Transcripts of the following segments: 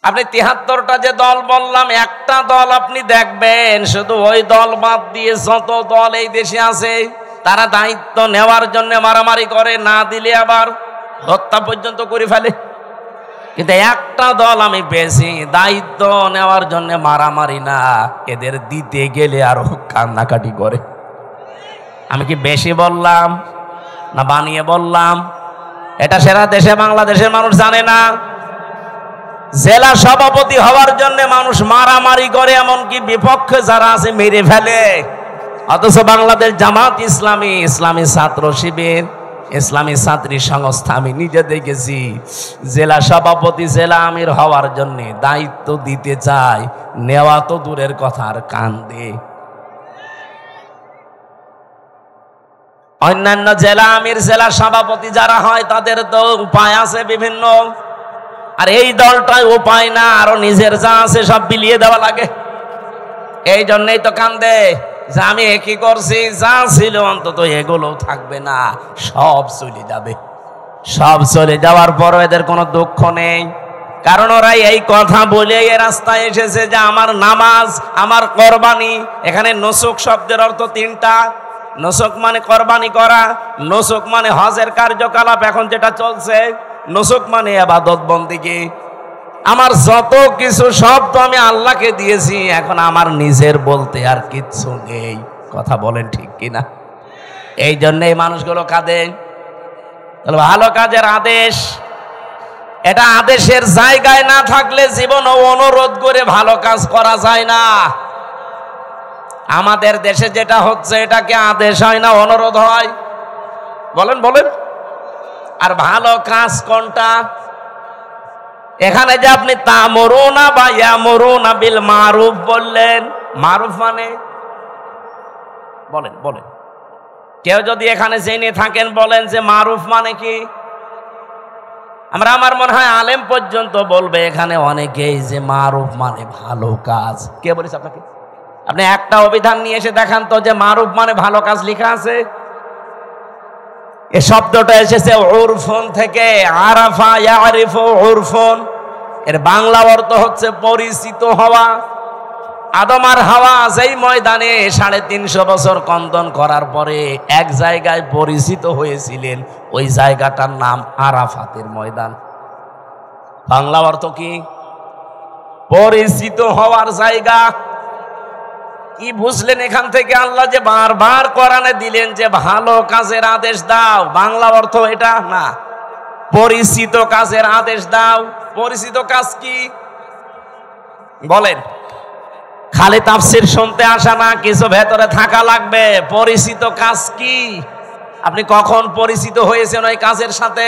আপনি ৭৩টা যে দল বললাম, একটা দল আপনি দেখবেন শুধু ওই দল বাদ দিয়ে যত দল এই দেশে আছে তারা দায়িত্ব নেওয়ার জন্য মারামারি করে, না দিলে আবার হত্যা পর্যন্ত করে ফেলে। কিন্তু একটা দল আমি পেয়েছি দায়িত্ব নেওয়ার জন্য মারামারি না, এদের দিতে গেলে আরো কান্নাকাটি করে। আমি কি বেশি বললাম না বানিয়ে বললাম? এটা সারা দেশে বাংলাদেশের মানুষ জানে না। জেলা সভাপতি হওয়ার জন্য মানুষ মারামারি করে, এমনকি বিপক্ষে যারা আছে মেরে ফেলে। অথচ বাংলাদেশ জামাত ইসলামী, ইসলামী ছাত্র শিবির, ইসলামী ছাত্রী সংস্থা আমি নিজে দেখেছি জেলা সভাপতি, জেলা আমির হওয়ার জন্য দায়িত্ব দিতে চায়, নেওয়া তো দূরের কথা আর কান্দে। অন্যান্য জেলা আমির, জেলা সভাপতি যারা হয় তাদের তো উপায় আছে বিভিন্ন, আর এই দলটাই উপায় না, আরো নিজের যা আছে সব বিলিয়ে দেওয়া লাগে। এই জন্যই তো কান্দে যে আমি একই করছি, যা ছিল অন্তত এগুলো থাকবে না, সব চলে যাবে। সব চলে যাওয়ার পরও এদের কোনো দুঃখ নেই, কারণ ওরা এই কথা বলে এ রাস্তায় এসেছে যে আমার নামাজ, আমার কোরবানি। এখানে নুসুক শব্দের অর্থ তিনটা। নুসুক মানে কোরবানি করা, নুসুক মানে হজের কার্যকলাপ এখন যেটা চলছে, নুসুক মানে ইবাদত বন্দেগী। আমার যত কিছু সব তো আমি আল্লাহকে দিয়েছি, এখন আমার নিজের বলতে আর কিচ্ছু নেই। কথা বলেন ঠিক কিনা? এই জন্য এই মানুষগুলো কাঁদে। ভালো কাজের আদেশ, এটা আদেশের জায়গায় না থাকলে জীবনে অনুরোধ করে ভালো কাজ করা যায় না। আমাদের দেশে যেটা হচ্ছে এটাকে আদেশ হয় না, অনুরোধ হয়। বলেন বলেন। আর ভালো কাজ কোনটা? এখানে যে আপনি তা'মুরুনা বা ইয়ামুরুনা বিল মারুফ বললেন, মারুফ মানে বলেন বলেন, কেউ যদি এখানে জেনে থাকেন বলেন যে মারুফ মানে কি? আমার মনে হয় আলেম পর্যন্ত বলবে এখানে অনেকেই যে মারুফ মানে ভালো কাজ। কে বলেছে আপনাকে? আপনি একটা অভিধান নিয়ে এসে দেখান তো যে মারুফ মানে ভালো কাজ লেখা আছে। এই শব্দটা এসেছে উরফুন থেকে, আরাফা ইয়ারিফু উরফুন। এর বাংলা অর্থ হচ্ছে পরিচিত হওয়া। আদম আর হাওয়া যেই ময়দানে ৩৫০ বছর কন্দন করার পরে এক জায়গায় পরিচিত হয়েছিলেন, ওই জায়গাটার নাম আরাফাতের ময়দান। বাংলা অর্থ কি? পরিচিত হওয়ার জায়গা। কি বুঝলেন এখান থেকে? আল্লাহ যে বারবার কোরআনে দিলেন যে ভালো কাজের আদেশ দাও, বাংলা অর্থ এটা না, পরিচিত কাজের আদেশ দাও। পরিচিত কাজ কি বলেন? খালি তাফসীর শুনতে আসা না, কিছু ভেতরে থাকা লাগবে। পরিচিত কাজ কি? আপনি কখন পরিচিত হয়েছেন ওই কাজের সাথে?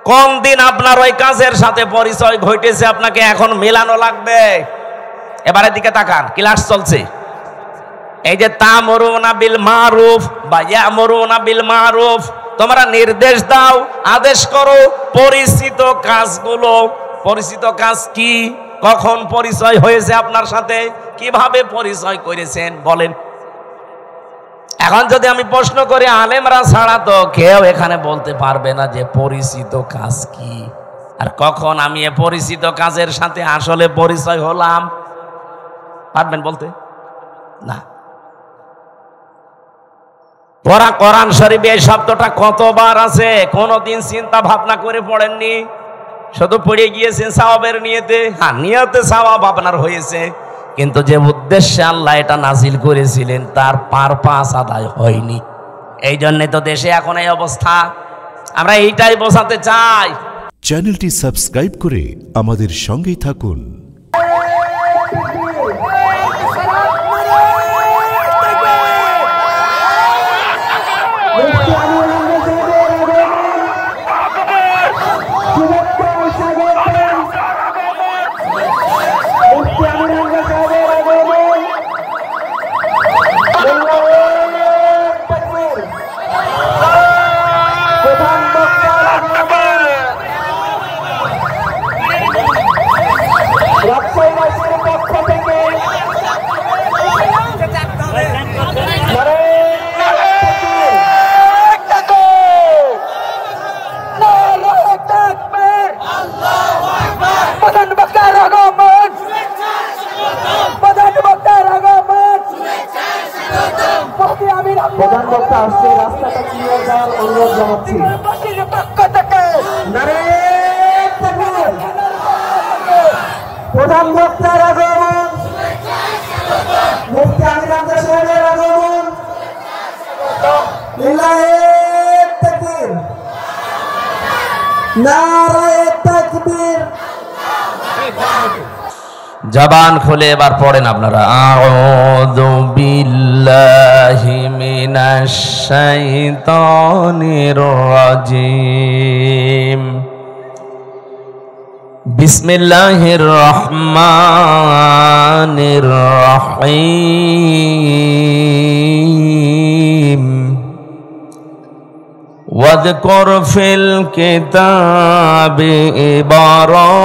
কোন দিন আপনার ওই কাজের সাথে পরিচয় ঘটেছে আপনাকে এখন মেলানো লাগবে। এবারে দিকে তাকান, ক্লাস চলছে। এই যে তা'মুরুনা বিল মারুফ বা ইয়ামুরুনা বিল মারুফ, তোমরা নির্দেশ দাও, আদেশ করো পরিচিত কাজগুলো। পরিচিত কাজ কি? কখন পরিচয় হয়েছে আপনার সাথে? কিভাবে পরিচয় করেছেন বলেন? এখন যদি আমি প্রশ্ন করি, আলেমরা ছাড়া তো কেউ এখানে বলতে পারবে না যে পরিচিত কাজ কি, আর কখন আমি এ পরিচিত কাজের সাথে আসলে পরিচয় হলাম। পারবেন বলতে? না। পড়া কোরআন শরীফে এই শব্দটা কতবার আছে কোনদিন চিন্তা ভাবনা করে পড়েননি? শুধু পড়ে গিয়েছেন সওয়াবের নিয়তে। হ্যাঁ, নিয়তে সওয়াব আপনার হয়েছে, কিন্তু যে উদ্দেশ্যে আল্লাহ এটা নাজিল করেছিলেন তার পারপাস আদায় হয়নি। এই জন্যে তো দেশে এখন এই অবস্থা। আমরা এইটাই বোঝাতে চাই। চ্যানেলটি সাবস্ক্রাইব করে আমাদের সঙ্গেই থাকুন। ইমাম মুক্তার আগমন, মুফতি আমির হামজা সাহেবের আগমন। লিল্লাহে তাকবীর, নারায়ে তাকবীর। জবান খুলে এবার পড়েন আপনারা। আউযু বিল্লাহি মিনাশ শাইতানির রাজিম। বিসমিল্লাহির রহমানির রহিম। واذكر في الكتاب إبراهيم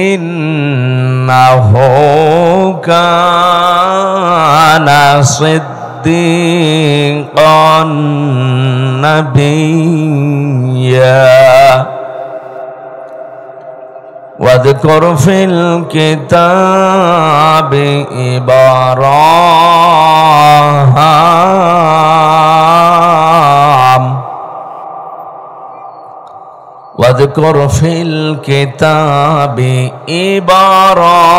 إنه كان صديقا نبيا واذكر في الكتاب إبراهيم واذكر في الكتاب إبراهيم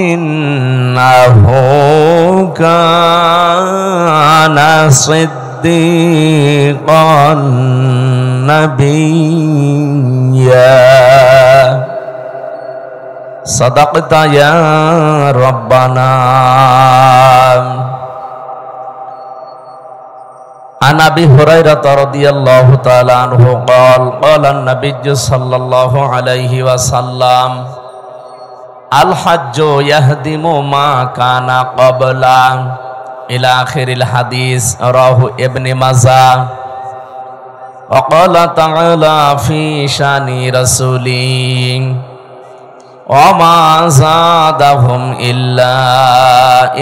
إنه كان صديقا نبيا صدقت يا ربنا. عن أبي هريرة رضي الله تعالى عنه قال قال النبي صلى الله عليه وسلم الحج يهدم ما كان قبله إلى آخر الحديث رواه ابن ماجه. وقال تعالى في شان رسوله وما زادهم إلا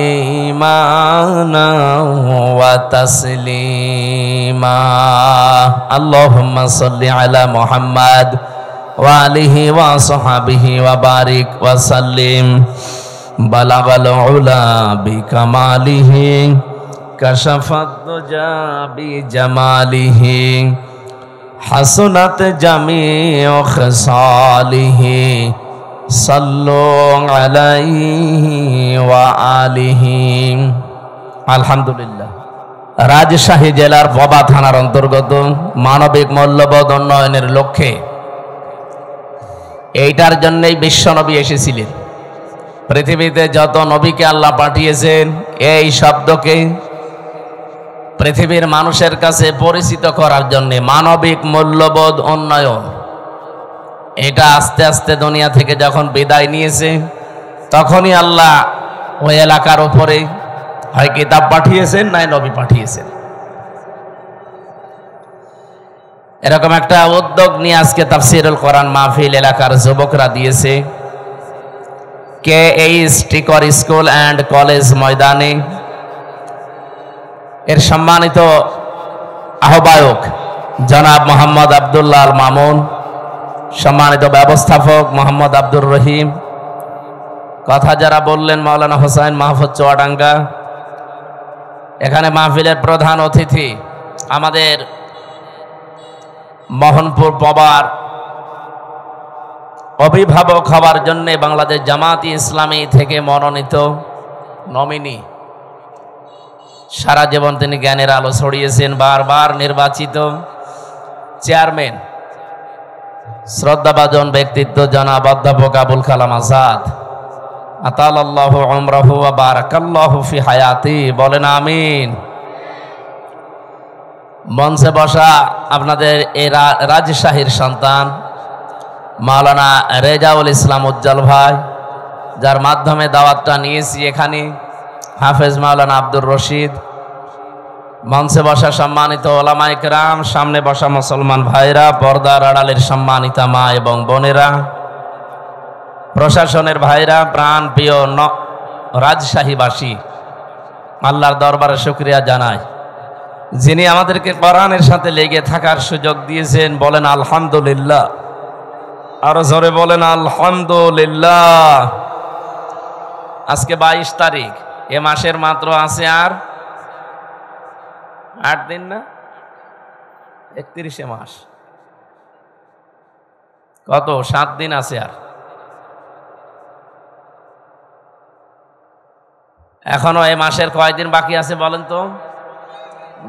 إيمانا وتسليما. اللهم صل على محمد وآله وصحبه وبارك وسلم. بلغ العلا بكماله كشف الدجى بجماله حسنت جميع خصاله صلوا عليه وآله. আলহামদুলিল্লাহ। রাজশাহী জেলার ববা থানার অন্তর্গত মানবিক মূল্যবোধ উন্নয়নের লক্ষ্যে এইটার জন্যই বিশ্বনবী এসেছিলেন। পৃথিবীতে যত নবীকে আল্লাহ পাঠিয়েছেন এই শব্দকে পৃথিবীর মানুষের কাছে পরিচিত করার জন্য মানবিক মূল্যবোধ উন্নয়ন, এটা আস্তে আস্তে দুনিয়া থেকে যখন বিদায় নিয়েছে তখনই আল্লাহ ওই এলাকার উপরে হয় কিতাব পাঠিয়েছেন নাই নবী পাঠিয়েছেন। এরকম একটা উদ্যোগ নিয়ে আজকে তাফসীরুল কোরআন মাহফিল এলাকার যুবকরা দিয়েছে KH টিকর স্কুল অ্যান্ড কলেজ ময়দানে। এর সম্মানিত আহ্বায়ক জনাব মোহাম্মদ আব্দুল্লাহ আল মামুন, সম্মানিত ব্যবস্থাপক মোহাম্মদ আব্দুর রহিম, কথা যারা বললেন মাওলানা হোসেন মাহফুজ চুয়াডাঙ্গা। এখানে মাহফিলের প্রধান অতিথি আমাদের মোহনপুর পবার অভিভাবক হওয়ার জন্য বাংলাদেশ জামাতি ইসলামী থেকে মনোনীত নমিনি, সারা জীবন তিনি জ্ঞানের আলো ছড়িয়েছেন, বারবার নির্বাচিত চেয়ারম্যান শ্রদ্ধাভাজন ব্যক্তিত্ব জনাব অধ্যাপক আবুল কালাম আজাদ, আতালাল্লাহু উমরাহু ওয়া বারাকাল্লাহু ফি হায়াতি, বলেন আমিন। মঞ্চে বসা আপনাদের এই রাজশাহীর সন্তান মাওলানা রেজাউল ইসলাম উজ্জ্বল ভাই, যার মাধ্যমে দাওয়াতটা নিয়েছি এখানে, হাফেজ মাওলানা আব্দুর রশিদ, মঞ্চে বসা সম্মানিত ওলামা ইকরাম, সামনে বসা মুসলমান ভাইরা, পর্দার আড়ালের সম্মানিতা মা এবং বোনেরা, প্রশাসনের ভাইরা, প্রাণ প্রিয় রাজশাহীবাসী, আল্লাহর দরবারে শুকরিয়া জানাই যিনি আমাদেরকে কোরআনের সাথে লেগে থাকার সুযোগ দিয়েছেন। বলেন আলহামদুলিল্লাহ, আরো জোরে বলেন আলহামদুলিল্লাহ। আজকে 22 তারিখ, এ মাসের মাত্র আছে আর 8 দিন না, 31 মাস, কত 7 দিন আছে আর। এখনো এই মাসের কয়দিন বাকি আছে বলেন তো?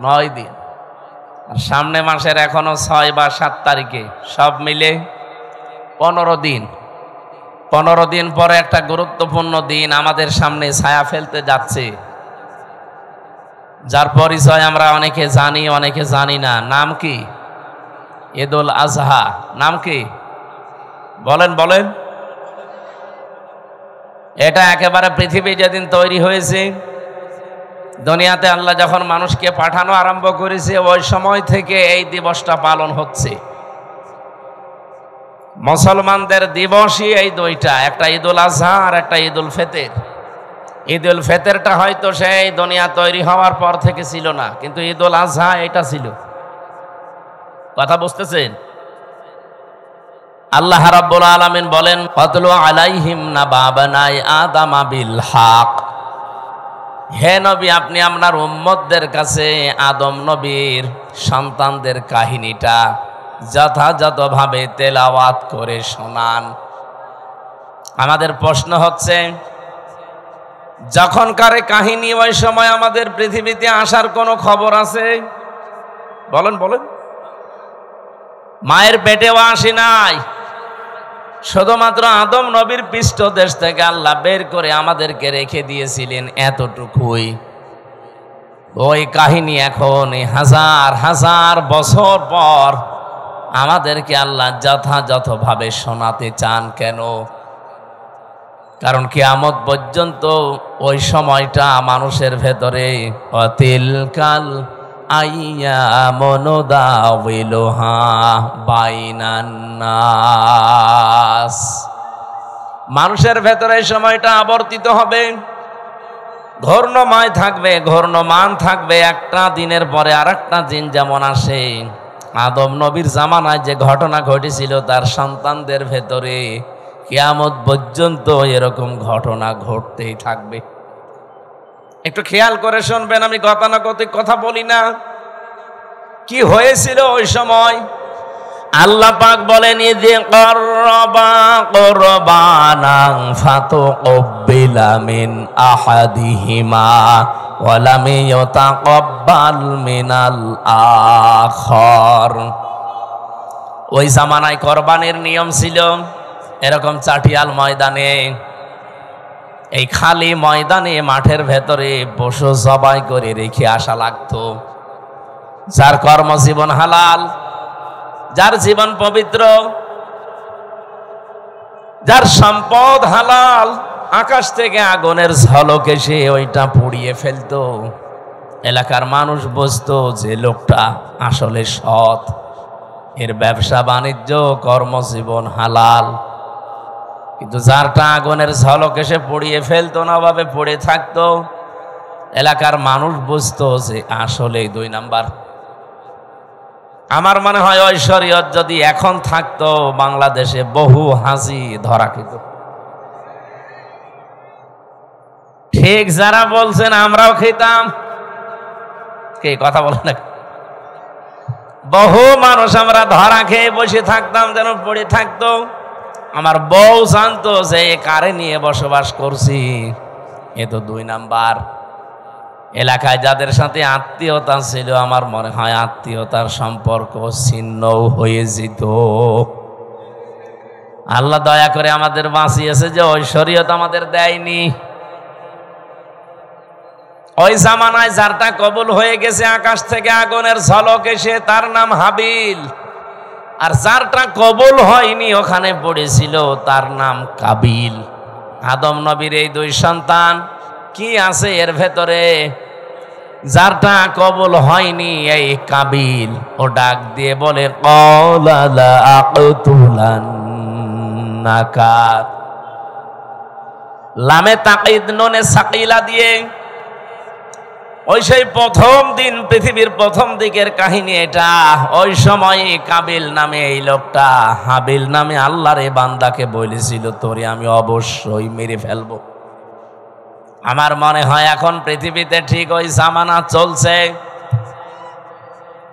9 দিন। আর সামনে মাসের এখনো 6 বা 7 তারিখে সব মিলে 15 দিন। 15 দিন পরে একটা গুরুত্বপূর্ণ দিন আমাদের সামনে ছায়া ফেলতে যাচ্ছে, যার পরিচয় আমরা অনেকে জানি অনেকে জানি না। নাম কি? ঈদুল আজহা। নাম কি বলেন বলেন? এটা একেবারে পৃথিবী যেদিন তৈরি হয়েছে, দুনিয়াতে আল্লাহ যখন মানুষকে পাঠানো আরম্ভ করেছে, ওই সময় থেকে এই দিবসটা পালন হচ্ছে। মুসলমানদের দিবসই এই দুইটা, একটা ঈদুল আজহা আর একটা ঈদুল ফিতর। ঈদুল ফিতরটা হয়তো সেই দুনিয়া তৈরি হওয়ার পর থেকে ছিল না, কিন্তু ঈদুল আজহা এটা ছিল। কথা বুঝতেছেন? আল্লাহ রাব্বুল আলামিন বলেন, ফাতলু আলাইহিম নাবা বানাই আদম বিল হক। হে নবী, আপনি আপনার উম্মতদের কাছে আদম নবীর সন্তানদের কাহিনীটা যথাযথভাবে তেলাওয়াত করে শোনান। আমাদের প্রশ্ন হচ্ছে, যখনকার কাহিনী ওই সময় আমাদের পৃথিবীতে আসার কোনো খবর আছে? বলেন বলেন। মায়ের পেটেও আসি নাই, শুধুমাত্র আদম নবীর পৃষ্ঠদেশ থেকে আল্লাহ বের করে আমাদেরকে রেখে দিয়েছিলেন এতটুকুই। ওই কাহিনী এখন হাজার হাজার বছর পর আমাদেরকে আল্লাহ যথাযথভাবে শোনাতে চান কেন? কারণ কিয়ামত পর্যন্ত ওই সময়টা মানুষের ভেতরে অতিলকাল আইয়ামুন দাউলুহা বাইনান নাস। মানুষের ভেতরে এই সময়টা আবর্তিত হবে, ঘূর্ণময় থাকবে, ঘূর্ণমান থাকবে। একটা দিনের পরে আর একটা দিন যেমন আসে, আদম নবীর জামানায় যে ঘটনা ঘটেছিল তার সন্তানদের ভেতরে কিয়ামত পর্যন্ত এরকম ঘটনা ঘটতেই থাকবে। একটু খেয়াল করে শুনবেন, আমি গতানুগতিক কথা বলি না। কি হয়েছিল ওই সময়? আল্লাহ পাক বলেন, ইযে ক্বাররাবা কুরবানান ফাতুকবিলা মিন আহাদিহিমা ওয়া লাম ইউতাকাব্বাল মিনাল আখার। ওই জামানায় কোরবানির নিয়ম ছিল এরকম চাটিয়াল ময়দানে, এই খালি ময়দানে মাঠের ভেতরে পশু জবাই করে রেখে আসা লাগতো। যার কর্মজীবন হালাল, যার জীবন পবিত্র, যার সম্পদ হালাল, আকাশ থেকে আগুনের ঝলক এসে ওইটা পুড়িয়ে ফেলতো। এলাকার মানুষ বুঝতো যে লোকটা আসলে সৎ, এর ব্যবসা বাণিজ্য কর্মজীবন হালাল। কিন্তু যারটা আগুনের ঝলক এসে পুড়িয়ে ফেলতো না, ভাবে পড়ে থাকতো, এলাকার মানুষ বুঝতো যে আসলে 2 নাম্বার। আমার মনে হয় ওই শরীয়ত যদি এখন থাকতো, বাংলাদেশে বহু হাজি ধরা খেত। ঠিক যারা বলছেন আমরাও খেতাম, কে কথা বলে না? বহু মানুষ আমরা ধরা খেয়ে বসে থাকতাম, যেন পড়ে থাকতো। আমার বউ জানতো যে কারে নিয়ে বসবাস করছি, এ তো 2 নাম্বার। এলাকায় যাদের সাথে আত্মীয়তা ছিল, আমার মনে হয় আত্মীয়তার সম্পর্ক ছিন্নও হয়ে যেত। আল্লাহ দয়া করে আমাদের বাঁচিয়েছে যে ওই শরীয়ত আমাদের দেয়নি। ওই জামানায় যারটা কবুল হয়ে গেছে আকাশ থেকে আগুনের ঝলক এসে, তার নাম হাবিল। আর যারটা কবুল হয়নি ওখানে পড়েছিল, তার নাম কাবিল। আদম নবীর এই 2 সন্তান কি আছে এর ভেতরে? যারটা কবুল হয়নি এই কাবিল, ও ডাক দিয়ে বলে ক্বালা লা আকতুলান্নাকা। লামে তাকিদ নুনে সাকিলা দিয়ে ওই সেই প্রথম দিন, পৃথিবীর প্রথম দিকের কাহিনী এটা। ওই সময় কাবিল নামে এই লোকটা হাবিল নামে আল্লাহর এই বান্দাকে বলেছিল, তোরে আমি অবশ্যই মেরে ফেলবো। আমার মনে হয় এখন পৃথিবীতে ঠিক ওই জামানা চলছে।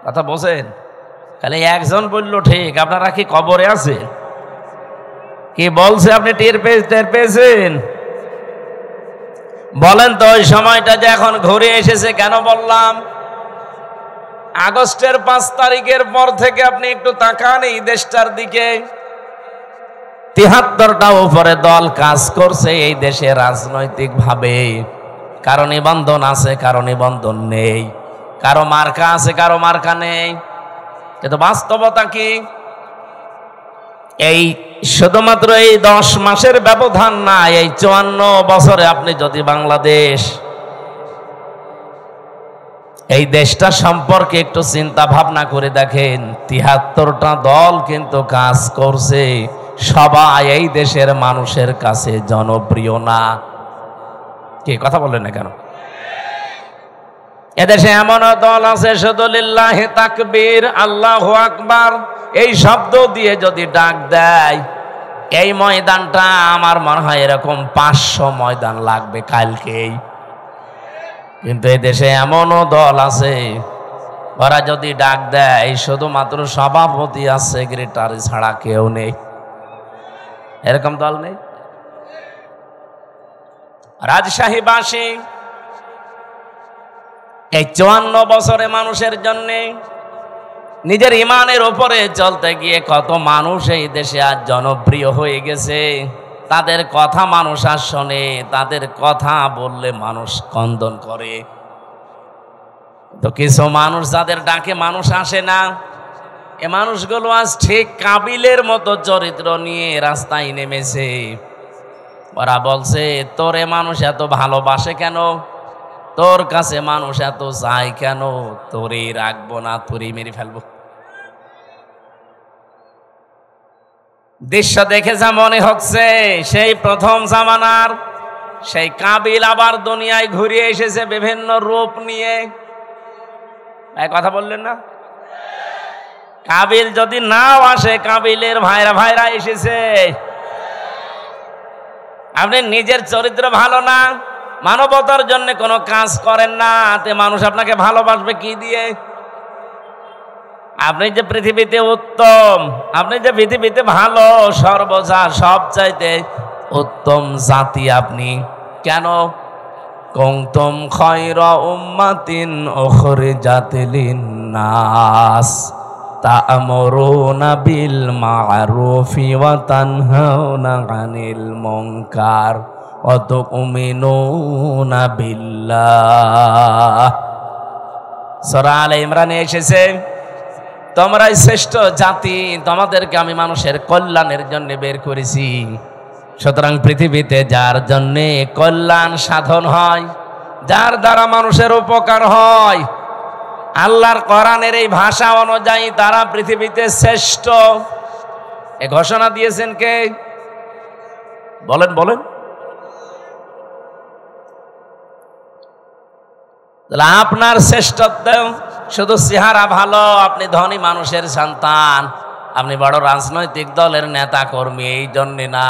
কথা বলছেন? খালি একজন বললো ঠিক, আপনারা কি কবরে আছে? কি বলছে আপনি টের পেয়েছেন? বলেন তো ওই সময়টা যে এখন ঘুরে এসেছে কেন বললাম? আগস্টের 5 তারিখের পর থেকে আপনি একটু তাকান এই দেশটার দিকে। 73টা উপরে দল কাজ করছে এই দেশে রাজনৈতিক ভাবে। কারো নিবন্ধন আছে, কারো নিবন্ধন নেই, কারো মার্কা আছে, কারো মার্কা নেই। কিন্তু বাস্তবতা কি? এই শুধুমাত্র এই 10 মাসের ব্যবধান না, এই 54 বছরে আপনি যদি বাংলাদেশ এই দেশটা সম্পর্কে একটু চিন্তা ভাবনা করে দেখেন, 73টা দল কিন্তু কাজ করছে, সবাই এই দেশের মানুষের কাছে জনপ্রিয় না। কি কথা বলেন না কেন? এদেশে এমন দল আছে শুধু লিল্লাহি তাকবীর, আল্লাহু আকবার এই শব্দ দিয়ে যদি ডাক দেয়, এই ময়দানটা আমার মনে হয় এরকম 500 ময়দান লাগবে কালকেই। কিন্তু এই দেশে এমনও দল আছে, ওরা যদি ডাক দেয় শুধুমাত্র সভাপতি আর সেক্রেটারি ছাড়া কেউ নেই। এরকম দল নেই। রাজশাহীবাসী এই 54 বছরে মানুষের জন্য নিজের ইমানের উপরে চলতে গিয়ে কত মানুষ এই দেশে আজ জনপ্রিয় হয়ে গেছে। তাদের কথা মানুষ আর শোনে, তাদের কথা বললে মানুষ কন্দন করে। তো কিছু মানুষ যাদের ডাকে মানুষ আসে না, এ মানুষগুলো আজ ঠিক কাবিলের মতো চরিত্র নিয়ে রাস্তায় নেমেছে। ওরা বলছে, তোরে মানুষ এত ভালোবাসে কেন? তোর কাছে মানুষ এত চায় কেন? তোরই রাখবো না, তোরই মেরে ফেলবো। দৃশ্য দেখে যা মনে হচ্ছে সেই প্রথম জামানার সেই কাবিল আবার দুনিয়ায় ঘুরে এসেছে বিভিন্ন রূপ নিয়ে। কথা বললেন না? কাবিল যদি নাও আসে, কাবিলের ভাইরা এসেছে। আপনি নিজের চরিত্র ভালো না, মানবতার জন্য কোনো কাজ করেন না, তে মানুষ আপনাকে ভালোবাসবে কি দিয়ে? আপনি যে পৃথিবীতে উত্তম, আপনি যে পৃথিবীতে ভালো, সর্বজা সবচাইতে উত্তম জাতি আপনি, কেন? কুনতুম খায়রা উম্মাতিন উখরিজাত লিন-নাস তা'মুরুনা বিল মা'রুফি ওয়া তানহাউনা আনিল মুনকার ওয়া তু'মিনুনা বিল্লাহ। সূরা আলে ইমরানে এসেছে, তোমরাই শ্রেষ্ঠ জাতি, তোমাদেরকে আমি মানুষের কল্যাণের জন্য বের করেছি। সুতরাং পৃথিবীতে যার জন্য কল্যাণ সাধন হয়, যার দ্বারা মানুষের উপকার হয়, আল্লাহর কোরআনের এই ভাষা অনুযায়ী তারা পৃথিবীতে শ্রেষ্ঠ। এ ঘোষণা দিয়েছেন কে? বলেন বলেন। আপনার শ্রেষ্ঠত্ব শুধু চেহারা ভালো, আপনি ধনী মানুষের সন্তান, আপনি বড় রাজনৈতিক দলের নেতা কর্মী, এই জন্যে না।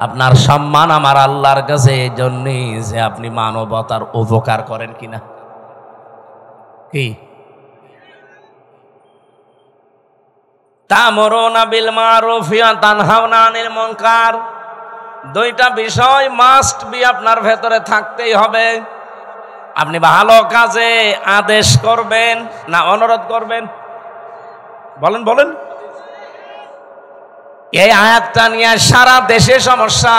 আপনার সম্মান আমার আল্লাহর কাছে এই জন্যই যে আপনি মানবতার উপকার করেন কিনা। কি তা'মুরুনা বিল মা'রুফি ওয়া তানহাউনা আনিল মুনকার, দুইটা বিষয় মাস্ট বি আপনার ভেতরে থাকতেই হবে। আপনি ভালো কাজে আদেশ করবেন না অনুরোধ করবেন? বলেন বলেন। এই আয়াতটা নিয়ে সারা দেশে সমস্যা।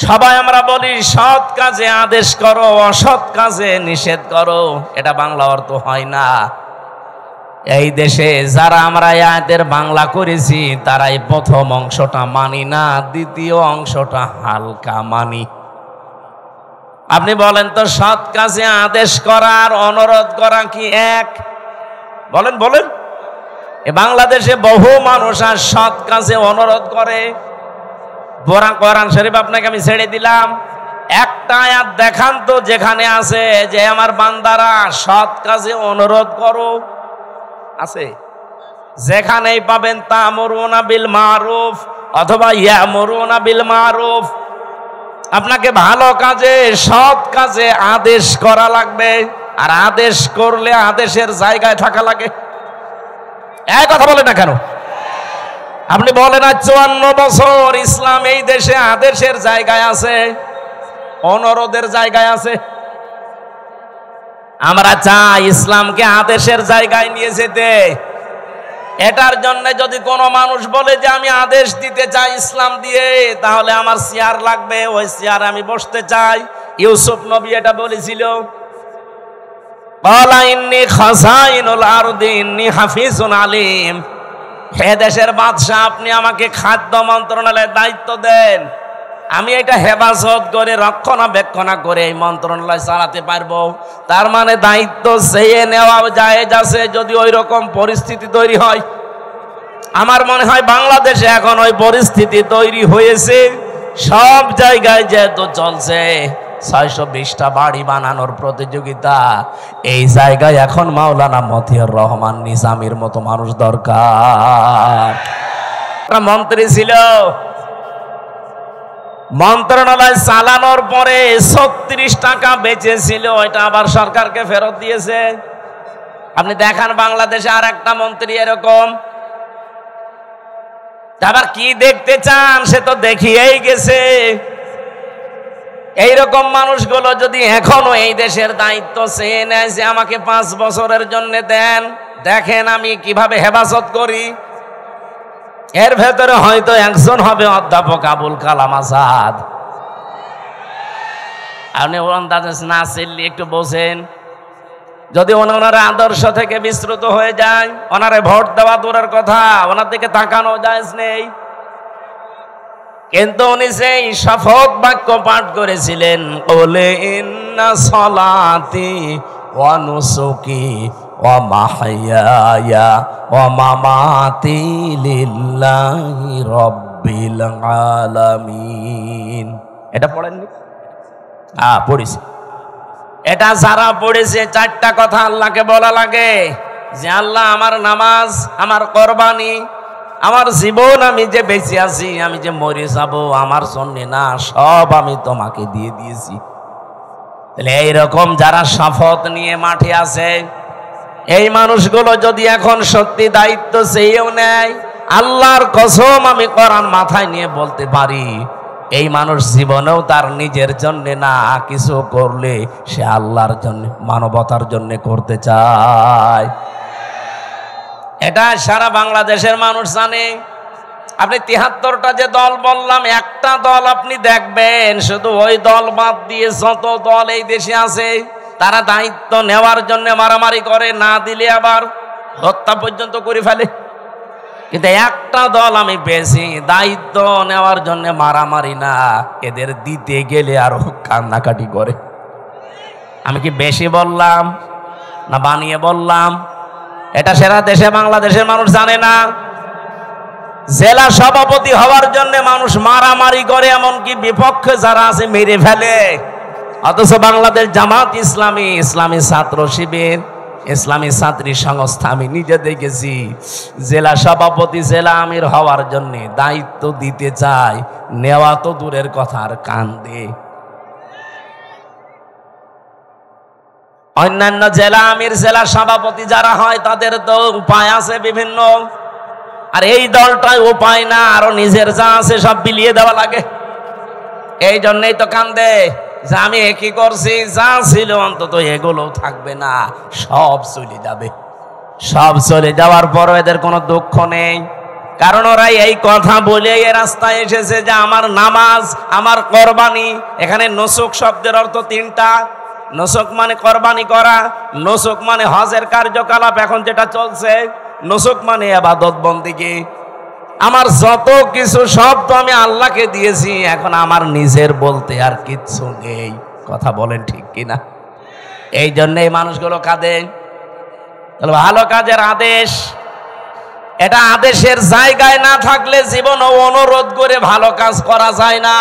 সবাই আমরা বলি সৎ কাজে আদেশ করো, অসৎ কাজে নিষেধ করো, এটা বাংলা অর্থ হয় না। এই দেশে যারা আমরা আয়াতের বাংলা করেছি তারাই প্রথম অংশটা মানি না, দ্বিতীয় অংশটা হালকা মানি। আপনি বলেন তো, সৎ কাজে আদেশ করা আর অনুরোধ করা কি এক? বলেন বলেন। বাংলাদেশে বহু মানুষ আর সৎ কাজে অনুরোধ করে। কোরআন শরীফ আপনাকে আমি ছেড়ে দিলাম, একটা আয়াত দেখান তো যেখানে আছে যে আমার বান্দারা সৎ কাজে অনুরোধ করো। আছে? যেখানেই পাবেন তা'মুরুনা বিল মা'রুফ অথবা ইয়ামুরুনা বিল মা'রুফ, আপনাকে ভালো কাজে, সৎ কাজে আদেশ করা লাগবে, আর আদেশ করলে আদেশের জায়গায় থাকা লাগে। এক কথা বলে না কেন? আপনি বলেন আর 54 বছর ইসলাম এই দেশে আদেশের জায়গায় আছে, অনুরোধের জায়গায় আছে। আমরা চাই ইসলামকে আদেশের জায়গায় নিয়ে যেতে। এটার জন্য যদি কোনো মানুষ বলে যে আমি আদেশ দিতে চাই ইসলাম দিয়ে, তাহলে আমার চেয়ার লাগবে, ওই চেয়ারে আমি বসতে চাই। ইউসুফ নবী এটা বলেছিল, ক্বালা ইন্নী খাযাইনুল আরদি ইন্নী হাফিজুন আলিম। হে দেশের বাদশা, আপনি আমাকে খাদ্য মন্ত্রণালয়ের দায়িত্ব দেন, আমি এটা হেফাজত করে রক্ষণাবেক্ষণা করে এই মন্ত্রণালয় চালাতে পারবো। তার মানে দায়িত্ব চেয়ে নেওয়া জায়েজ আছে যদি ওই রকম পরিস্থিতি তৈরি হয়। আমার মনে হয় বাংলাদেশে এখন ওই পরিস্থিতি তৈরি হয়েছে। সব জায়গায় যেহেতু চলছে 620টা বাড়ি বানানোর প্রতিযোগিতা, এই জায়গায় এখন মাওলানা মতিউর রহমান নিজামীর মতো মানুষ দরকার। মন্ত্রী ছিল, মন্ত্রণালয় চালানোর পরে 36 টাকা বেঁচেছিল, ওইটা আবার সরকারকে ফেরত দিয়েছে। আপনি দেখান বাংলাদেশে আর একটা মন্ত্রী এরকম। আবার কি দেখতে চান, সে তো দেখিয়েই গেছে। এইরকম মানুষগুলো যদি এখনো এই দেশের দায়িত্ব চেয়ে নেয় যে আমাকে 5 বছরের জন্য দেন, দেখেন আমি কিভাবে হেফাজত করি। এর ভেতরে হয়তো একজন হবে অধ্যাপক আবুল কালাম আজাদ। আপনি না চিনলে একটু বোঝেন। যদি ওনার আদর্শ থেকে বিস্মৃত হয়ে যায়, ওনারে ভোট দেওয়া দূরের কথা, ওনার দিকে তাকানো জায়েজ নেই। কিন্তু উনি সেই শপথ বাক্য পাঠ করেছিলেন, ক্বালা ইন্না সলাতি ওয়া নুসুকি ওয়া মাহইয়ায়া ওয়া মামাতি লিল্লাহি রাব্বিল আলামিন। এটা পড়েননি? পড়েছি। এটা যারা পড়েছে 4টা কথা আল্লাহকে বলা লাগে যে আল্লাহ, আমার নামাজ, আমার কোরবানি, আমার জীবন, আমি যে বেঁচে আছি, আমি যে মরে যাব, আমার জন্য না, সব আমি তোমাকে দিয়ে দিয়েছি। তাহলে এইরকম যারা শপথ নিয়ে মাঠে আছে, এই মানুষগুলো যদি এখন সত্যি দায়িত্ব চেয়েও নেয়, আল্লাহর কসম আমি কোরআন মাথায় নিয়ে বলতে পারি, এই মানুষ জীবনেও তার নিজের জন্য না, কিছু করলে সে আল্লাহর জন্য, মানবতার জন্য করতে চায়। এটা সারা বাংলাদেশের মানুষ জানে। আপনি 73টা যে দল বললাম, একটা দল আপনি দেখবেন, শুধু ওই দল বাদ দিয়ে যত দল এই দেশে আছে, তারা দায়িত্ব নেওয়ার জন্য মারামারি করে, না দিলে আবার হত্যা পর্যন্ত করে ফেলে। কিন্তু একটা দল আমি পেয়েছি দায়িত্ব নেওয়ার জন্য মারামারি না, এদের দিতে গেলে আরো কান্নাকাটি করে। আমি কি বেশি বললাম না বানিয়ে বললাম? এটা সারা দেশে বাংলাদেশের মানুষ জানে না। জেলা সভাপতি হওয়ার জন্য মানুষ মারামারি করে, এমনকি বিপক্ষে যারা আছে মেরে ফেলে। অথচ বাংলাদেশ জামাত ইসলামী, ইসলামী ছাত্র শিবির, ইসলামী ছাত্রী সংস্থা, আমি নিজে দেখেছি, জেলা সভাপতি, জেলা আমির হওয়ার জন্য দায়িত্ব দিতে চায়, নেওয়া তো দূরের কথা, আর কান্দে। অন্যান্য জেলা আমির, জেলা সভাপতি যারা হয়, তাদের তো উপায় আছে বিভিন্ন, আর এই দলটায় উপায় না, আরো নিজের যা আছে সব বিলিয়ে দেওয়া লাগে। এই জন্যই তো কান্দে যে আমি একই করছি, যা ছিল অন্তত এগুলো থাকবে না, সব চলে যাবে। সব চলে যাওয়ার পরও এদের কোনো দুঃখ নেই, কারণ ওরা এই কথা বলে এই রাস্তায় এসেছে যে আমার নামাজ, আমার কোরবানি। এখানে নুসুক শব্দের অর্থ 3টা। নুসুক মানে কোরবানি করা, নুসুক মানে হজের কার্যকলাপ এখন যেটা চলছে, নুসুক মানে ইবাদত বন্দেগী। আমার যত কিছু সব তো আমি আল্লাহকে দিয়েছি, এখন আমার নিজের বলতে আর কিচ্ছু নেই। কথা বলেন ঠিক কিনা? এই জন্য এই মানুষগুলো কাঁদে। ভালো কাজের আদেশ, এটা আদেশের জায়গায় না থাকলে জীবন অনুরোধ করে ভালো কাজ করা যায় না।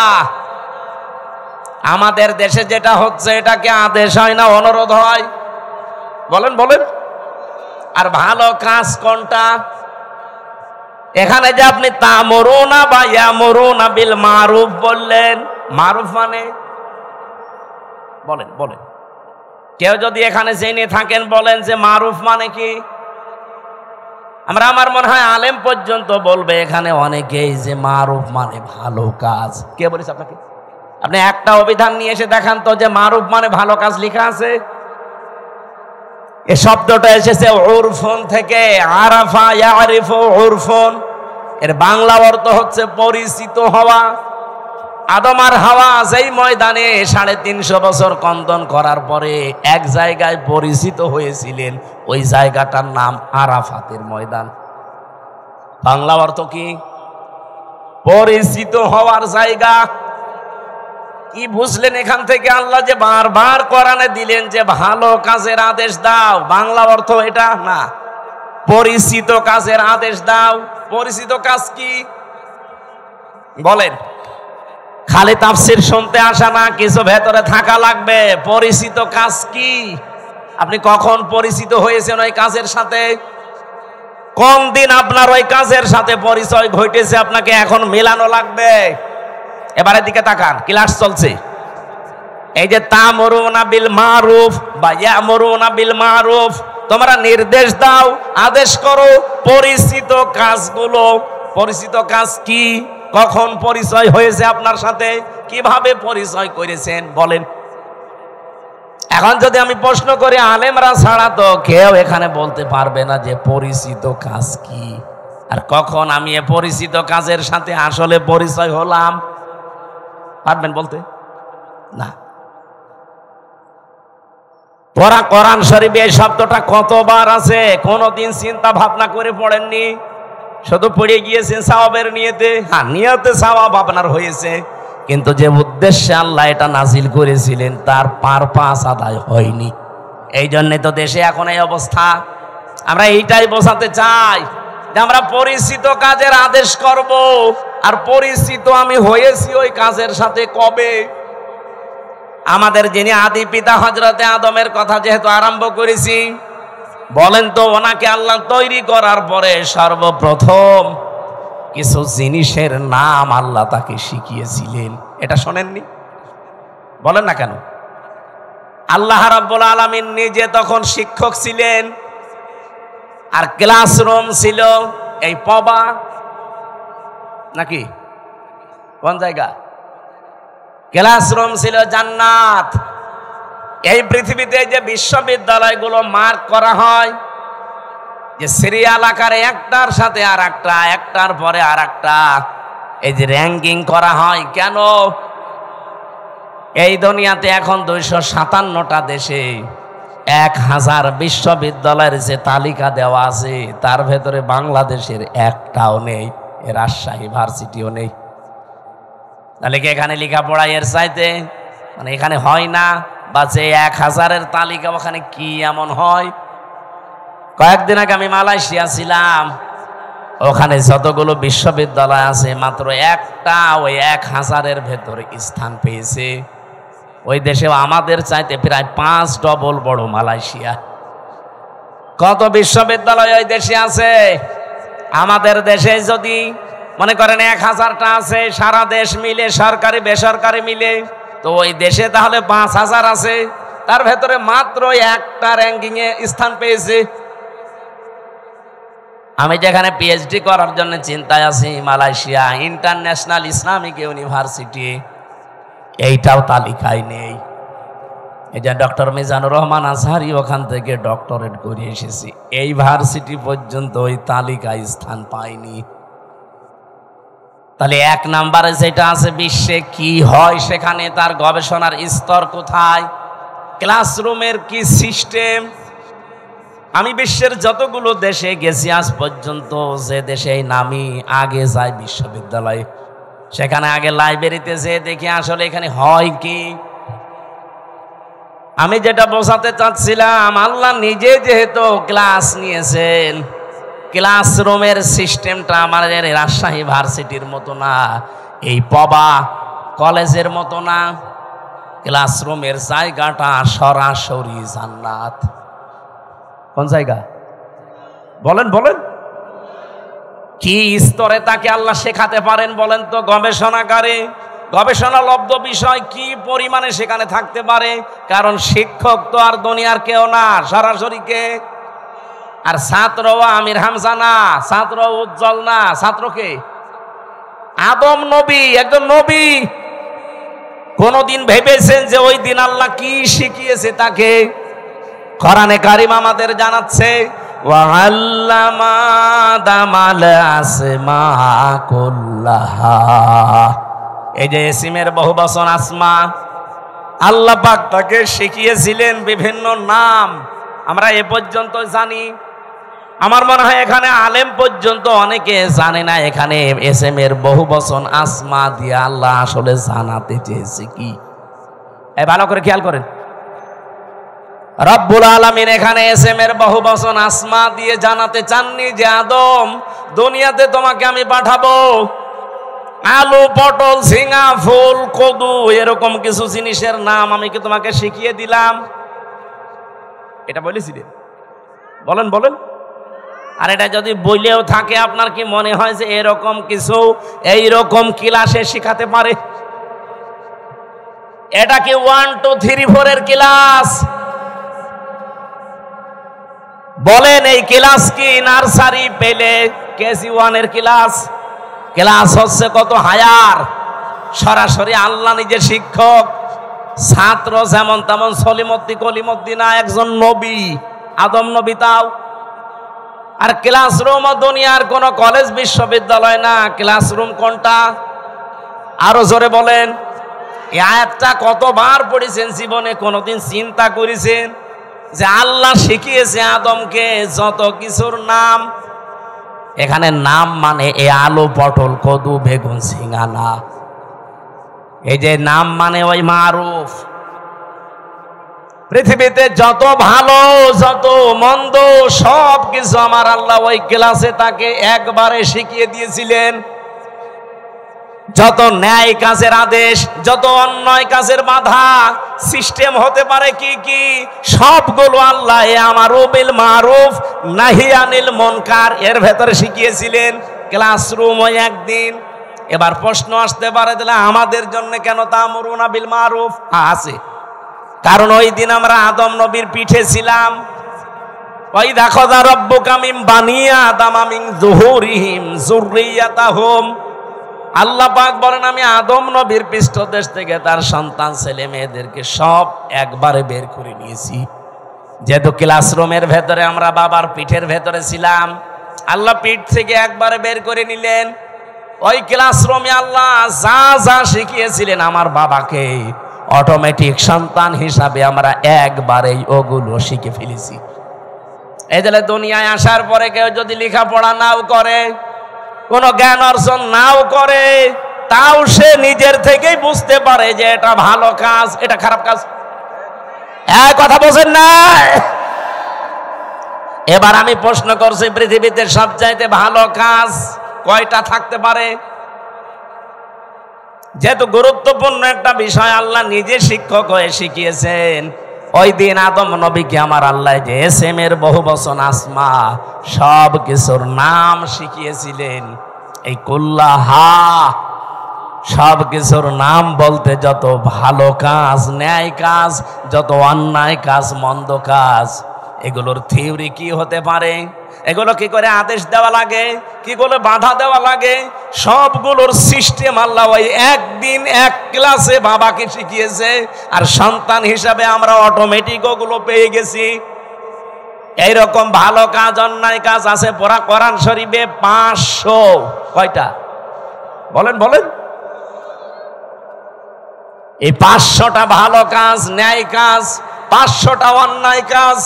আমাদের দেশে যেটা হচ্ছে, এটাকে আদেশ হয় না, অনুরোধ হয়। বলেন বলেন। আর ভালো কাজ কোনটা? এখানে যে আপনি তামরুনা বা ইয়ামুরুনা বিল মারুফ বললেন, মারুফ মানে বলেন বলেন, কেউ যদি এখানে জেনে থাকেন বলেন যে মারুফ মানে কি। আমার মনে হয় আলেম পর্যন্ত বলবে এখানে অনেকেই যে মারুফ মানে ভালো কাজ। কে বলেছে আপনাকে? আপনি একটা অভিধান নিয়ে এসে দেখান তো যে মারুফ মানে ভালো কাজ লেখা আছে। এই শব্দটা এসেছে উরফুন থেকে, আরাফা ইয়ারিফু উরফুন। এর বাংলা অর্থ হচ্ছে পরিচিত হওয়া। আদম আর হাওয়া যেই ময়দানে 350 বছর কন্দন করার পরে এক জায়গায় পরিচিত হয়েছিলেন, ওই জায়গাটার নাম আরাফাতের ময়দান। বাংলা অর্থ কি? পরিচিত হওয়ার জায়গা। কি বুঝলেন এখান থেকে? আল্লাহ যে বারবার কোরআনে দিলেন যে ভালো কাজের আদেশ দাও, বাংলা অর্থ এটা না, পরিচিত কাজের আদেশ দাও। পরিচিত কাজ কি বলেন? খালি তাফসীর শুনতে আসা না, কিছু ভেতরে থাকা লাগবে। পরিচিত কাজ কি? আপনি কখন পরিচিত হয়েছেন ওই কাজের সাথে? কোন দিন আপনার ওই কাজের সাথে পরিচয় ঘটেছে আপনাকে এখন মেলানো লাগবে। এবারের দিকে তাকান, ক্লাস চলছে। এই যে তা'মুরুনা বিল মারুফ বা ইয়া'মুরুনা বিল মারুফ, তোমরা নির্দেশ দাও, আদেশ করো পরিচিত কাজগুলো। পরিচিত কাজ কি? কখন পরিচয় হয়েছে আপনার সাথে? কিভাবে পরিচয় করেছেন বলেন? এখন যদি আমি প্রশ্ন করি, আলেমরা ছাড়া তো কেউ এখানে বলতে পারবে না যে পরিচিত কাজ কি আর কখন আমি এ পরিচিত কাজের সাথে আসলে পরিচয় হলাম। পারবেন বলতে? না। কোরআন শরীফে এই শব্দটা কতবার আছে কোনদিন চিন্তা ভাবনা করে পড়েননি? শুধু পড়ে গিয়েছেন সওয়াবের নিয়তে। হ্যাঁ, নিয়তে সওয়াব আপনার হয়েছে, কিন্তু যে উদ্দেশ্যে আল্লাহ এটা নাজিল করেছিলেন তার পারপাস আদায় হয়নি। এই জন্যে তো দেশে এখন এই অবস্থা। আমরা এইটাই বোঝাতে চাই যে আমরা পরিচিত কাজের আদেশ করব, আর পরিচিত আমি হয়েছি ওই কাজের সাথে কবে? আমাদের যিনি আদি পিতা হযরতে আদমের কথা যেহেতু আরম্ভ করেছি, বলেন তো ওনাকে আল্লাহ তৈরি করার পরে সর্বপ্রথম কিছু জিনিসের নাম আল্লাহ তাকে শিখিয়েছিলেন। এটা শোনেননি? বলেন না কেন? আল্লাহ রাব্বুল আলামিন নিজে তখন শিক্ষক ছিলেন, আর ক্লাসরুম ছিল এই পবা নাকি কোন জায়গা? ক্লাসরুম ছিল জান্নাত। এই পৃথিবীতে যে বিশ্ববিদ্যালয়গুলো মার্ক করা হয়, যে সিরিয়াল আকারে একটার সাথে আর একটা, একটার পরে আর একটা, এই যে র্যাঙ্কিং করা হয়, কেন? এই দুনিয়াতে এখন 257টা দেশে 1000 বিশ্ববিদ্যালয়ের যে তালিকা দেওয়া আছে তার ভেতরে বাংলাদেশের একটাও নেই, রাজশাহী ভার্সিটিও নেই। তাহলে কি এখানে লেখাপড়া এর চাইতে মানে এখানে হয় না? বা যে 1000-এর তালিকা ওখানে কি এমন হয়? কয়েকদিন আগে আমি মালয়েশিয়া ছিলাম, ওখানে যতগুলো বিশ্ববিদ্যালয় আছে মাত্র একটা ওই 1000-এর ভেতরে স্থান পেয়েছে। ওই দেশেও আমাদের চাইতে প্রায় 5 ডবল বড় মালয়েশিয়া। কত বিশ্ববিদ্যালয় ওই দেশে আছে? আমাদের দেশে যদি মনে করেন 1000টা আছে, সারা দেশ মিলে সরকারি বেসরকারি মিলে, তো ওই দেশে তাহলে 5000 আছে, তার ভেতরে মাত্র একটা র্যাঙ্কিং এ স্থান পেয়েছে। আমি যেখানে পিএইচডি করার জন্য চিন্তায় আছি, মালয়েশিয়া ইন্টারন্যাশনাল ইসলামিক ইউনিভার্সিটি, এইটাও তালিকায় নেই। এই যে ডক্টর মিজানুর রহমান আজহারি ওখান থেকে ডক্টরেট করে এসেছি, এই ভার্সিটি পর্যন্ত ওই তালিকায় স্থান পায়নি। তাহলে 1 নম্বরে যেটা আছে বিশ্বে কি হয় সেখানে তার গবেষণার স্তর কোথায়, ক্লাসরুমের কি সিস্টেম। আমি বিশ্বের যতগুলো দেশে গেছি আজ পর্যন্ত, যে দেশে নামি আগে যায় বিশ্ববিদ্যালয়ে, সেখানে আগে লাইব্রেরিতে যে দেখি আসলে এখানে হয় কি। আমি যেটা বোঝাতে চাচ্ছিলাম, আল্লাহ নিজে যেহেতু ক্লাস নিয়েছেন, ক্লাসরুমের সিস্টেমটা আমাদের রাজশাহী ভার্সিটির মতো না, এই পবা কলেজের মতো না। ক্লাসরুমের জায়গাটা সরাসরি জান্নাত। কোন জায়গা বলেন বলেন? কি স্তরে তাকে আল্লাহ শেখাতে পারেন বলেন তো? গবেষণাগারে গবেষণালব্ধ বিষয় কি পরিমাণে সেখানে থাকতে পারে, কারণ শিক্ষক তো আর দুনিয়ার কেউ না, সরাসরি কে? আর ছাত্র আমির হামজা না, ছাত্র উজ্জ্বল না, ছাত্রকে আদম নবী, একজন নবী। কোনদিন ভেবেছেন যে ওই দিন আল্লাহ কি শিখিয়েছে তাকে? কোরআনে কারিম আমাদের জানাচ্ছে ওয়াল্লামা আদামাল আসমা কুল্লাহা। এই যে ইসমের বহুবচন আসমা, আল্লাহ পাক তাকে শিখিয়েছিলেন বিভিন্ন নাম। আমরা এ পর্যন্ত জানি, আমার মনে হয় এখানে আলেম পর্যন্ত অনেকে জানে না এখানে ইসমের বহুবচন আসমা দিয়ে আল্লাহ আসলে জানাতে চেয়েছে কি। এই ভালো করে খেয়াল করেন, রব্বুল আলামিন এখানে ইসমের বহুবচন আসমা দিয়ে জানাতে চাননি যে আদম, দুনিয়াতে তোমাকে আমি পাঠাবো, আলু, পটল, ঝিঙা, ফুল, কদু এরকম কিছু জিনিসের নাম আমি কি তোমাকে শিখিয়ে দিলাম? এটা বলেছিলেন? বলেন বলেন। আর এটা যদি বইলেও থাকে, আপনার কি মনে হয় যে এরকম কিছু এইরকম ক্লাসে শিখাতে পারে? এটা কি 1 2 3 4 এর ক্লাস? বলেন এই ক্লাস কি নার্সারি পেলে কেজি 1 এর ক্লাস? ক্লাস হচ্ছে কত হায়ার, সরাসরি আল্লাহ নিজে শিক্ষক, ছাত্র যেমন তেমন সলিমদ্দি কলিমদ্দি না, একজন নবী, আদম নবী। তাও আর ক্লাসরুম দুনিয়ার কোন কলেজ বিশ্ববিদ্যালয় না। ক্লাসরুম কোনটা? আরো জোরে বলেন। এই আয়াতটা কতবার পড়েছেন জীবনে? কোনদিন চিন্তা করেছেন যে আল্লাহ শিখিয়েছে আদমকে যত কিছুর নাম? এখানে নাম মানে এ আলু, পটল, কদু, বেগুন, ঝিঙা না। এই যে নাম মানে ওই মারুফ। পৃথিবীতে যত ভালো যত মন্দ সব কিছু আমার আল্লাহ ওই ক্লাসে তাকে একবারে শিখিয়ে দিয়েছিলেন। যত ন্যায় কাজের আদেশ, যত অন্যায় কাজের বাধা, সিস্টেম হতে পারে কি কি, সবগুলো আল্লাহ আমারু বিল মারুফ নাহি আনিল মুনকার এর ভেতরে শিখিয়েছিলেন। ক্লাসরুম ওই একদিন। এবার প্রশ্ন আসতে পারে, তাহলে আমাদের জন্য কেন তা'মুরুনা বিল মারুফ? আছে, কারণ ওই দিন আমরা আদম নবীর পিঠে ছিলাম। ওই দেখো দা রব্বুকা মিন বানি আদম মিন যুহুরিহিম যুররিয়াতাহুম। আল্লাহ পাক বলেন আমি আদম নবীর পৃষ্ঠদেশ থেকে তার সন্তান ছেলে মেয়েদেরকে সব একবারে বের করে নিয়েছি। যেহেতু ক্লাসরুমের ভেতরে আমরা বাবার পিঠের ভেতরে ছিলাম, আল্লাহ পিঠ থেকে একবারে বের করে নিলেন। ওই ক্লাসরুমে আল্লাহ যা যা শিখিয়েছিলেন আমার বাবাকে, অটোমেটিক সন্তান হিসাবে আমরা একবারেই ওগুলো শিখে ফেলেছি। এই যে দুনিয়ায় আসার পরে কেউ যদি লেখাপড়া নাও করে, কোনো জ্ঞান অর্জন নাও করে, তাও সে নিজের থেকেই বুঝতে পারে যে এটা ভালো কাজ, এটা খারাপ কাজ। এক কথা বলছেন না? এবার আমি প্রশ্ন করছি, পৃথিবীতে সবচাইতে ভালো কাজ কয়টা থাকতে পারে? যেহেতু গুরুত্বপূর্ণ একটা বিষয় আল্লাহ নিজে শিক্ষক হয়ে শিখিয়েছেন, ওই দিন আদম নবীকে আমার আল্লাহ যে ইসমের বহুবচন আসমা সব কিছুর নাম শিখিয়েছিলেন। এই কুল্লাহা সব কিছুর নাম বলতে যত ভালো কাজ, ন্যায় কাজ, যত অন্যায় কাজ, মন্দ কাজ, এগুলোর থিওরি কি হতে পারে, এগুলো কি করে আদেশ দেওয়া লাগে, কি করে বাধা দেওয়া লাগে, সবগুলোর সিস্টেম আল্লাহ ওই একদিন এক ক্লাসে বাবাকে শিখিয়েছে। আর সন্তান হিসাবে আমরা অটোমেটিক ওগুলো পেয়ে গেছি। এইরকম ভালো কাজ অন্যায় কাজ আছে পড়া কোরআন শরীফে 500। কয়টা বলেন বলেন? এই 500টা ভালো কাজ, ন্যায় কাজ, 500টা অন্যায় কাজ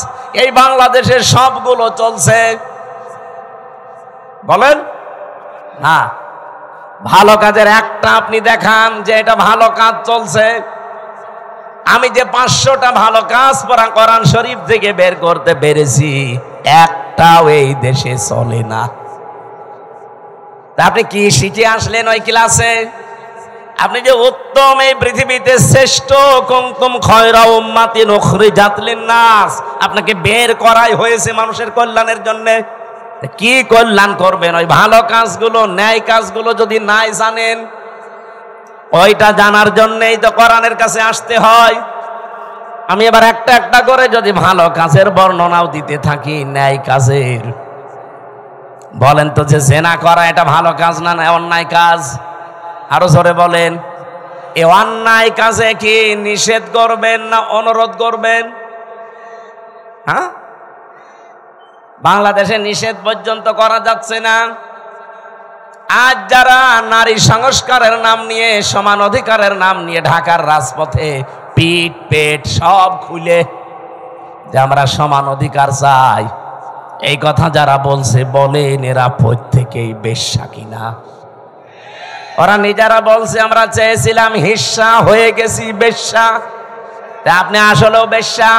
এই বাংলাদেশের সবগুলো চলছে। বলেন না, ভালো কাজের একটা আপনি দেখান যে এটা ভালো কাজ চলছে। আমি যে 500টা ভালো কাজ পড়া কোরআন শরীফ থেকে বের করতে পেরেছি, একটাও এই দেশে চলে না। তা আপনি কি শিখে আসলেন ওই ক্লাসে? আপনি যে উত্তম এই পৃথিবীতে শ্রেষ্ঠ কুনতুম খায়রা উম্মাতিন উখরিজাত লিন-নাস, আপনাকে বের করাই হয়েছে মানুষের কল্যাণের জন্য। কি কল্যাণ করবেন? ওই ভালো কাজগুলো, ন্যায় কাজগুলো যদি নাই জানেন, ওইটা জানার জন্যই তো কোরআনের কাছে আসতে হয়। আমি এবার একটা একটা করে যদি ভালো কাজের বর্ণনাও দিতে থাকি, ন্যায় কাজের, বলেন তো যে জেনা করা এটা ভালো কাজ না অন্যায় কাজ? আরো জোরে বলেন। এই অন্যায় কাজে কি নিষেধ করবেন না অনুরোধ করবেন? হ্যাঁ, বাংলাদেশে নিষেধ পর্যন্ত করা যাচ্ছে না। আজ যারা নারী সংস্কারের নাম নিয়ে, সমান অধিকারের নাম নিয়ে ঢাকার রাজপথে পিঠ পেট সব খুলে যে আমরা সমান অধিকার চাই, এই কথা যারা বলছে বলেন এরা প্রত্যেকেই বেশ্যা কিনা? ওরা নিজেরা বলছে আমরা চেয়েছিলাম হিস্সা, হয়ে গেছি বেশ্যা। আপনি আসলেও বেশ্যা।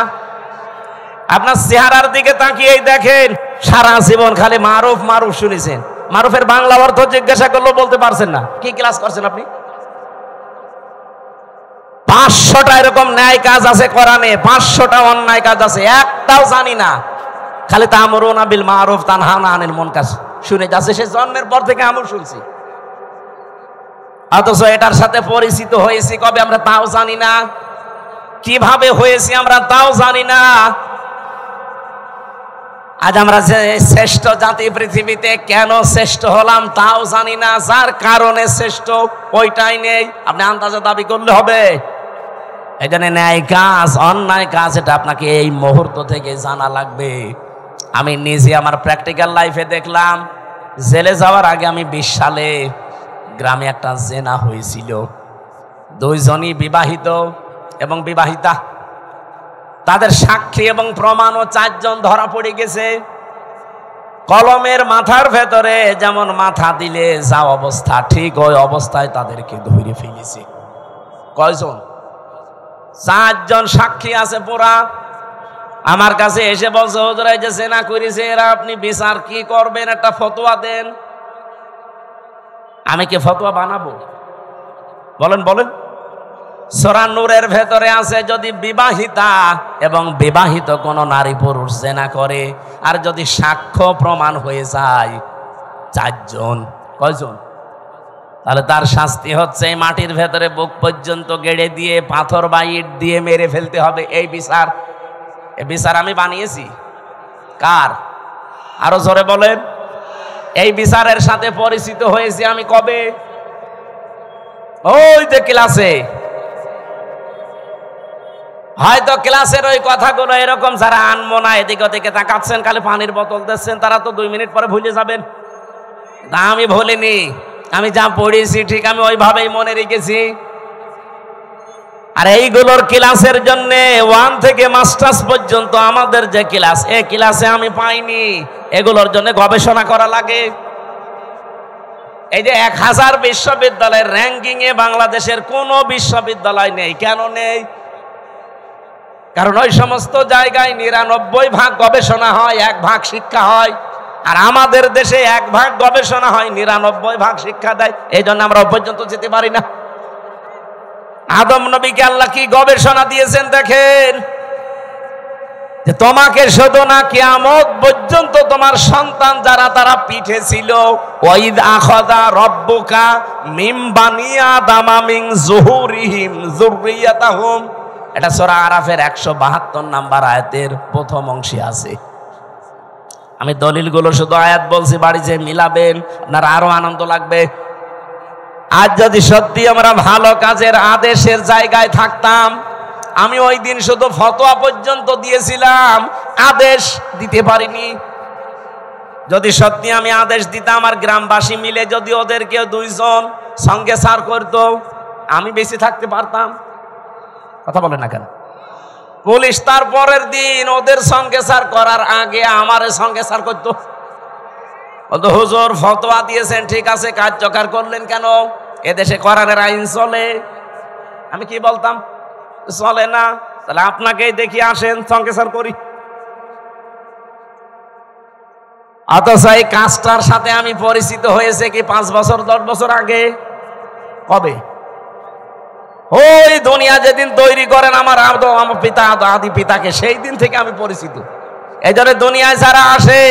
আপনার চেহারার দিকে তাকিয়েই দেখেন, সারা জীবন খালি মারুফ মারুফ শুনেছেন। মারুফের বাংলা অর্থ জিজ্ঞাসা করলেও বলতে পারছেন না। কি ক্লাস করছেন আপনি? 500টা এরকম ন্যায় কাজ আছে কোরআনে, 500টা অন্যায় কাজ আছে, একটাও জানি না। খালি তা'মুরুনা বিল মারুফ তানহাউনা আনিল মুনকার শুনে যাচ্ছে, সে জন্মের পর থেকে আমল শুনছি। অথচ এটার সাথে পরিচিত হয়েছি কবে আমরা তাও জানি না, কিভাবে হয়েছি আমরা তাও জানি না। আজ আমরা যে শ্রেষ্ঠ জাতি পৃথিবীতে, কেন শ্রেষ্ঠ হলাম তাও জানি না। যার কারণে শ্রেষ্ঠ ওইটাই নেই, আপনি আন্দাজে দাবি করলে হবে? এই জন্য ন্যায় কাজ অন্যায় কাজ এটা আপনাকে এই মুহূর্ত থেকে জানা লাগবে। আমি নিজে আমার প্র্যাকটিক্যাল লাইফে দেখলাম, জেলে যাওয়ার আগে আমি 20 সালে গ্রামে একটা জেনা হয়েছিল। 2 জনই বিবাহিত এবং বিবাহিতা, তাদের সাক্ষী এবং প্রমাণও 4 জন ধরা পড়ে গেছে। কলমের মাথার ভেতরে যেমন মাথা দিলে যা অবস্থা, ঠিক ওই অবস্থায় তাদেরকে ধরে ফেলেছে। কয়জন? 4 জন সাক্ষী আছে পুরা। আমার কাছে এসে বলছে, হুজুর এই যে জেনা করেছে এরা, আপনি বিচার কি করবেন, একটা ফতোয়া দেন। আমি কি ফতোয়া বানাবো? বলেন বলেন। সূরা নূরের ভেতরে আছে, যদি বিবাহিতা এবং বিবাহিত কোন নারী পুরুষ জেনা করে আর যদি সাক্ষ্য প্রমাণ হয়ে যায় 4 জন, কয়জন? তাহলে তার শাস্তি হচ্ছে মাটির ভেতরে বুক পর্যন্ত গেড়ে দিয়ে পাথর বা ইট দিয়ে মেরে ফেলতে হবে। এই বিচার, এই বিচার আমি বানিয়েছি। কার? আরো জোরে বলেন। এই বিচারের সাথে পরিচিত হয়েছি আমি কবে? ওই যে ক্লাসে। হয়তো ক্লাসের ওই কথাগুলো এরকম যারা আনমো না, এদিকে ওদিকে তাকাচ্ছেন, খালি পানির বোতল দিচ্ছেন, তারা তো 2 মিনিট পরে ভুলে যাবেন। তা আমি ভুলিনি, আমি যা পড়েছি ঠিক আমি ওইভাবেই মনে রেখেছি। আর এইগুলোর ক্লাসের জন্য 1 থেকে মাস্টার্স পর্যন্ত আমাদের যে ক্লাস, এই ক্লাসে আমি পাইনি। এগুলোর জন্য গবেষণা করা লাগে। এই যে 1000 বিশ্ববিদ্যালয়ের র্যাঙ্কিং এ বাংলাদেশের কোনো বিশ্ববিদ্যালয় নেই। কেন নেই? কারণ ওই সমস্ত জায়গায় 99% গবেষণা হয়, 1% শিক্ষা হয়। আর আমাদের দেশে 1% গবেষণা হয়, 99% শিক্ষা দেয়। এই জন্য আমরা পর্যন্ত যেতে পারি না। আদম নবীকে আল্লাহ কি গবেষণা দিয়েছেন দেখেন, যে তোমাকে শুধু না কিয়ামত পর্যন্ত তোমার সন্তান যারা তারা পিঠে ছিল, ওয়াইদ আখাযা রাব্বুকা মিন বানি আদামা মিন যুহুরিহিম যুররিয়াতাহুম, এটা সূরা আরাফের 172 নম্বর আয়াতের প্রথম অংশে আছে। আমি দলিলগুলো শুধু আয়াত বলছি, বাড়ি যে মিলাবেন আপনার আরো আনন্দ লাগবে। আজ যদি সত্যি আমরা ভালো কাজের আদেশের জায়গায় থাকতাম, আমি ওই দিন শুধু ফতোয়া পর্যন্ত দিয়েছিলাম, আদেশ দিতে পারিনি। যদি সত্যি আমি আদেশ দিতাম আর গ্রামবাসী মিলে যদি ওদেরকে 2 জন সঙ্গে সার করতো, আমি বেঁচে থাকতে পারতাম। কথা বলে না কেন? পুলিশ তার পরের দিন ওদের সঙ্গে সার করার আগে আমার সঙ্গে সার করতো। বলতো হুজুর ফতোয়া দিয়েছেন ঠিক আছে, কার্যকর করলেন কেন? এদেশে কোরআনের আইন চলে। আমি কি বলতাম? চলে না, তাহলে আপনাকেই দেখি আসেন সঙ্গে সার করি। অথচ এই কাজটার সাথে আমি পরিচিত হয়েছে কি 5 বছর 10 বছর আগে। কবে? ওই দুনিয়া যেদিন তৈরি করেন আমার পিতা আদি পিতাকে, সেই দিন থেকে আমি পরিচিত। এই জন্য দুনিয়ায় যারা আসে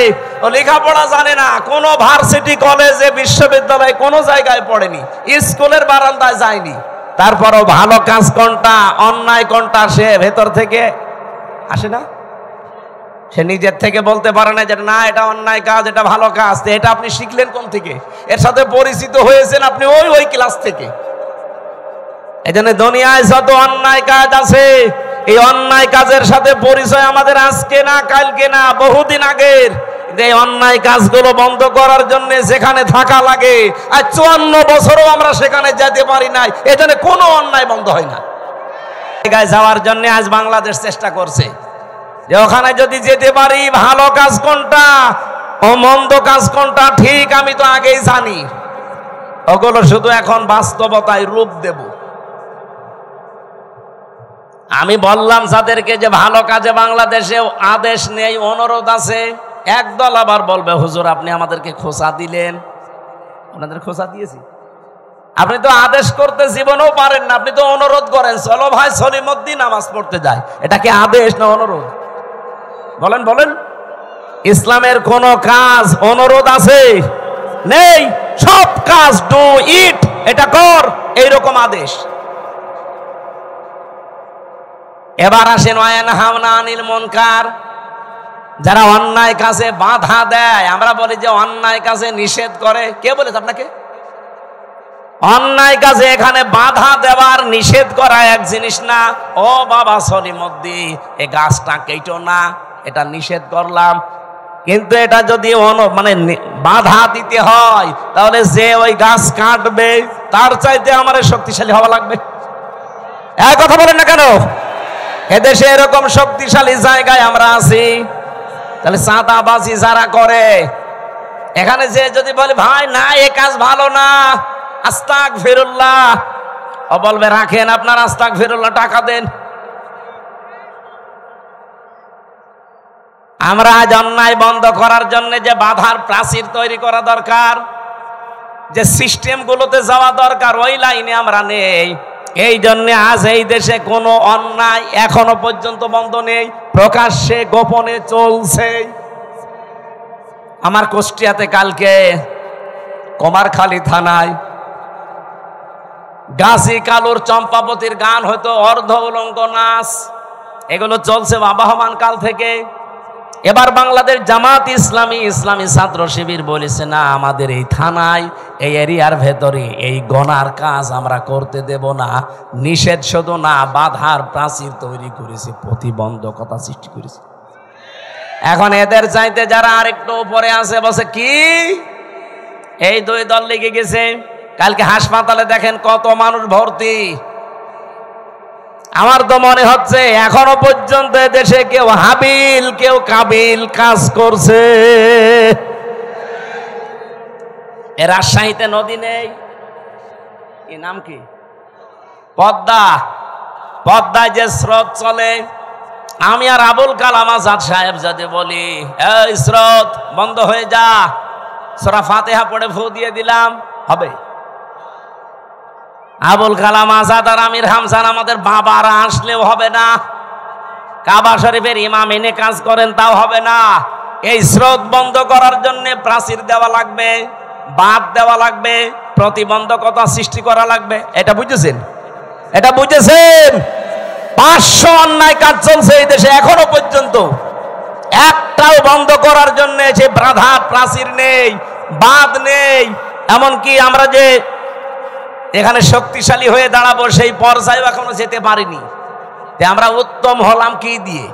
ও লেখাপড়া জানে না, কোনো ভার্সিটি কলেজে বিশ্ববিদ্যালয়ে কোনো জায়গায় পড়েনি, স্কুলের বারান্দায় যায়নি, তারপরও ভালো কাজ কোনটা অন্যায় কোনটা সে ভেতর থেকে আসে না, সে নিজের থেকে বলতে পারে না যে না এটা অন্যায় কাজ এটা ভালো কাজ। এটা আপনি শিখলেন কোন থেকে? এর সাথে পরিচিত হয়েছেন আপনি ওই ক্লাস থেকে। এজন্য দুনিয়ায় যত অন্যায় কাজ আছে এই অন্যায় কাজের সাথে পরিচয় আমাদের আজকে না কালকে না বহুদিন আগের। এই অন্যায় কাজগুলো বন্ধ করার জন্য যেখানে থাকা লাগে আর 54 বছরও আমরা সেখানে যেতে পারি নাই, এজন্য কোনো অন্যায় বন্ধ হয় না। জায়গায় যাওয়ার জন্য আজ বাংলাদেশ চেষ্টা করছে যে ওখানে যদি যেতে পারি ভালো কাজ কোনটা ও মন্দ কাজ কোনটা ঠিক আমি তো আগেই জানি, ওগুলো শুধু এখন বাস্তবতায় রূপ দেব। আমি বললাম যাদেরকে যে ভালো কাজে বাংলাদেশে আদেশ নেই অনুরোধ আছে, একদল আবার বলবে হুজুর আপনি আমাদেরকে খোঁচা দিলেন। আপনাদের খোঁচা দিয়েছি? আপনি তো আদেশ করতে জীবনেও পারেন না, আপনি তো অনুরোধ করেন চলো ভাই সলিমুদ্দিন নামাজ পড়তে যায়। এটা কি আদেশ না অনুরোধ? বলেন বলেন। ইসলামের কোন কাজ অনুরোধ আছে? নেই। সব কাজ ডু ইট, এটা কর, এইরকম আদেশ। এবার আসেন ওয়ায়ানহাউনা আনিল মুনকার, যারা অন্যায় কাজে বাধা দেয়। আমরা বলি যে অন্যায় কাজে নিষেধ করে, কে বলেছে আপনাকে? অন্যায় কাজে এখানে বাধা দেওয়ার নিষেধ করা এক জিনিস না। ও বাবা সলিমুদ্দিন এই গাছটা কেটো না, এটা নিষেধ করলাম। কিন্তু এটা যদি মানে বাধা দিতে হয় তাহলে যে ওই গাছ কাটবে তার চাইতে আমার শক্তিশালী হওয়া লাগবে। এক কথা বলেন না কেন? এদেশে এরকম শক্তিশালী জায়গায় আমরা আছি। তাহলে চাঁদাবাজি যারা করে এখানে যে যদি বলে ভাই না এ কাজ ভালো না আস্তাগফিরুল্লাহ, ও বলবে রাখেন আপনার আস্তাগফিরুল্লাহ, টাকা দেন। আমরা আজ অন্যায় বন্ধ করার জন্য যে বাধার প্রাচীর তৈরি করা দরকার, যে সিস্টেমগুলোতে যাওয়া দরকার, ওই লাইনে আমরা নেই। এই জন্য আজ এই দেশে কোনো অন্যায় এখনো পর্যন্ত বন্ধ নেই, প্রকাশ্যে গোপনে চলছে। আমার কুষ্টিয়াতে কালকে কুমারখালী থানায় গাছি কালুর চম্পাবতীর গান হয়তো অর্ধ উলঙ্গ নাচ এগুলো চলছে আবহমান কাল থেকে। এবার বাংলাদেশ জামাত ইসলামী ইসলামী ছাত্র শিবির বলেছে না আমাদের এই থানায় এই এরিয়ার ভেতরে এই গনার কাজ আমরা করতে দেব না। নিষেধ শুধু না, বাধার প্রাচীর তৈরি করেছে, প্রতিবন্ধকতা সৃষ্টি করেছে। এখন এদের চাইতে যারা আরেকটু উপরে আছে বসে কি এই দুই দল লেগে গেছে। কালকে হাসপাতালে দেখেন কত মানুষ ভর্তি। আমার তো মনে হচ্ছে এখনো পর্যন্ত দেশে কেউ হাবিল কেউ কাবিল কাজ করছে। এ রাজশাহীতে নদী নেই, কি নাম কি পদ্মা, পদ্মায় যে স্রোত চলে, আমি আর আবুল কালাম আজাদ সাহেব যদি বলি এই স্রোত বন্ধ হয়ে যা, সূরা ফাতিহা পড়ে ফু দিয়ে দিলাম, হবে? আবুল কালাম আজাদ আর আমির হামজান আমাদের বাবারা আসলেও হবে না। কাবা শরীফের ইমাম এনে কাজ করেন তাও হবে না। এই স্রোত বন্ধ করার জন্য প্রাচীর দেওয়া লাগবে, বাঁধ দেওয়া লাগবে, প্রতিবন্ধকতা সৃষ্টি করা লাগবে। এটা বুঝেছেন? এটা বুঝেছেন? 500 অন্যায় কাজ চলছে এই দেশে এখনো পর্যন্ত, একটাও বন্ধ করার জন্য যে বাধা প্রাচীর নেই, বাঁধ নেই। এমনকি আমরা যে এখানে শক্তিশালী হয়ে দাঁড়াবো সেই পর্যায়ে এখনো যেতে পারিনি। আমরা উত্তম হলাম কি দিয়ে?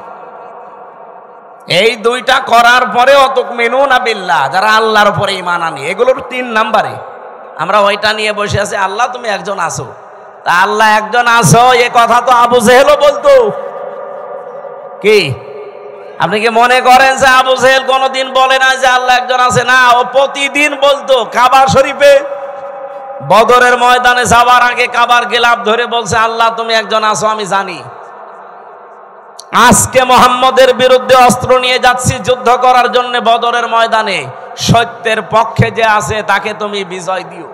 এই দুইটা করার পরে অতুকমিনুনা বিল্লাহ, যারা আল্লাহর উপরে ঈমান আনে, এগুলোর 3 নম্বরে আমরা ওইটা নিয়ে বসে আছি। আল্লাহ তুমি একজন আছো, তা আল্লাহ একজন আছো এ কথা তো আবু জেহেলও বলতো। কি আপনি কি মনে করেন যে আবু জেহেল কোনোদিন বলে না যে আল্লাহ একজন আছে? না, ও প্রতিদিন বলতো। কাবা শরীফে বদরের ময়দানে যাওয়ার আগে কাবার গিলাফ ধরে বলছে আল্লাহ তুমি একজন আছো আমি জানি। আজকে মুহাম্মদের বিরুদ্ধে অস্ত্র নিয়ে যাচ্ছি যুদ্ধ করার জন্য বদরের ময়দানে, সত্যের পক্ষে যে আছে তাকে তুমি বিজয় দিও।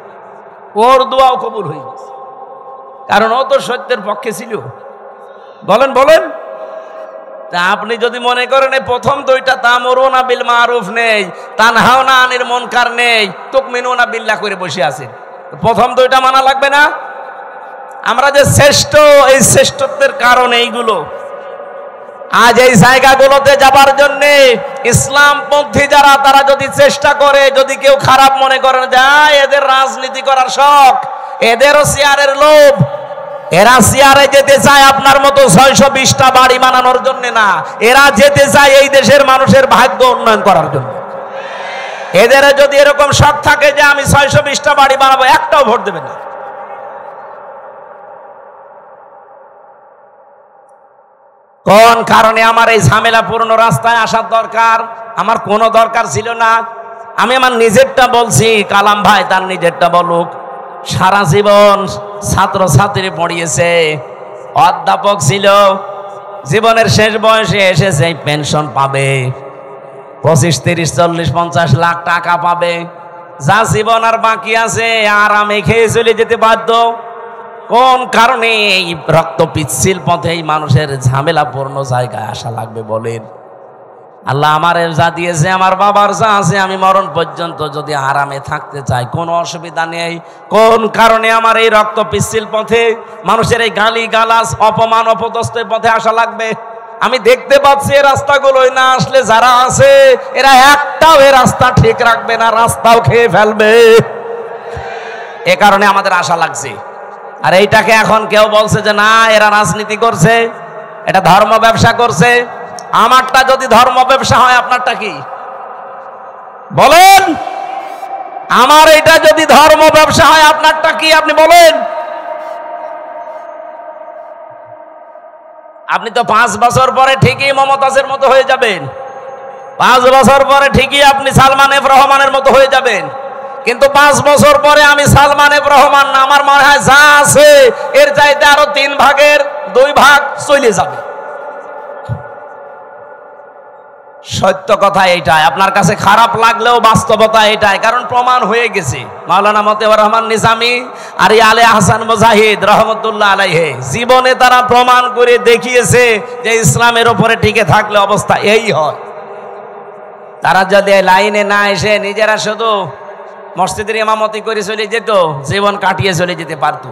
ওর দোয়াও কবুল হয়ে গেছে, কারণ ও তো সত্যের পক্ষে ছিল। বলেন বলেন। তা আপনি যদি মনে করেন এই প্রথম দুইটা তা'মুরুনা বিল মারুফ নেই, তানহাউনা আনিল মুনকার নেই, তুকমিনুনা বিল্লাহ করে বসে আছেন, প্রথম দুইটা মানা লাগবে না? আমরা যে শ্রেষ্ঠ, এই শ্রেষ্ঠত্বের কারণ এইগুলো। আজ এই জায়গাগুলোতে যাবার জন্য ইসলামপন্থী যারা, তারা যদি চেষ্টা করে, যদি কেউ খারাপ মনে করেন যায় এদের রাজনীতি করার শখ, এদেরও চেয়ারের লোভ, এরা চেয়ারে যেতে চায় আপনার মতো 620টা বাড়ি বানানোর জন্য না, এরা যেতে চায় এই দেশের মানুষের ভাগ্য উন্নয়ন করার জন্য। এদের যদি এরকম শখ থাকে যে আমি 620টা বাড়ি বানাবো, একটাও ভোট দেবে না। কোন কারণে আমার এই ঝামেলাপূর্ণ রাস্তায় আসার দরকার? আমার কোনো দরকার ছিল না। আমি আমার নিজেরটা বলছি, কালাম ভাই তার নিজেরটা বলুক। সারা জীবন ছাত্র ছাত্রী পড়িয়েছে, অধ্যাপক ছিল, জীবনের শেষ বয়সে এসেছে পেনশন পাবে, 25, 30, 40, 50 লাখ টাকা পাবে। যা জীবন আর বাকি আছে আরামে খেয়ে চলে যেতে বাধ্য। কোন কারণে এই রক্ত পিচ্ছিল পথে এই মানুষের ঝামেলাপূর্ণ জায়গায় আসা লাগবে বলেন? আল্লাহ আমার যা দিয়েছে, আমার বাবার যা আছে, আমি মরণ পর্যন্ত যদি আরামে থাকতে চাই কোনো অসুবিধা নেই। কোন কারণে আমার এই রক্ত পিচ্ছিল পথে মানুষের এই গালি গালাজ, অপমান, অপদস্থের পথে আসা লাগবে? আমি দেখতে পাচ্ছি এই রাস্তাগুলোই না আসলে যারা আছে এরা একটাও এই রাস্তা ঠিক রাখবে না, রাস্তাও খেয়ে ফেলবে। এ কারণে আমাদের আশা লাগছে। আর এইটাকে এখন কেউ বলছে যে না এরা রাজনীতি করছে, এটা ধর্ম ব্যবসা করছে। আমারটা যদি ধর্ম ব্যবসা হয়, আপনারটা কি বলেন? আমার এটা যদি ধর্ম ব্যবসা হয়, আপনারটা কি আপনি বলেন? আপনি তো 5 বছর পরে ঠিকই মমতাজের মতো হয়ে যাবেন, 5 বছর পরে ঠিকই আপনি সালমান এফ রহমানের মতো হয়ে যাবেন। কিন্তু 5 বছর পরে আমি সালমান এফ রহমান না, আমার মনে হয় যা আছে এর চাইতে আরো 3 ভাগের 2 ভাগ চলে যাবে। সত্য কথা এইটাই, আপনার কাছে খারাপ লাগলেও বাস্তবতা এটাই, কারণ প্রমাণ হয়ে গেছে। মাওলানা মতিউর রহমান নিজামী আর আলে আহসান মুজাহিদ রহমতুল্লাহ আলাইহি জীবনে তারা প্রমাণ করে দেখিয়েছে যে ইসলামের উপরে টিকে থাকলে অবস্থা এই হয়। তারা যদি লাইনে না এসে নিজেরা শুধু মসজিদের ইমামতি করে চলে যেত, জীবন কাটিয়ে চলে যেতে পারত।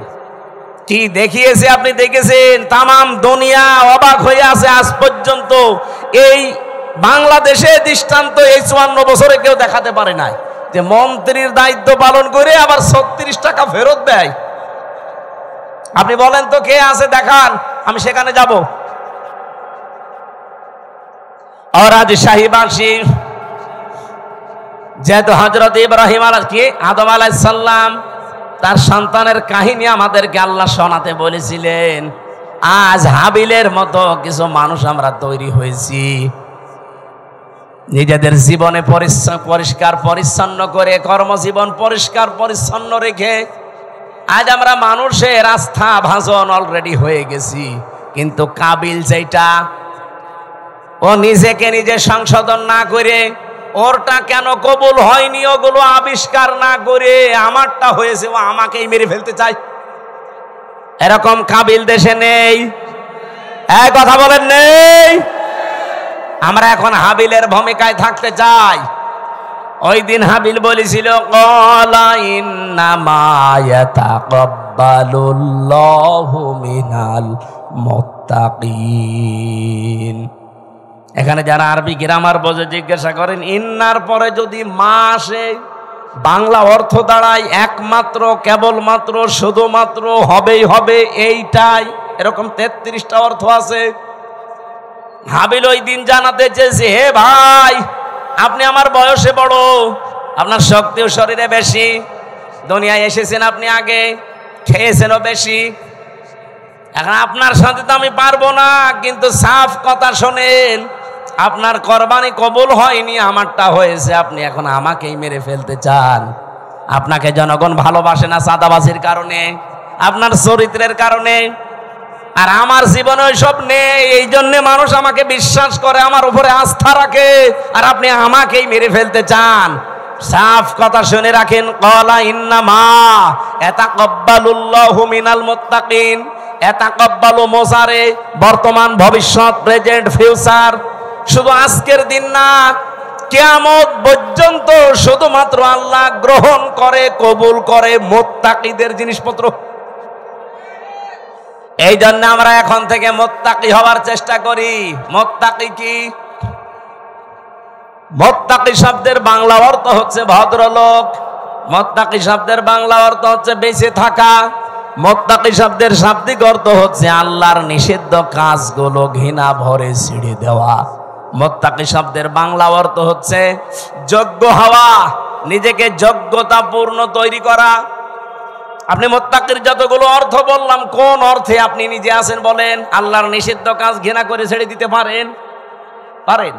কি দেখিয়েছে আপনি দেখেছেন, তামাম দুনিয়া অবাক হয়ে আছে আজ পর্যন্ত। এই বাংলাদেশে দৃষ্টান্ত এই 54 বছরে কেউ দেখাতে পারে নাই যে মন্ত্রীর দায়িত্ব পালন করে আবার 36 টাকা ফেরত দেয়। আপনি বলেন তো কে আছে দেখান, আমি সেখানে যাব। আর আজ শাহীবাসী যেহেতু হযরত ইব্রাহিম আদম আলাইহিস সালাম তার সন্তানের কাহিনী আমাদেরকে আল্লাহ শোনাতে বলেছিলেন, আজ হাবিলের মতো কিছু মানুষ আমরা তৈরি হয়েছি। নিজেদের জীবনে পরিষ্কার পরিচ্ছন্ন করে, কর্মজীবন পরিষ্কার পরিচ্ছন্ন রেখে আজ আমরা মানুষের আস্থা ভাজন অলরেডি হয়ে গেছি। কিন্তু কাবিল যেটা, ও নিজেকে নিজে সংশোধন না করে, ওরটা কেন কবুল হয়নি ওগুলো আবিষ্কার না করে আমারটা হয়েছে, ও আমাকেই মেরে ফেলতে চায়। এরকম কাবিল দেশে নেই, এক কথা বলেন নেই। আমরা এখন হাবিলের ভূমিকায় থাকতে চাই। ওই দিন হাবিল বলেছিল ক্বালা ইন্নামা ইয়াতাকাব্বালুল্লাহু মিনাল মুত্তাকিন। এখানে যারা আরবি গ্রামার বোঝে জিজ্ঞাসা করেন, ইন্নার পরে যদি মা আসে বাংলা অর্থ দাঁড়ায় একমাত্র, কেবলমাত্র, শুধুমাত্র, হবেই হবে, এইটাই। এরকম 33টা অর্থ আছে। হাবিল ওই দিন জানাতে চেয়েছে, হে ভাই আপনি আমার বয়সে বড়, আপনার শক্তিও শরীরে বেশি, দুনিয়ায় এসেছেন আপনি আগে, খেয়েছেনও বেশি, এখন আপনার সাথে তো আমি পারবো না। কিন্তু সাফ কথা শোনেন, আপনার কোরবানি কবুল হয়নি, আমারটা হয়েছে, আপনি এখন আমাকেই মেরে ফেলতে চান। আপনাকে জনগণ ভালোবাসে না চাঁদাবাজির কারণে, আপনার চরিত্রের কারণে। আর আমার জীবনে ওইসব নেই, এই জন্য মানুষ আমাকে বিশ্বাস করে, আমার উপরে আস্থা রাখে, আর আপনি আমাকেই মেরে ফেলতে চান। সাফ কথা শুনে রাখেন, ক্বালা ইন্নামা ইয়াতাকাব্বালুল্লাহু মিনাল মুত্তাকিন। ইয়াতাকাব্বালু মোজারে, বর্তমান, ভবিষ্যৎ, প্রেজেন্ট, ফিউচার। শুধু আজকের দিন না, কিয়ামত পর্যন্ত শুধুমাত্র আল্লাহ গ্রহণ করে, কবুল করে মুত্তাকিদের জিনিসপত্র। এই জন্য আমরা এখন থেকে মুত্তাকি হওয়ার চেষ্টা করি। মুত্তাকি কি? মুত্তাকি শব্দের বাংলা অর্থ হচ্ছে ভদ্রলোক। মুত্তাকি শব্দের বাংলা অর্থ হচ্ছে বেঁচে থাকা। মুত্তাকি শব্দের শাব্দিক অর্থ হচ্ছে আল্লাহর নিষিদ্ধ কাজগুলো ঘৃণা ভরে ছেড়ে দেওয়া। মুত্তাকি শব্দের বাংলা অর্থ হচ্ছে যোগ্য হওয়া, নিজেকে যোগ্যতাপূর্ণ তৈরি করা। আপনি মুত্তাকির যতগুলো অর্থ বললাম, কোন অর্থে আপনি নিজে আছেন বলেন? আল্লাহর নিষিদ্ধ কাজ ঘৃণা করে ছেড়ে দিতে পারেন? পারেন?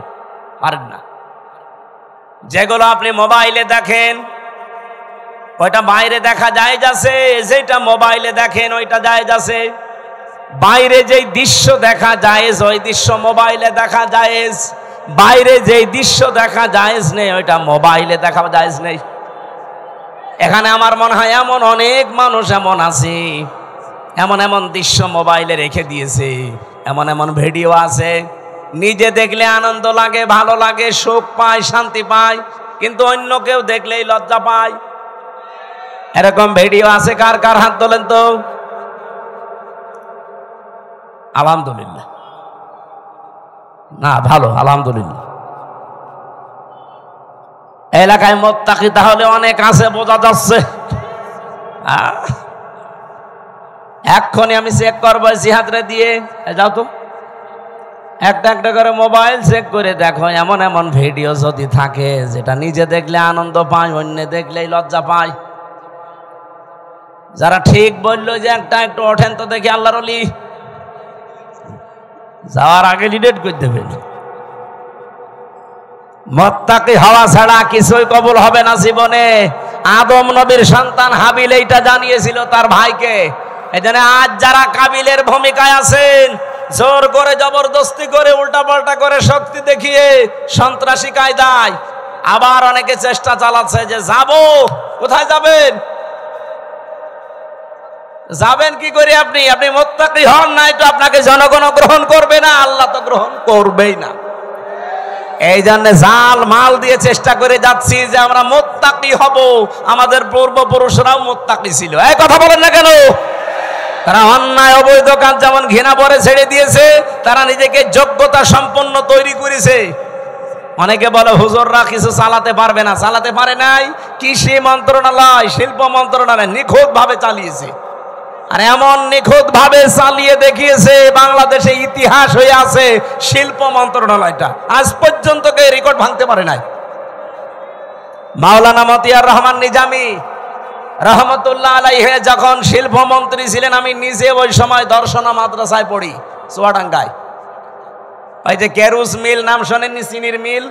পারেন না। যেগুলো আপনি মোবাইলে দেখেন ওইটা বাইরে দেখা যায় যাচ্ছে, যেটা মোবাইলে দেখেন ওইটা যায় যাচ্ছে। বাইরে যেই দৃশ্য দেখা যায় ওই দৃশ্য মোবাইলে দেখা যায়, বাইরে যেই দৃশ্য দেখা যায় নেই ওইটা মোবাইলে দেখা যায় নেই। এখানে আমার মনে হয় এমন অনেক মানুষ এমন আছে, এমন এমন দৃশ্য মোবাইলে রেখে দিয়েছে, এমন এমন ভিডিও আছে, নিজে দেখলে আনন্দ লাগে, ভালো লাগে, সুখ পায়, শান্তি পায়, কিন্তু অন্য কেউ দেখলেই লজ্জা পায়। এরকম ভিডিও আছে কার কার? হাত তোলেন তো। আলহামদুলিল্লাহ। না, ভালো, আলহামদুলিল্লাহ। এলাকায় মুত্তাকি তাহলে অনেক আছে, বোঝা যাচ্ছে। এক্ষুনি আমি চেক করবো জিহাদরে দিয়ে। যাও তো, একটা একটা করে মোবাইল চেক করে দেখো, এমন এমন ভিডিও যদি থাকে যেটা নিজে দেখলে আনন্দ পায়, অন্য দেখলেই লজ্জা পায়। যারা ঠিক বললো যে একটা একটু ওঠেন তো দেখি আল্লাহর ওলি, যাওয়ার আগে ডিলিট করে দেবেন। মুত্তাকি হওয়া ছাড়া কিছুই কবুল হবে না জীবনে। আদম নবীর সন্তান হাবিল এইটা জানিয়েছিল তার ভাইকে। এজন্য আজ যারা কাবিলের ভূমিকায় আছেন, জোর করে জবরদস্তি করে উল্টাপাল্টা করে শক্তি দেখিয়ে সন্ত্রাসী কায়দায় আবার অনেকে চেষ্টা চালাচ্ছে যে যাব। কোথায় যাবেন? যাবেন কি করে? আপনি মুত্তাকি হন নাই তো আপনাকে জনগণ গ্রহণ করবে না, আল্লাহ তো গ্রহণ করবেই না। এই জন্য জাল মাল দিয়ে চেষ্টা করে যাচ্ছি যে আমরা মুত্তাকি হব। আমাদের পূর্বপুরুষরাও মুত্তাকি ছিল। এই কথা বলেন না কেন? তারা অন্যায় অবৈধ কাজ যেমন ঘৃণা ভরে ছেড়ে দিয়েছে, তারা নিজেকে যোগ্যতা সম্পন্ন তৈরি করেছে। অনেকে বলে হুজুররা কিছু চালাতে পারবে না। চালাতে পারে নাই। কৃষি মন্ত্রণালয়, শিল্প মন্ত্রণালয় নিখুঁত ভাবে চালিয়েছে, আর এমন নিখুঁত ভাবে চালিয়ে দেখিয়েছে বাংলাদেশে ইতিহাস হয়ে আছে শিল্প মন্ত্রণালয়টা। আজ পর্যন্ত কেউ রেকর্ড ভাঙতে পারে নাই। মাওলানা মতিয়ার রহমান নিজামী রহমতুল্লাহ আলাইহি যখন শিল্পমন্ত্রী ছিলেন, আমি নিজে ওই সময় দর্শনা মাদ্রাসায় পড়ি চুয়াডাঙ্গায়। ওই যে কেরুস মিল নাম শোনেননি? চিনির মিল,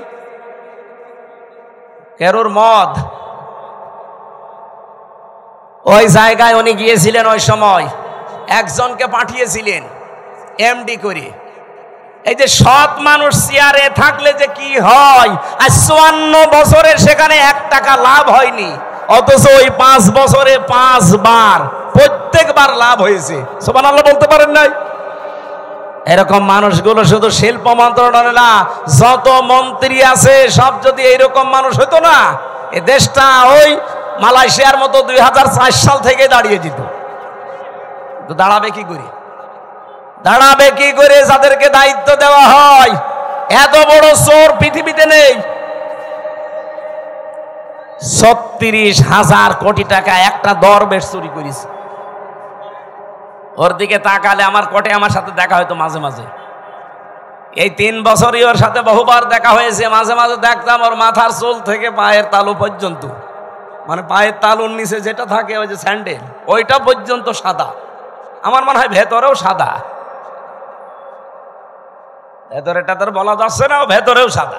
কেরুর মদ, ওই জায়গায় উনি গিয়েছিলেন। ওই সময় একজনকে পাঠিয়েছিলেন এমডি করে। এই যে সৎ মানুষ চেয়ারে থাকলে যে কি হয়, আর 54 বছরে সেখানে 1 টাকা লাভ হয়নি, অথচ ওই 5 বছরে 5 বার প্রত্যেকবার লাভ হয়েছে। সুবহানাল্লাহ বলতে পারেন নাই? এরকম মানুষগুলো শুধু শিল্প মন্ত্রণালয় না, যত মন্ত্রী আছে সব যদি এইরকম মানুষ হতো না, এ দেশটা ওই মালয়েশিয়ার মতো 2004 সাল থেকে দাঁড়িয়ে যেত। তো দাঁড়াবে কি করে? দাঁড়াবে কি করে যাদেরকে দায়িত্ব দেওয়া হয়? এত বড় চোর পৃথিবীতে নেই। 36,000 কোটি টাকা একটা দরবেশ চুরি করেছে। ওর দিকে তাকালে আমার কোটে আমার সাথে দেখা হয়তো মাঝে মাঝে। এই 3 বছরই ওর সাথে বহুবার দেখা হয়েছে। মাঝে মাঝে দেখতাম ওর মাথার চুল থেকে পায়ের তালু পর্যন্ত, মানে পায়ের তালুর নিচে যেটা থাকে ওই যে স্যান্ডেল, ওইটা পর্যন্ত সাদা। আমার মনে হয় ভেতরেও সাদা। ভেতরেটা তোর বলা যাচ্ছে না, ভেতরেও সাদা,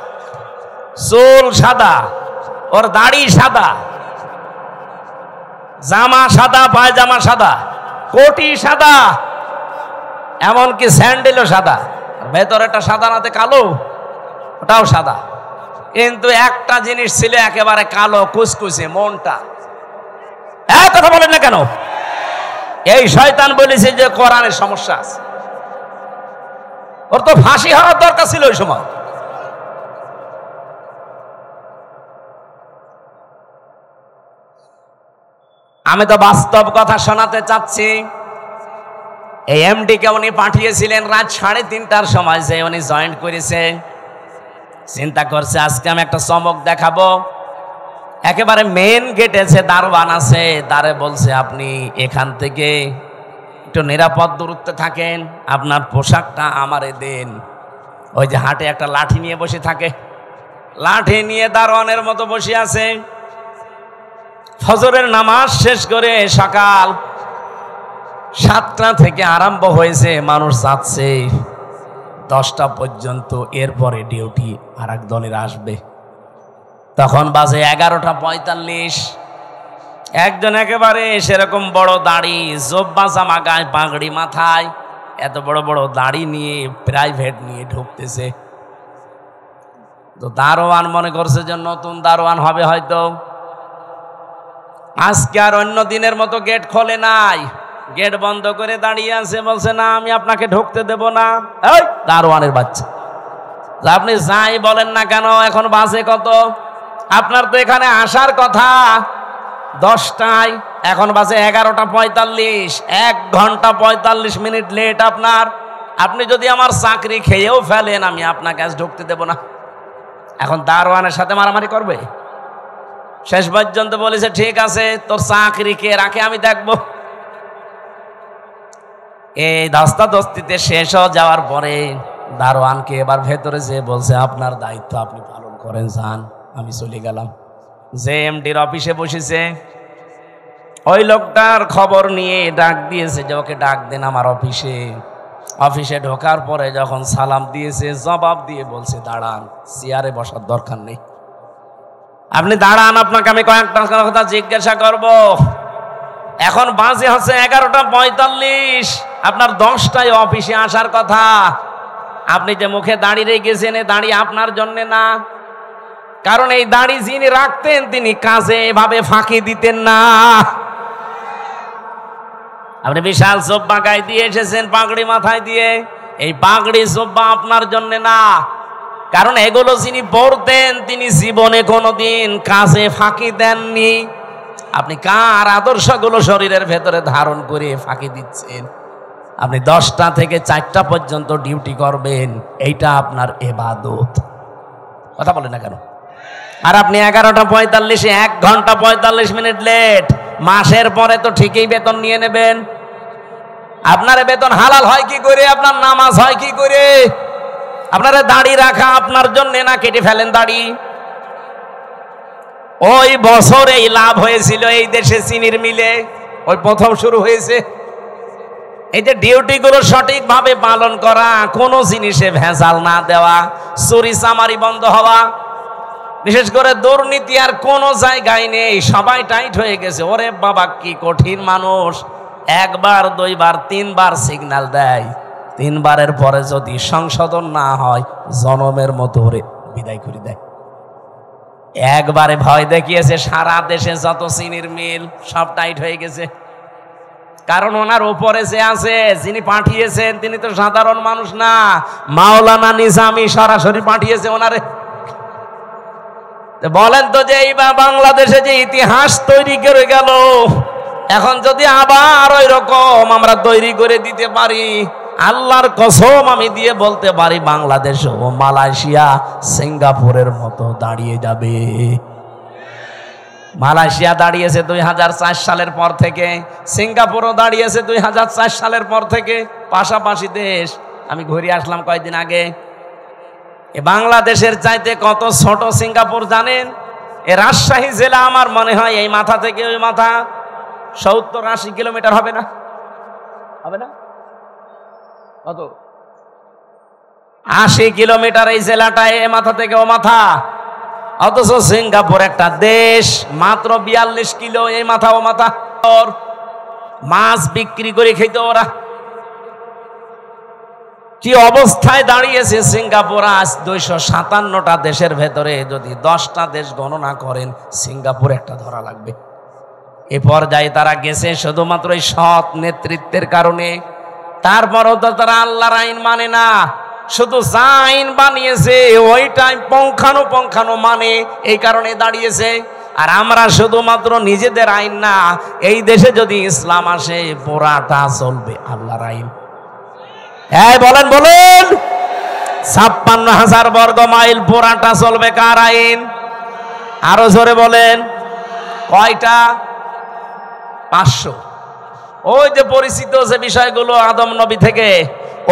চুল সাদা, ওর দাড়ি সাদা, জামা সাদা, পায়জামা সাদা, কোটি সাদা, এমনকি স্যান্ডেলও সাদা। ভেতরেটা সাদা নাতে কালো, ওটাও সাদা। কিন্তু একটা জিনিস ছিল একেবারে কালো কুচকুচে, মনটা। এক কথা বলেন না কেন? এই শয়তান বলেছে যে কোরআনের সমস্যা আছে। ওর তো ফাঁসি হওয়ার দরকার ছিল ওই সময়। আমি তো বাস্তব কথা শোনাতে চাচ্ছি। এই এমডিকে উনি পাঠিয়েছিলেন রাত 3:30টার সময়, যে উনি জয়েন্ট করেছে। চিন্তা করছে আজকে আমি একটা চমক দেখাবো। একেবারে মেন গেটে যে দারোয়ান আছে, তারে বলছে আপনি এখান থেকে একটু নিরাপদ দূরত্বে থাকেন, আপনার পোশাকটা আমারে দেন। ওই যে হাটে একটা লাঠি নিয়ে বসে থাকে, লাঠি নিয়ে দারোয়ানের মতো বসে আছে। ফজরের নামাজ শেষ করে সকাল 7টা থেকে আরম্ভ হয়েছে, মানুষ যাচ্ছে 10টা পর্যন্ত। এরপরে ডিউটি আর এক দলের আসবে। তখন বাজে 11:45। একজন একেবারে সেরকম বড় দাড়ি, জব্বা জামা গায়ে, পাগড়ি মাথায়, এত বড় বড় দাড়ি নিয়ে প্রাইভেট নিয়ে ঢুকতেছে। তো দারোয়ান মনে করছে যে নতুন দারোয়ান হবে হয়তো। আজকে আর অন্য দিনের মতো গেট খোলে নাই, গেট বন্ধ করে দাঁড়িয়ে আছে। বলছে না, আমি আপনাকে ঢুকতে দেব না। এই দারোয়ানের বাচ্চা, আপনি যাই বলেন না কেন, এখন বাজে কত? আপনার তো এখানে আসার কথা 10টায়, এখন বাজে 11:45, 1 ঘন্টা 45 মিনিট লেট আপনার। আপনি যদি আমার চাকরি খেয়েও ফেলেন, আমি আপনাকে আজ ঢুকতে দেব না। এখন দারোয়ানের সাথে মারামারি করবে। শেষ পর্যন্ত বলেছে ঠিক আছে, তোর চাকরি কে রাখে আমি দেখব। এই ধস্তাধস্তিতে শেষ হয়ে যাওয়ার পরে দারোয়ানকে এবার ভেতরে যে বলছে আপনার দায়িত্ব আপনি পালন করেন, যান। আমি চলে গেলাম। যে এমডির অফিসে বসেছে, ওই লোকটার খবর নিয়ে ডাক দিয়েছে যে ওকে ডাক দেন আমার অফিসে। অফিসে ঢোকার পরে যখন সালাম দিয়েছে, জবাব দিয়ে বলছে দাঁড়ান, চেয়ারে বসার দরকার নেই, আপনি দাঁড়ান, আপনাকে আমি কয়েকটা কথা জিজ্ঞাসা করব। এখন বাজে হচ্ছে 11:45, আপনার 10টায় অফিসে আসার কথা। আপনি যে মুখে দাঁড়িয়ে রেখেছেন, এই দাঁড়ি আপনার জন্য না, কারণ এই দাঁড়ি যিনি রাখতেন তিনি কাজে এভাবে ফাঁকি দিতেন না। আপনি বিশাল জব্বা গায়ে দিয়ে এসেছেন, পাগড়ি মাথায় দিয়ে, এই পাগড়ি জব্বা আপনার জন্য না, কারণ এগুলো যিনি পরতেন তিনি জীবনে কোনোদিন কাজে ফাঁকি দেননি। আপনি কার আদর্শগুলো শরীরের ভেতরে ধারণ করে ফাঁকি দিচ্ছেন? আপনি 10টা থেকে 4টা পর্যন্ত ডিউটি করবেন, এইটা আপনার ইবাদত। কথা বলেন না কেন? আর আপনি 11:45, 1 ঘন্টা 45 মিনিট লেট। মাসের পরে তো ঠিকই বেতন নিয়ে নেবেন। আপনার বেতন হালাল হয় কি করে? আপনার নামাজ হয় কি করে? আপনার দাড়ি রাখা আপনার জন্য না, কেটে ফেলেন দাড়ি। ওই বছর এই লাভ হয়েছিল এই দেশে চিনির মিলে, ওই প্রথম শুরু হয়েছে। এই যে ডিউটি গুলো সঠিকভাবে পালন করা, কোনো জিনিসে ভেজাল না দেওয়া, চুরি চামারি বন্ধ হওয়া, বিশেষ করে দুর্নীতি আর কোনো জায়গায় নেই, সবাই টাইট হয়ে গেছে। ওরে বাবা কি কঠিন মানুষ! 1 বার 2 বার 3 বার সিগন্যাল দেয়, 3 বারের পরে যদি সংশোধন না হয় জনমের মতো ওরে বিদায় করে দেয়। একবারে ভয় দেখিয়েছে, সারা দেশে যত চিনির মিল সব টাইট হয়ে গেছে। কারণ ওনার উপরে যে আছে, যিনি পাঠিয়েছেন তিনি তো সাধারণ মানুষ না, মাওলানা নিজামী সরাসরি পাঠিয়েছে ওনারে। বলেন তো যে এইবার বাংলাদেশে যে ইতিহাস তৈরি করে গেল, এখন যদি আবার ওই রকম আমরা তৈরি করে দিতে পারি, আল্লাহর কসম আমি দিয়ে বলতে পারি বাংলাদেশ ও মালয়েশিয়া সিঙ্গাপুরের মতো দাঁড়িয়ে যাবে। মালয়েশিয়া দাঁড়িয়েছে 2004 সালের পর থেকে, সিঙ্গাপুরও দাঁড়িয়েছে 2004 সালের পর থেকে, পাশাপাশি দেশ। আমি ঘুরে আসলাম কয়েকদিন আগে। বাংলাদেশের চাইতে কত ছোট সিঙ্গাপুর জানেন? এ রাজশাহী জেলা আমার মনে হয় এই মাথা থেকে ওই মাথা 70-80 কিলোমিটার হবে না? হবে না? কত? 80 কিলোমিটার এই জেলাটা, এ মাথা থেকে ও মাথা। অথচ সিঙ্গাপুর একটা দেশ, মাত্র 42 কিলো এই মাথা ও মাথা। মাছ বিক্রি করে খেত ওরা। কি অবস্থায় দাঁড়িয়েছে সিঙ্গাপুর আজ! 257টা দেশের ভেতরে যদি 10টা দেশ গণনা করেন, সিঙ্গাপুর একটা ধরা লাগবে। এ পর্যায়ে তারা গেছে শুধুমাত্র এই সৎ নেতৃত্বের কারণে। তারপরও তো তারা আল্লাহর আইন মানে না, শুধু যা আইন বানিয়েছে ওইটাই পঙ্খানো মানে, এই কারণে দাঁড়িয়েছে। আর আমরা শুধুমাত্র নিজেদের আইন না, এই দেশে যদি ইসলাম আসে পুরাটা চলবে আল্লাহর আইন। এই বলেন বলেন, 56,000 বর্গ মাইল পুরাটা চলবে কার আইন? আরো জোরে বলেন, কয়টা? 500। ওই যে পরিচিত যে বিষয়গুলো আদম নবী থেকে,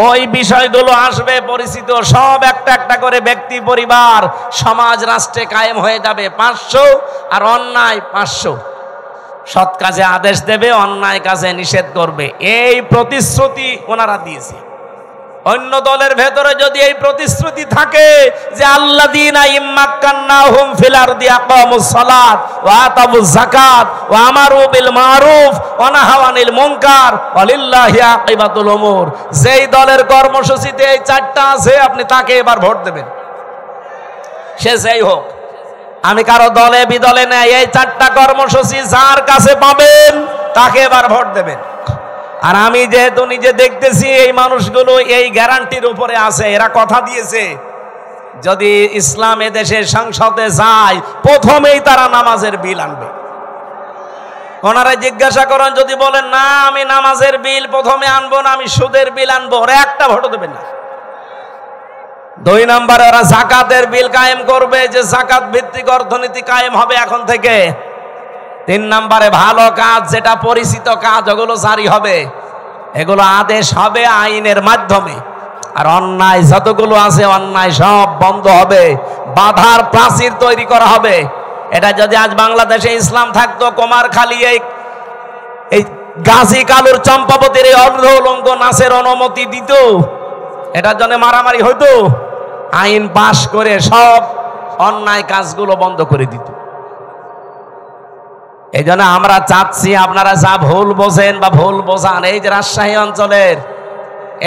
ওই বিষয়গুলো আসবে পরিচিত, সব একটা একটা করে ব্যক্তি, পরিবার, সমাজ, রাষ্ট্রে কায়েম হয়ে যাবে 500। আর অন্যায় 500। সৎ কাজে আদেশ দেবে, অন্যায় কাজে নিষেধ করবে। এই প্রতিশ্রুতি ওনারা দিয়েছে। অন্য দলের ভেতরে যদি এই প্রতিশ্রুতি থাকে যে আল্লাযীনা ইম্মাক্কান্নাহুম ফিল আরদি আকামুস সালাত ওয়া আতাবুজ যাকাত ওয়া আমারু বিল মারুফ ওয়া নাহাউ আনিল মুনকার ওয়ালিল্লাহি আকিবাতুল উমুর, যেই দলের কর্মসূচিতে এই চারটা আছে আপনি তাকে এবার ভোট দেবেন, সে যেই হোক। আমি কারো দলে বিদলে নেই, এই চারটা কর্মসূচি যার কাছে পাবেন তাকে এবার ভোট দেবেন। আর আমি যেহেতু নিজে দেখতেছি এই মানুষগুলো এই গ্যারান্টির উপরে আছে, এরা কথা দিয়েছে যদি ইসলাম দেশে সংসদে যায় প্রথমেই তারা নামাজের বিল আনবে। ওনারা জিজ্ঞাসা করেন, যদি বলেন না আমি নামাজের বিল প্রথমে আনবো না, আমি সুদের বিল আনবো, ওরা একটা ভোটও দেবেন না। 2 নম্বরে ওরা যাকাতের বিল কায়েম করবে, যে যাকাত ভিত্তিক অর্থনীতি কায়েম হবে এখন থেকে। 3 নম্বরে ভালো কাজ, যেটা পরিচিত কাজ, ওগুলো জারি হবে, এগুলো আদেশ হবে আইনের মাধ্যমে। আর অন্যায় যতগুলো আছে অন্যায় সব বন্ধ হবে, বাধার প্রাচীর তৈরি করা হবে। এটা যদি আজ বাংলাদেশে ইসলাম থাকতো, কুমারখালী এই গাজী কালুর চম্পাবতীর এই অর্ধ উলঙ্গ নাচের অনুমতি দিত, এটার জন্য মারামারি হইতো, আইন পাশ করে সব অন্যায় কাজগুলো বন্ধ করে দিত। এই জন্য আমরা চাচ্ছি আপনারা যা ভুল বোঝেন বা ভুল বোঝান, এই যে রাজশাহী অঞ্চলের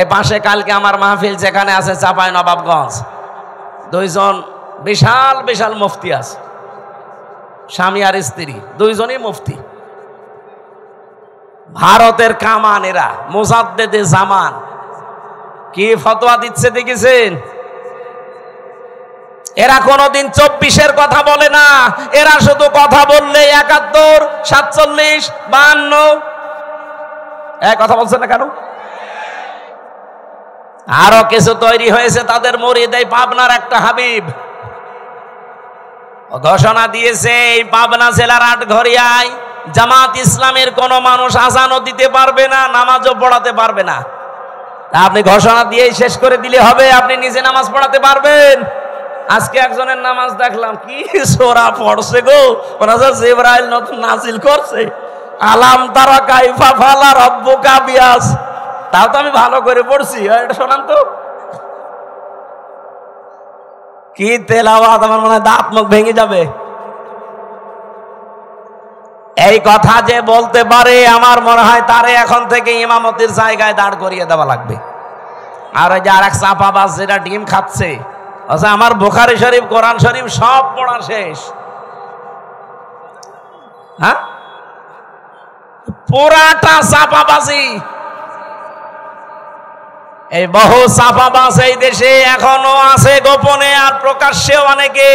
এ পাশে কালকে আমার মাহফিল যেখানে আছে চাঁপাইনবাবগঞ্জ, 2 জন বিশাল বিশাল মুফতি আছে, স্বামী আর স্ত্রী 2 জনই মুফতি, ভারতের কামান, এরা মুজাদ্দেদে জামান। কি ফতোয়া দিচ্ছে দেখেছেন? এরা কোনদিন 24-এর কথা বলে না, এরা শুধু কথা বললে 71, 47, 52 কথা বলছে না কেন? আরো কিছু তৈরি হয়েছে তাদের মুরিদ। এই পাবনার একটা হাবিব ঘোষণা দিয়েছে, এই পাবনা জেলার আটঘরিয়ায় জামাত ইসলামের কোন মানুষ আযানও দিতে পারবে না, নামাজও পড়াতে পারবে না। আপনি ঘোষণা দিয়েই শেষ করে দিলে হবে? আপনি নিজে নামাজ পড়াতে পারবেন? আজকে একজনের নামাজ দেখলাম, কি সূরা পড়ছে গো, জিবরাইল নতুন নাজিল করছে, আলাম তারা কাইফা ফালা রাব্বুকা বিয়াস। তাও তো আমি ভালো করে পড়ছি, এটা শোনান তো। কি তেলাওয়াত, আমার মনে হয় দাঁত মুখ ভেঙে যাবে। এই কথা যে বলতে পারে, আমার মনে হয় তারে এখন থেকে ইমামতির জায়গায় দাঁড় করিয়ে দেওয়া লাগবে। আর ওই যে আর এক চাপাবাজ যেটা ডিম খাচ্ছে, আচ্ছা আমার বুখারী শরীফ, কোরআন শরীফ সব পড়া শেষ, হ্যাঁ, পুরাটা চাপাবাজি। এই বহু চাপাবাজ এই দেশে এখনো আছে গোপনে, আর প্রকাশ্যে অনেকে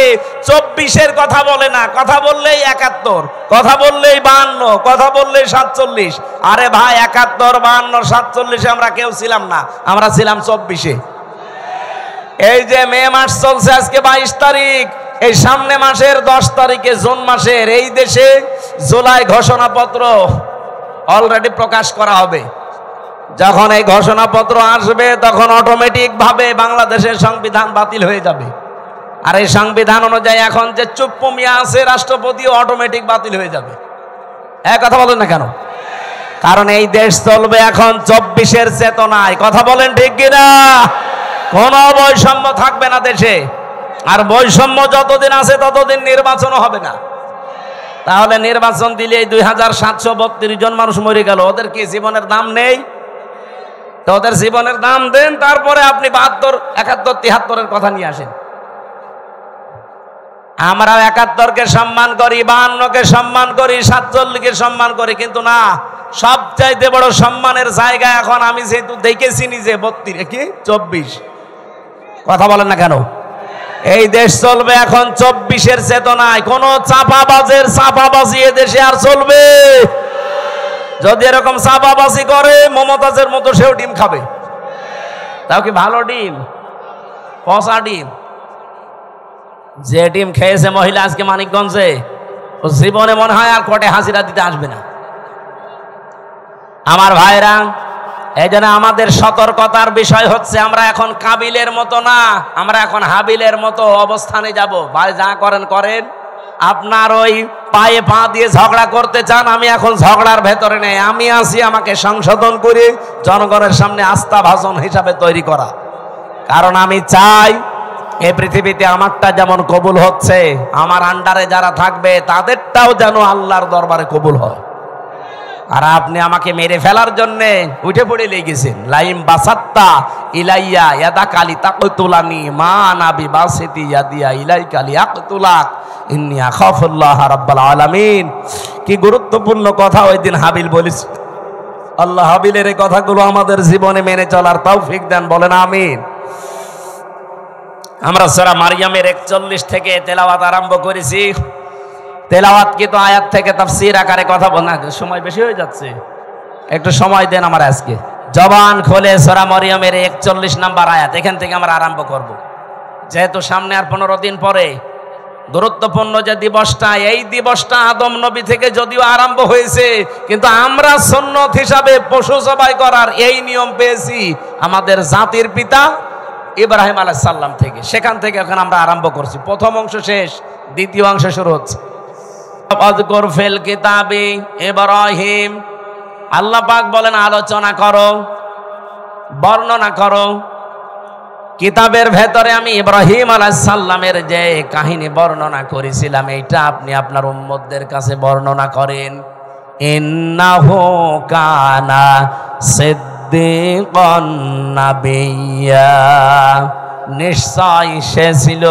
24-এর কথা বলে না, কথা বললেই 71, কথা বললেই 52, কথা বললেই 47। আরে ভাই, 71, 52, 47 আমরা কেউ ছিলাম না, আমরা ছিলাম 24-এ। এই যে মে মাস চলছে, আজকে 22 তারিখ, এই সামনে মাসের 10 তারিখে, জুন মাসের, এই দেশে জুলাই ঘোষণাপত্র অলরেডি প্রকাশ করা হবে। যখন এই ঘোষণাপত্র আসবে তখন অটোমেটিক ভাবে বাংলাদেশের সংবিধান বাতিল হয়ে যাবে। আর এই সংবিধান অনুযায়ী এখন যে চুপ্প মিয়া আছে রাষ্ট্রপতিও অটোমেটিক বাতিল হয়ে যাবে। এক কথা বলেন না কেন? কারণ এই দেশ চলবে এখন 24-এর চেতনায়। কথা বলেন ঠিক কিনা? কোন বৈষম্য থাকবে না দেশে, আর বৈষম্য যতদিন আছে ততদিন নির্বাচনও হবে না। তাহলে নির্বাচন দিলে 2732 জন মানুষ মরে গেল, ওদের কি জীবনের দাম নেই? তো ওদের জীবনের দাম দেন, তারপরে আপনি 72, 71, 73-এর কথা নিয়ে আসেন। আমরা 71-কে সম্মান করি, 52-কে সম্মান করি, 47-কে সম্মান করি, কিন্তু না, সবচাইতে বড় সম্মানের জায়গা এখন আমি যেহেতু দেখেছি নিজে 24 কি 24। কথা বলেন না কেন? এই দেশ চলবে এখন 24-এর চেতনায়। কোন চাপাবাজি এ দেশে আর চলবে? যদি এরকম চাপাবাজি করে মমতাজের মতো সেও ডিম খাবে। তাও কি ভালো ডিম? পচা ডিম। যে ডিম খেয়েছে মহিলা আজকে মানিকগঞ্জে, ও জীবনে মনে হয় আর কোর্টে হাজিরা দিতে আসবে না। আমার ভাইরা, এই জন্য আমাদের সতর্কতার বিষয় হচ্ছে আমরা এখন কাবিলের মতো না, আমরা এখন হাবিলের মতো অবস্থানে যাব। ভাই যা করেন করেন, আপনার ওই পায়ে পা দিয়ে ঝগড়া করতে চান, আমি এখন ঝগড়ার ভেতরে নেই। আমি আছি আমাকে সংশোধন করে জনগণের সামনে আস্থা ভাষণ হিসাবে তৈরি করা। কারণ আমি চাই এই পৃথিবীতে আমারটা যেমন কবুল হচ্ছে, আমার আন্ডারে যারা থাকবে তাদেরটাও যেন আল্লাহর দরবারে কবুল হয়। আর আপনি আমাকে মেরে ফেলার জন্য উঠে পড়ে লেগেছেন। লাইম বাসাত্তা ইলাইয়া ইয়াদা কালি তাকতুলানি মা নাবি বাসিতি ইয়াদিয়া ইলাই কালি আকতুলাক ইন্নী আখাফুল্লাহ রাব্বাল আলামিন। কি গুরুত্বপূর্ণ কথা ওই দিন হাবিল বলেছে। আল্লাহ হাবিলের এই কথাগুলো আমাদের জীবনে মেনে চলার তৌফিক দেন, বলেন আমিন। আমরা সূরা মারইয়ামের 41 থেকে তেলাওয়াত আরম্ভ করেছি। তেলাওয়াত কিন্তু আয়াত থেকে তাফসীর আকারে কথা বলনা, সময় বেশি হয়ে যাচ্ছে, একটু সময় দেন আমার। আজকে জবান খোলে সূরা মারইয়ামের 41 নম্বর আয়াত, এখান থেকে আমরা আরম্ভ করব। যেহেতু সামনে আর 15 দিন পরে গুরুত্বপূর্ণ যে দিবসটা, এই দিবসটা আদম নবী থেকে যদিও আরম্ভ হয়েছে, কিন্তু আমরা সুন্নত হিসাবে পশু জবাই করার এই নিয়ম পেয়েছি আমাদের জাতির পিতা ইব্রাহিম আলাইহিস সালাম থেকে। সেখান থেকে এখন আমরা আরম্ভ করছি। প্রথম অংশ শেষ, দ্বিতীয় অংশ শুরু হচ্ছে। আযকুর ফিল কিতাবি ইব্রাহিম, আল্লাহ পাক বলেন আলোচনা করো, বর্ণনা করো। কিতাবের ভেতরে আমি ইব্রাহিম আলাইহিস সালামের যে কাহিনী বর্ণনা করেছিলাম, এইটা আপনি আপনার উম্মতদের কাছে বর্ণনা করেন। ইন্নাহু কানা সিদ্দিকান নাবিয়্যা, নিশ্চয় সে ছিল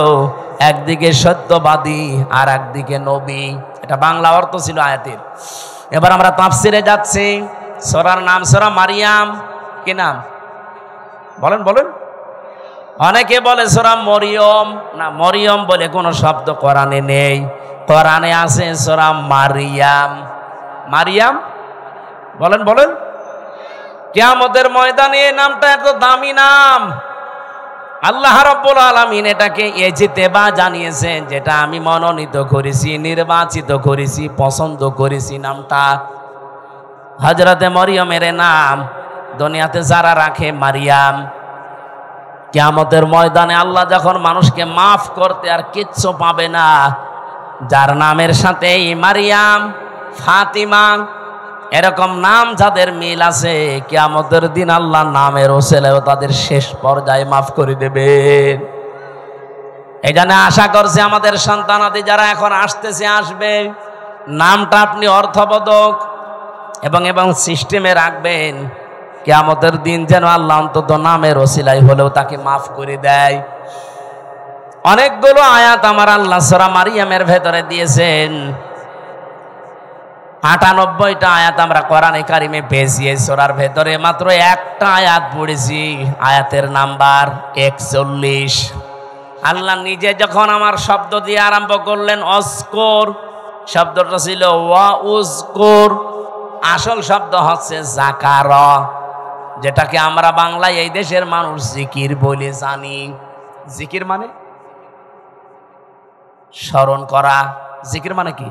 একদিকে সত্যবাদী আর একদিকে নবী। এটা বাংলা অর্থ ছিল আয়াতের। এবার আমরা তাফসিরে যাচ্ছি। সূরার নাম সূরা মারইয়াম। কি নাম বলেন বলেন? অনেকে বলে সূরা মরিয়ম, না, মরিয়ম বলে কোনো শব্দ কোরআনে নেই। কোরআনে আছে সূরা মারইয়াম। মারইয়াম বলেন বলেন। কিয়ামতের ময়দানে এই নামটা এত দামি নাম। আল্লাহ রাব্বুল আলামিন এটাকে ইজতিবা জানিয়েছেন, যেটা আমি মনোনীত করেছি, নির্বাচিত করেছি, পছন্দ করেছি। নামটা হযরতে মরিয়মের নাম দুনিয়াতে যারা রাখে মারিয়াম, কিয়ামতের ময়দানে আল্লাহ যখন মানুষকে মাফ করতে আর কিচ্ছু পাবে না, যার নামের সাথে মারিয়াম, ফাতিমা এরকম নাম যাদের মিল আছে, কিয়ামতের দিন আল্লাহ নামের ওসিলায় তাদের শেষ পর্যায়ে মাফ করে দেবেন। এই জন্য আশা করছি আমাদের সন্তানাদি যারা এখন আসতেছে, আসবে, নামটা আপনি অর্থবোধক এবং সিস্টেমে রাখবেন। কিয়ামতের দিন যেন আল্লাহ অন্তত নামের ওসিলায় হলেও তাকে মাফ করে দেয়। অনেকগুলো আয়াত আমার আল্লাহ সূরা মারইয়ামের ভেতরে দিয়েছেন। 98টা আয়াত আমরা কোরআনে কারিমে পেয়েছি। এই সূরার ভেতরে মাত্র একটা আয়াত পড়েছি, আয়াতের নাম্বার 41। আল্লাহ নিজে যখন আমার শব্দ দিয়ে আরম্ভ করলেন অজকুর, শব্দটা ছিল ওয়া উজকুর, আসল শব্দ হচ্ছে যাকারা, যেটাকে আমরা বাংলায় এই দেশের মানুষ জিকির বলে জানি। জিকির মানে স্মরণ করা। জিকির মানে কি?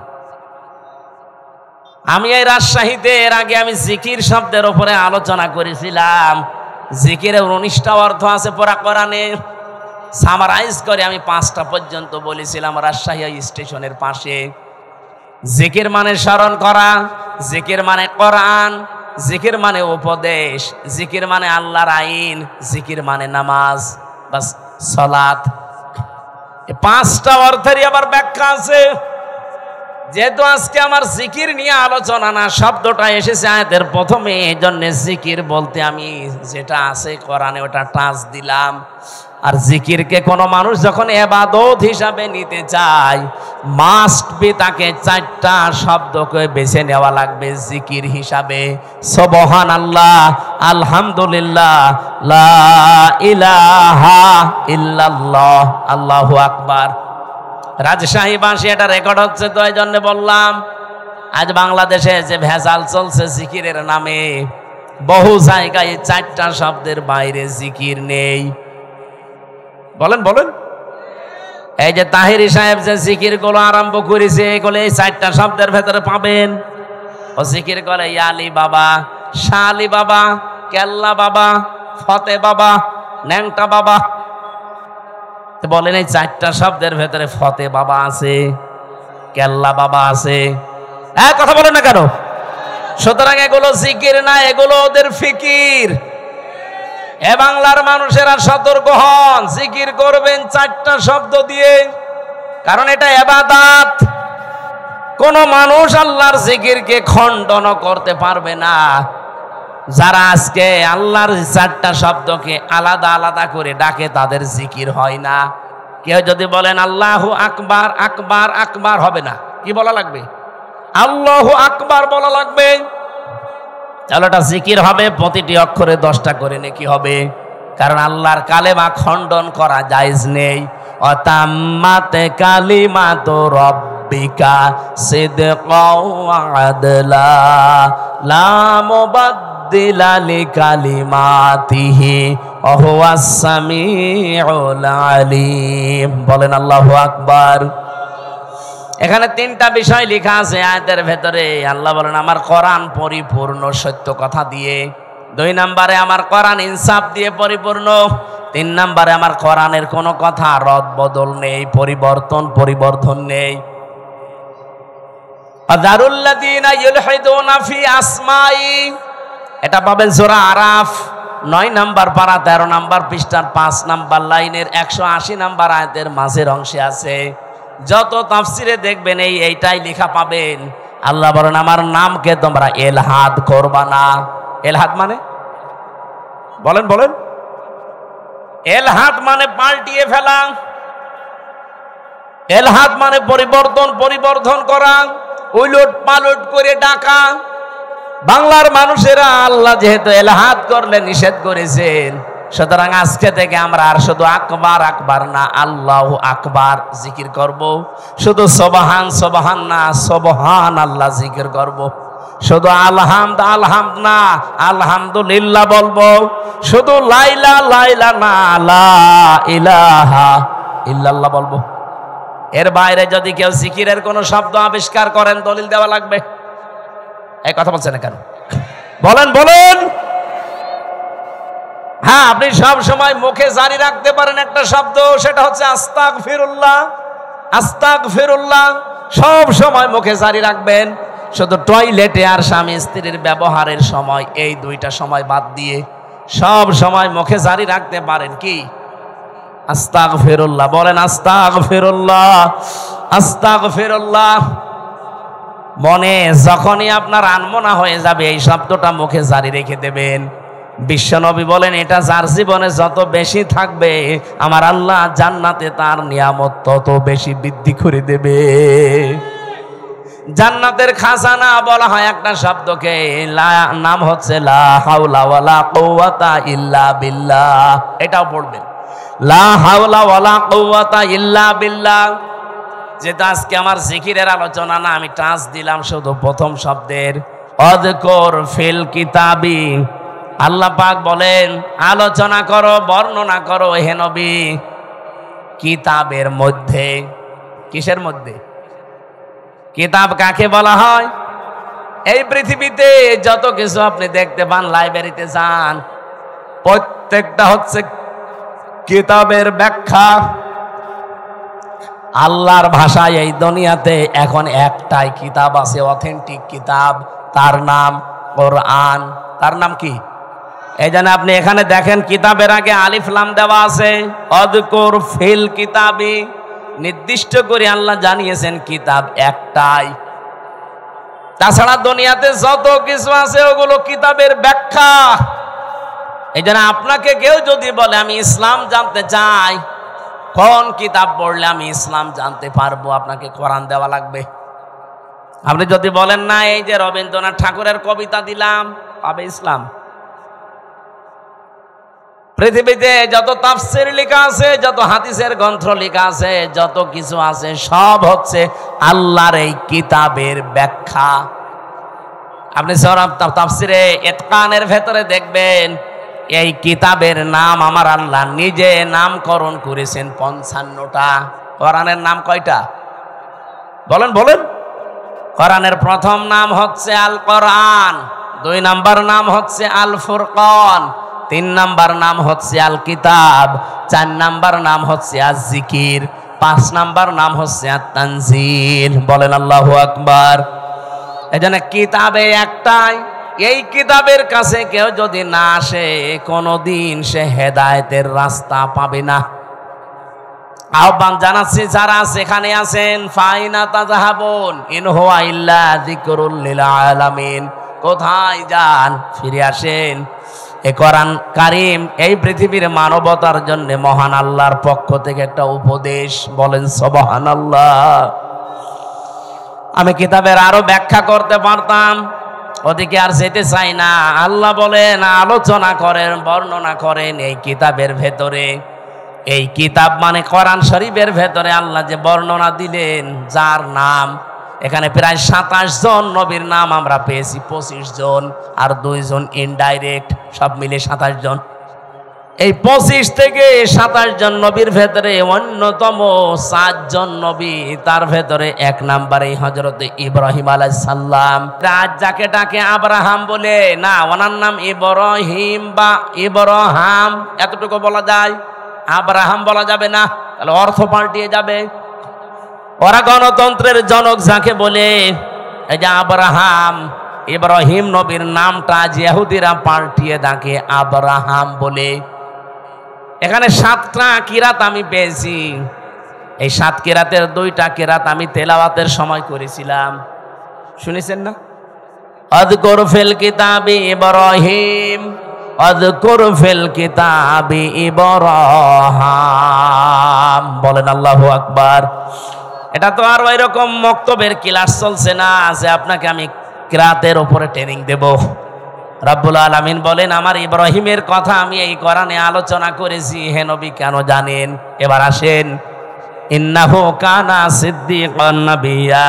আমি এই রাজশাহীতে এর আগে আমি জিকির শব্দের উপরে আলোচনা করেছিলাম। জিকিরের 19টা অর্থ আছে পুরা কোরআনে। সামারাইজ করে আমি 5টা পর্যন্ত বলেছিলাম রাজশাহী স্টেশনের পাশে। জিকির মানে স্মরণ করা, জিকির মানে কোরআন, জিকির মানে উপদেশ, জিকির মানে আল্লাহর আইন, জিকির মানে নামাজ, বাস সালাত। এই 5টা অর্থেরই আবার ব্যাখ্যা আছে। যেহেতু আজকে আমার জিকির নিয়ে আলোচনা না, শব্দটা এসেছে আয়াতের প্রথমে, এই জন্য জিকির বলতে আমি যেটা আছে কোরআনে ওটা টাচ দিলাম। আর জিকিরকে কোনো মানুষ যখন ইবাদত হিসাবে নিতে চায়, মাস্ট বি তাকে 4টা শব্দকে বেছে নেওয়া লাগবে জিকির হিসাবে। সুবহানাল্লাহ, আলহামদুলিল্লাহ, লা ইলাহা ইল্লাল্লাহ, আল্লাহু আকবার। রাজশাহী বাসী এটা রেকর্ড হচ্ছে, তো এই জন্য বললাম আজ বাংলাদেশে যে ভেজাল চলছে জিকিরের নামে, বহু জায়গায় 4টা শব্দের বাইরে জিকির নেই। বলেন বলেন, এই যে তাহিরি সাহেব যে জিকির গুলো আরম্ভ করেছে, এগুলো এই 4টা শব্দের ভেতরে পাবেন। ও জিকির করে ইয়ালি বাবা, শালি বাবা, কেল্লা বাবা, ফতে বাবা, ন্যাংটা বাবা। বলেন এই 4টা শব্দের ভেতরে ফতে বাবা আছে, কেল্লা বাবা আছে, কথা বলেন না কেন? সুতরাং এগুলো জিকির না, এগুলো ওদের ফিকির। এ বাংলার মানুষেরা সতর্ক হন, জিকির করবেন 4টা শব্দ দিয়ে, কারণ এটা ইবাদত। কোন মানুষ আল্লাহর জিকিরকে খণ্ডন করতে পারবে না। যারা আজকে আল্লাহর 4টা শব্দকে আলাদা আলাদা করে ডাকে, তাদের জিকির হয় না। কেউ যদি বলেন আল্লাহু আকবার, আকবার আকবার হবে না, কি বলা লাগবে? আল্লাহু আকবার বলা লাগবে। তাহলে এটা জিকির হবে, প্রতিটি অক্ষরে 10টা করে নেকি হবে, কারণ আল্লাহর কালেমা খণ্ডন করা জায়েজ নেই। অতাম্মাত কালিমাতু রাব্বিকা সিদকাও ওয়া আদলা লা মুবাদদিলা লিকালিমাতিহি ওয়া হুয়াস সামিউল আলিম। বলেন আল্লাহু আকবার। এখানে 3টা বিষয় লেখা আছে আয়াতের ভেতরে। আল্লাহ বলেন আমার কোরআন পরিপূর্ণ সত্য কথা দিয়ে, 2 নম্বরে আমার কোরআন ইনসাফ দিয়ে পরিপূর্ণ, 3 নম্বরে আমার কোরআনের কোনো কথা রদ বদল নেই, পরিবর্তন নেই। আযারুল্লাযীনা ইউলহিদুনা ফি আসমাই, এটা পাবেন সূরা আরাফ 9 নম্বর পারা 13 নম্বর পৃষ্ঠার 5 নম্বর লাইনের 180 নম্বর আয়াতের মাঝের অংশে আছে। যত তাফসিরে দেখবেন এইটাই লেখা পাবেন। আল্লাহ বলেন আমার নামকে তোমরা এলহাদ করবা না। এলহাদ মানে বলেন বলেন, এলহাদ মানে পাল্টিয়ে ফেলা, এলহাদ মানে পরিবর্তন করা, উলট পালট করে ডাকা। বাংলার মানুষেরা আল্লাহ যেহেতু এলহাদ করলে নিষেধ করেছেন, সুতরাং আজকে থেকে আমরা আর শুধু আকবার আকবার না, আল্লাহু আকবার জিকির করব। শুধু সুবহান সুবহান না, সুবহান আল্লাহ জিকির করব। শুধু আলহামদ না, আলহামদুলিল্লাহ বলবো। শুধু লাইলা লাইলা না, লা ইলাহা ইল্লাল্লাহ বলবো। এর বাইরে যদি কেউ জিকিরের কোনো শব্দ আবিষ্কার করেন, দলিল দেওয়া লাগবে। এই কথা বলছেন না কেন? বলেন বলেন। হ্যাঁ, আপনি সব সময় মুখে জারি রাখতে পারেন একটা শব্দ, সেটা হচ্ছে আস্তাগফিরুল্লাহ। আস্তাগফিরুল্লাহ সব সময় মুখে জারি রাখবেন। শুধু টয়লেটে আর স্বামী স্ত্রীর ব্যবহারের সময়, এই 2টা সময় বাদ দিয়ে সব সময় মুখে জারি রাখতে পারেন কি? আস্তাগফিরুল্লাহ। বলেন আস্তাগফিরুল্লাহ, আস্তাগফিরুল্লাহ। মনে যখনই আপনার আনমনা হয়ে যাবে, এই শব্দটা মুখে জারি রেখে দেবেন। বিশ্বনবী বলেন এটা যার জীবনে যত বেশি থাকবে, আমার আল্লাহ জান্নাতে তার নিয়ামত তত বেশি বৃদ্ধি করে দেবে। জান্নাতের খাজানা বলা হয় একটা শব্দকে, নাম হচ্ছে লা হাওলা ওয়ালা কুওয়াতা ইল্লা বিল্লাহ। এটাও পড়বেন, লা হাওলা ওয়ালা কুওয়াতা ইল্লা বিল্লাহ। যেটা আজকে আমার জিকিরের আলোচনা না, আমি টাচ দিলাম শুধু প্রথম শব্দের। অযকুর ফিল কিতাবি, আল্লাহ পাক বলেন আলোচনা করো, বর্ণনা করো হে নবী কিতাবের মধ্যে। কিসের মধ্যে? কিতাব কাকে বলা হয়? এই পৃথিবীতে যত কিছু আপনি দেখতে পান, লাইব্রেরিতে যান, প্রত্যেকটা হচ্ছে কিতাবের ব্যাখ্যা। আল্লাহর ভাষায় এই দুনিয়াতে এখন একটাই কিতাব আছে, অথেন্টিক কিতাব, তার নাম কোরআন। তার নাম কি? এই জন্য আপনি এখানে দেখেন কিতাবের আগে আলিফ লাম দেওয়া আছে। অযকুর ফিল কিতাবি, নির্দিষ্ট করে আল্লাহ জানিয়েছেন কিতাব একটাই। তাছাড়া দুনিয়াতে যত কিছু আছে ওগুলো কিতাবের ব্যাখ্যা। এই জন্য আপনাকে কেউ যদি বলে আমি ইসলাম জানতে চাই, কোন কিতাব পড়লে আমি ইসলাম জানতে পারবো, আপনাকে কোরআন দেওয়া লাগবে। আপনি যদি বলেন না এই যে রবীন্দ্রনাথ ঠাকুরের কবিতা দিলাম, পাবে ইসলাম? পৃথিবীতে যত তাফসীর লেখা আছে, যত হাদিসের গ্রন্থ লেখা আছে, যত কিছু আছে, সব হচ্ছে আল্লাহর এই কিতাবের ব্যাখ্যা। আপনি তাফসীরে ইতকানের ভেতরে দেখবেন এই কিতাবের নাম আমার আল্লাহ নিজে নামকরণ করেছেন 55টা। কোরআনের নাম কয়টা বলেন বলেন? কোরআনের প্রথম নাম হচ্ছে আল কোরআন, 2 নাম্বার নাম হচ্ছে আল ফুরকান, 3 নাম্বার নাম হচ্ছে আল কিতাব, 4 নাম্বার নাম হচ্ছে আজ জিকির, 5 নাম্বার নাম হচ্ছে আত তানজিল। বলেন আল্লাহু আকবার। এজন্য কিতাবে একটাই, এই কিতাবের কাছে কেউ যদি না আসে কোনদিন সে হেদায়েতের রাস্তা পাবে না। আহ্বান জানাচ্ছি যারা সেখানে আছেন, ফাইনা তাযাহাবুন ইন হুয়া ইল্লা যিকরুল লিল আলামিন। কোথায় যান? ফিরে আসেন। এই কোরআন কারীম এই পৃথিবীর মানবতার জন্য মহান আল্লাহর পক্ষ থেকে একটা উপদেশ। বলেন সুবহানাল্লাহ। আমি কিতাবের আরো ব্যাখ্যা করতে পারতাম, ওদিকে আর যেতে চাই না। আল্লাহ বলেন আলোচনা করেন, বর্ণনা করেন এই কিতাবের ভেতরে। এই কিতাব মানে কোরআন শরীফের ভেতরে আল্লাহ যে বর্ণনা দিলেন, যার নাম এখানে প্রায় 27 জন নবীর নাম আমরা পেয়েছি, 25 জন আর 2 জন ইনডাইরেক্ট, সব মিলে 27 জন। এই 25 থেকে 27 জন নবীর ভেতরে অন্যতম 7 জন নবী, তার ভেতরে 1 নাম্বারে হযরত ইব্রাহিম আলাইহিস সালাম। আজ যাকে ডাকে আব্রাহাম বলে না, ওনার নাম ইব্রাহিম বা ইব্রাহাম এতটুকু বলা যায়, আব্রাহাম বলা যাবে না, তাহলে অর্থ পাল্টিয়ে যাবে। ওরা গণতন্ত্রের জনক যাকে বলে, এই যে আব্রাহাম, ইব্রাহিম নবীর নামটা ইহুদিরা পাল্টিয়ে ডাকে আব্রাহাম বলে। এখানে 7টা কিরাত আমি পেয়েছি। এই 7 কিরাতের 2টা কিরাত আমি তেলাওয়াতের সময় করেছিলাম, শুনেছেন না? আযকুর ফিল কিতাবি ইব্রাহিম, আযকুর ফিল কিতাবি ইব্রাহিম। বলেন আল্লাহু আকবার। এটা তো আর ওইরকম মক্তবের ক্লাস চলছে না যে আপনাকে আমি কিরাতের উপরে ট্রেনিং দেব। রব্বুল আলামিন বলেন আমার ইব্রাহিমের কথা আমি এই কোরআনে আলোচনা করেছি, হে নবী কেন জানেন? এবার আসেন। ইন্নাহু কানা সিদ্দিকান নাবিয়্যা,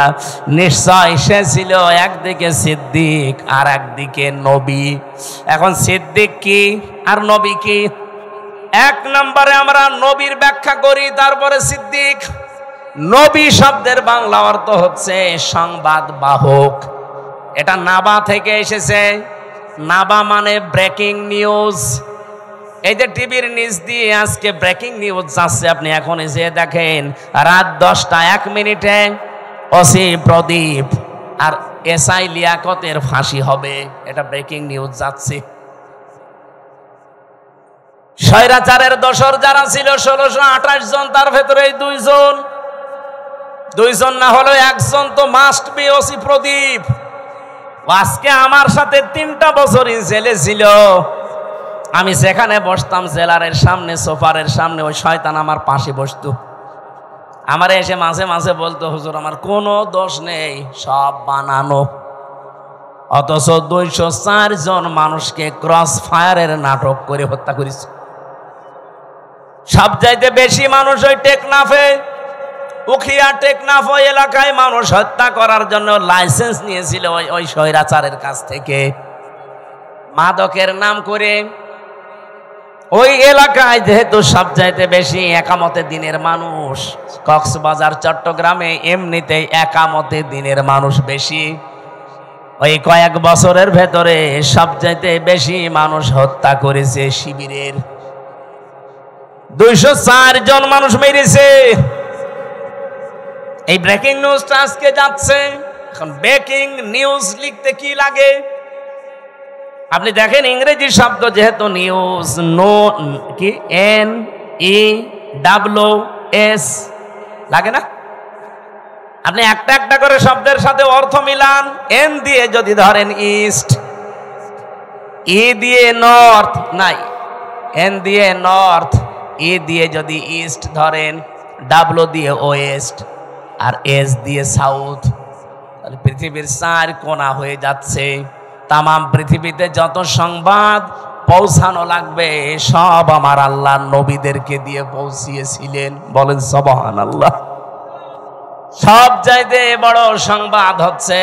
নিশ্চয় সে ছিল একদিকে সিদ্দিক আর একদিকে নবী। এখন সিদ্দিক কি আর নবী কি? 1 নম্বরে আমরা নবীর ব্যাখ্যা করি, তারপরে সিদ্দিক। নবী শব্দের বাংলা অর্থ হচ্ছে সংবাদ বাহক। এটা নাবা থেকে এসেছে। নাবা মানে ব্রেকিং নিউজ। এই যে টিভির নিচ দিয়ে আজকে ব্রেকিং নিউজ যাচ্ছে, আপনি এখন এসে দেখেন রাত 10টা 1 মিনিটে ওসি প্রদীপ আর এসআই লিয়াকতের ফাঁসি হবে, এটা ব্রেকিং নিউজ যাচ্ছে। স্বৈরাচারের দোসর যারা ছিল 1628 জন, তার ভেতরে 2 জন না হলেও 1 জন তো মাস্ট বি ওসি প্রদীপ। আজকে আমার সাথে 3টা বছরই জেলে ছিল। আমি সেখানে বসতাম জেলারের সামনে, সোফারের সামনে, ওই শয়তান আমার পাশে বসতো। আমার এসে মাঝে মাঝে বলতো, হুজুর আমার কোনো দোষ নেই, সব বানানো। অথচ 204 জন মানুষকে ক্রস ফায়ারের নাটক করে হত্যা করেছে। সবচাইতে বেশি মানুষ ওই টেকনাফে, উখিয়া টেকনাফ ওই এলাকায় মানুষ হত্যা করার জন্য লাইসেন্স নিয়েছিল ওই স্বৈরাচারের কাছ থেকে, মাদকের নাম করে। ওই এলাকায় যেহেতু সবচাইতে বেশি একামতে দিনের মানুষ, কক্সবাজার চট্টগ্রামে এমনিতেই একামতে দিনের মানুষ বেশি। ওই কয়েক বছরের ভেতরে সবচাইতে বেশি মানুষ হত্যা করেছে শিবিরের। 204 জন মানুষ মেরেছে। এই ব্রেকিং নিউজটা আজকে যাচ্ছে। এখন ব্রেকিং নিউজ লিখতে কি লাগে? আপনি দেখেন ইংরেজি শব্দ যেহেতু নিউজ, নো কি NEWS লাগে না? আপনি একটা একটা করে শব্দের সাথে অর্থ মিলান। এন দিয়ে যদি ধরেন ইস্ট, ই দিয়ে নর্থ, নাই এন দিয়ে নর্থ, ই দিয়ে যদি ইস্ট ধরেন, ডাব্লু দিয়ে ওয়েস্ট, আর এস দিয়ে সাউথ, তাহলে পৃথিবীর 4 কোণা হয়ে যাচ্ছে। তামাম পৃথিবীতে যত সংবাদ পৌঁছানো লাগবে সব আমার আল্লাহ নবীদেরকে দিয়ে পৌঁছিয়েছিলেন। বলেন সুবহানাল্লাহ। সব চাইতে বড় সংবাদ হচ্ছে,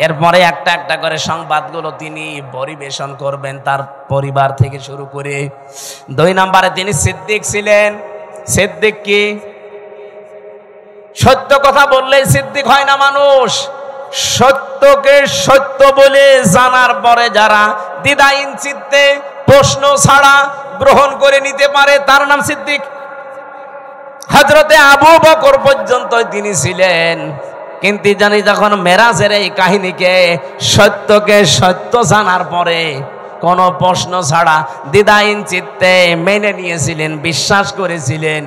এরপরে একটা একটা করে সংবাদগুলো তিনি পরিবেশন করবেন তার পরিবার থেকে শুরু করে। 2 নম্বরে তিনি সিদ্দিক ছিলেন। সিদ্দিক কি? সত্য কথা বললেই সিদ্দিক হয় না মানুষ। সত্যকে সত্য বলে জানার পরে যারা দ্বিধাহীন চিত্তে প্রশ্ন ছাড়া গ্রহণ করে নিতে পারে তার নাম সিদ্দিক। হযরতে আবু বকর পর্যন্ত তিনি ছিলেন, কিন্তু জানি যখন মেরাজের এই কাহিনীকে সত্যকে সত্য জানার পরে কোনো প্রশ্ন ছাড়া দ্বিধাহীন চিত্তে মেনে নিয়েছিলেন, বিশ্বাস করেছিলেন,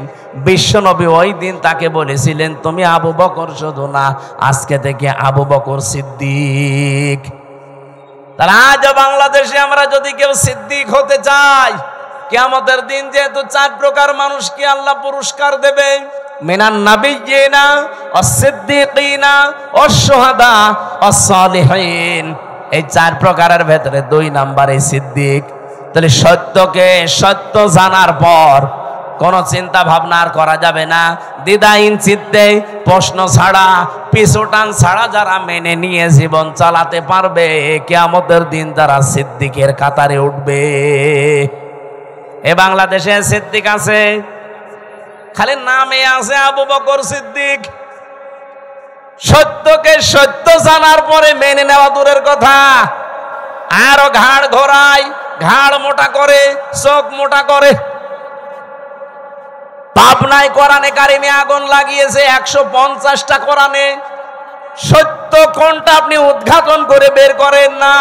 বিশ্বনবী ওই দিন তাকে বলেছিলেন, তুমি আবু বকর শুধু না, আজকে থেকে আবু বকর সিদ্দিক। তাহলে আজ বাংলাদেশে আমরা যদি কেউ সিদ্দিক হতে চাই, কিয়ামতের দিন যেহেতু 4 প্রকার মানুষকে আল্লাহ পুরস্কার দেবে, মিনান নাবিয়্যিনা ওয়াস-সিদ্দীকিনা ওয়াশ-শুহাদা ওয়াস-সালিহিন, এই 4 প্রকারের ভেতরে 2 নম্বরে সিদ্দিক। তাহলে সত্যকে সত্য জানার পর কোনো চিন্তা ভাবনা আর করা যাবে না, দ্বিধাহীন চিত্তে প্রশ্ন ছাড়া পিছুটান ছাড়া যারা মেনে নিয়ে জীবন চালাতে পারবে, কিয়ামতের দিন তারা সিদ্দিকের কাতারে উঠবে। এ বাংলাদেশে সিদ্দিক আছে, খালি নামে আছে আবু বকর সিদ্দিক। সত্যকে সত্য জানার পরে মেনে নেওয়া দূরের কথা, আরো ঘাড় ঘোরায়, ঘাড় মোটা করে, চোখ মোটা করে। পাবনায় কোরআনে কারিমে আগুন লাগিয়েছে 150টা কোরআনে। সত্য কোনটা আপনি উদ্ঘাটন করে বের করেন না,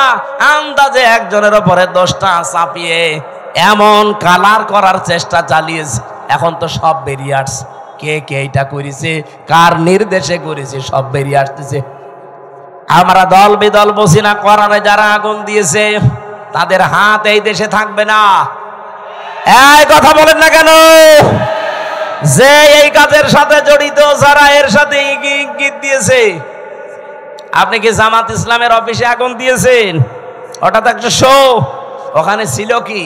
আন্দাজে একজনের উপরে 10টা চাপিয়ে এমন কালার করার চেষ্টা চালিয়েছে। এখন তো সব বেরিয়ে আসছে, কে কে এটা করেছে, কার নির্দেশে করেছে, সব বেরিয়ে আসতেছে। আমরা দল বিদল বসি না, কোরআনে যারা আগুন দিয়েছে তাদের হাত এই দেশে থাকবে না। এই কথা বলেন না কেন? যে এই কাজের সাথে জড়িত, যারা এর সাথে ইঙ্গিত দিয়েছে। আপনি কি জামাত ইসলামের অফিসে আগুন দিয়েছেন? ওটা তো একটা শো। ওখানে ছিল কি?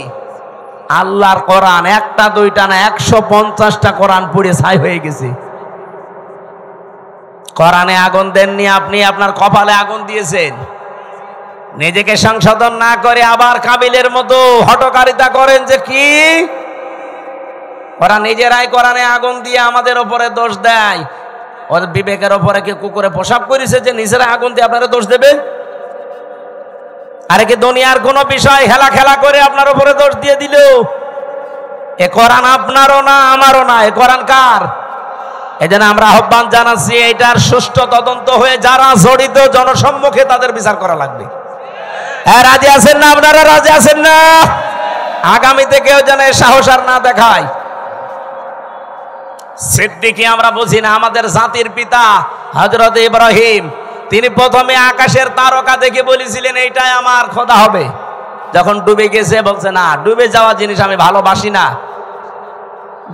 আল্লাহর কোরআন, একটা দুইটা না, 150টা কোরআন পুড়ে ছাই হয়ে গেছে। কোরআনে আগুন দেননি আপনি, আপনার কপালে আগুন দিয়েছেন। নিজেকে সংশোধন না করে আবার কাবিলের মতো হটকারিতা করেন যে কি ওরা নিজেরাই কোরআনে আগুন দিয়ে আমাদের ওপরে দোষ দেয়। ওর বিবেকের ওপরে কি কুকুরে প্রসাব করেছে যে নিজেরা আগুন দিয়ে আপনারা দোষ দেবে? আরে কি দুনিয়ার কোন বিষয় হেলা খেলা করে আপনার উপরে দোষ দিয়ে দিল? এ কোরআন আপনারও না, আমারও না, এ কোরআন কার? এজন্য আমরা আহ্বান জানাচ্ছি, এটার সুষ্ঠু তদন্ত হয়ে যারা জড়িত জনসম্মুখে তাদের বিচার করা লাগবে। হ্যাঁ, রাজি আছেন না আপনারা? রাজি আছেন না? আগামীতে কেউ যেন সাহস আর না দেখায়। সিদ্দিকী আমরা বুঝি না, আমাদের জাতির পিতা হযরত ইব্রাহিম, তিনি প্রথমে আকাশের তারকা দেখে বলেছিলেন এইটাই আমার খোদা হবে। যখন ডুবে গেছে বলছে না, ডুবে যাওয়া জিনিস আমি ভালোবাসি না।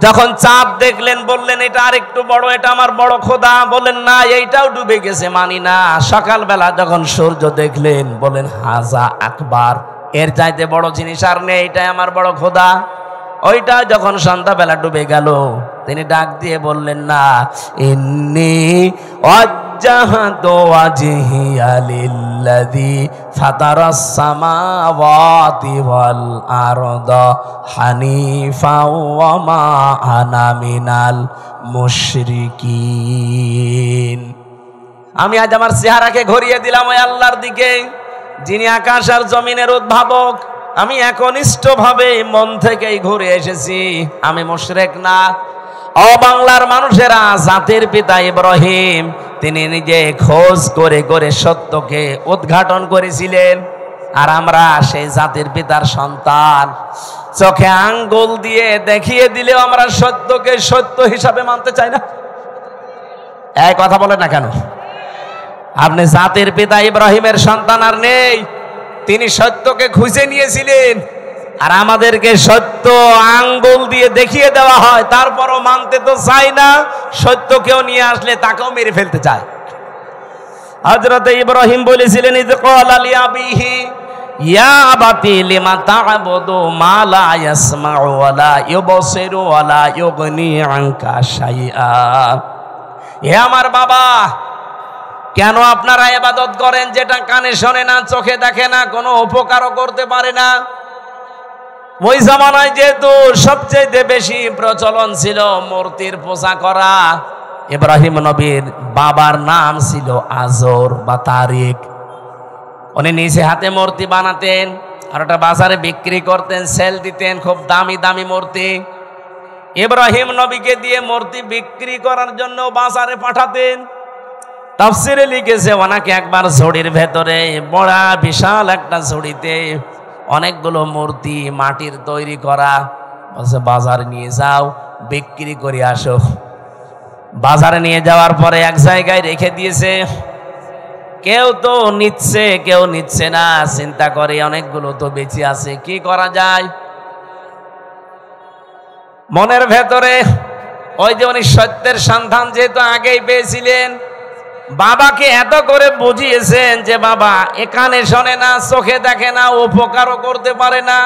যখন চাঁদ দেখলেন বললেন এটা আর একটু বড়, এটা আমার বড় খোদা। বললেন না, এইটাও ডুবে গেছে, মানি না। সকালবেলা যখন সূর্য দেখলেন বললেন হাজা আকবার, এর চাইতে বড় জিনিস আর নেই, এটাই আমার বড় খোদা। ওইটা যখন সন্ধ্যাবেলা ডুবে গেল তিনি ডাক দিয়ে বললেন না, ইন্নী ওয়াজ্জাহতু ওয়াজহিয়া লিল্লাযী ফাতারাস সামাওয়াতি ওয়াল আরদা হানিফা ওয়া মা আনা মিনাল মুশরিকিন। আমি আজ আমার চেহারাকে ঘুরিয়ে দিলাম ওই আল্লাহর দিকে যিনি আকাশ আর জমিনের উদ্ভাবক। আমি একনিষ্ঠভাবে মন থেকেই ঘুরে এসেছি, আমি মুশরিক না। ও বাংলার মানুষেরা, জাতির পিতা ইব্রাহিম তিনি নিজে খোঁজ করে করে সত্যকে উদ্ঘাটন করেছিলেন, আর আমরা সেই জাতির পিতার সন্তান। চোখে আঙ্গুল দিয়ে দেখিয়ে দিলেও আমরা সত্যকে সত্য হিসাবে মানতে চাই না। এই কথা বলেন না কেন? আপনি জাতির পিতা ইব্রাহিমের সন্তান আর নেই, তিনি সত্যকে খুঁজে নিয়েছিলেন, আর আমাদেরকে সত্য আঙ্গুল দিয়ে দেখিয়ে দেওয়া হয়, তারপরও মানতে তো চাই না। সত্য কেউ নিয়ে আসলে তাকেও মেরে ফেলতে চায়। হযরত ইব্রাহিম বলেছিলেন, ইয ক্বালা লিআবিহি ইয়া আবাতি লিমা তা'বুদু মা লা ইয়াসমা'ু ওয়া লা ইউবসিরু ওয়া লা ইউগনি আনকা শাইআ। হে আমার বাবা, কেন আপনারা ইবাদত করেন যেটা কানে শোনে না, চোখে দেখে না, কোনো উপকারও করতে পারে না? ওই জামানায় যেহেতু সবচেয়ে বেশি প্রচলন ছিল মূর্তির পূজা করা। ইব্রাহিম নবীর বাবার নাম ছিল আজর বা তারিক। উনি নিজে হাতে মূর্তি বানাতেন আর ওটা বাজারে বিক্রি করতেন, সেল দিতেন, খুব দামি দামি মূর্তি। ইব্রাহিম নবীকে দিয়ে মূর্তি বিক্রি করার জন্য বাজারে পাঠাতেন। তাফসিরে লিখেছে ওনাকে একবার ঝুড়ির ভেতরে, বড় বিশাল একটা ঝুড়িতে অনেকগুলো মূর্তি মাটির তৈরি করা, বলছে বাজারে নিয়ে যাও, বিক্রি করে আসো। বাজারে নিয়ে যাওয়ার পরে এক জায়গায় রেখে দিয়েছে। কেউ তো নিচ্ছে, কেউ নিচ্ছে না। চিন্তা করে অনেকগুলো তো বেঁচে আছে, কি করা যায়? মনের ভেতরে ওই যে উনি সত্যের সন্ধান যেহেতু আগেই পেয়েছিলেন, বাবাকে এত করে বুঝিয়েছেন যে বাবা এখানে শোনে না, চোখে দেখে না, উপকারও করতে পারে না,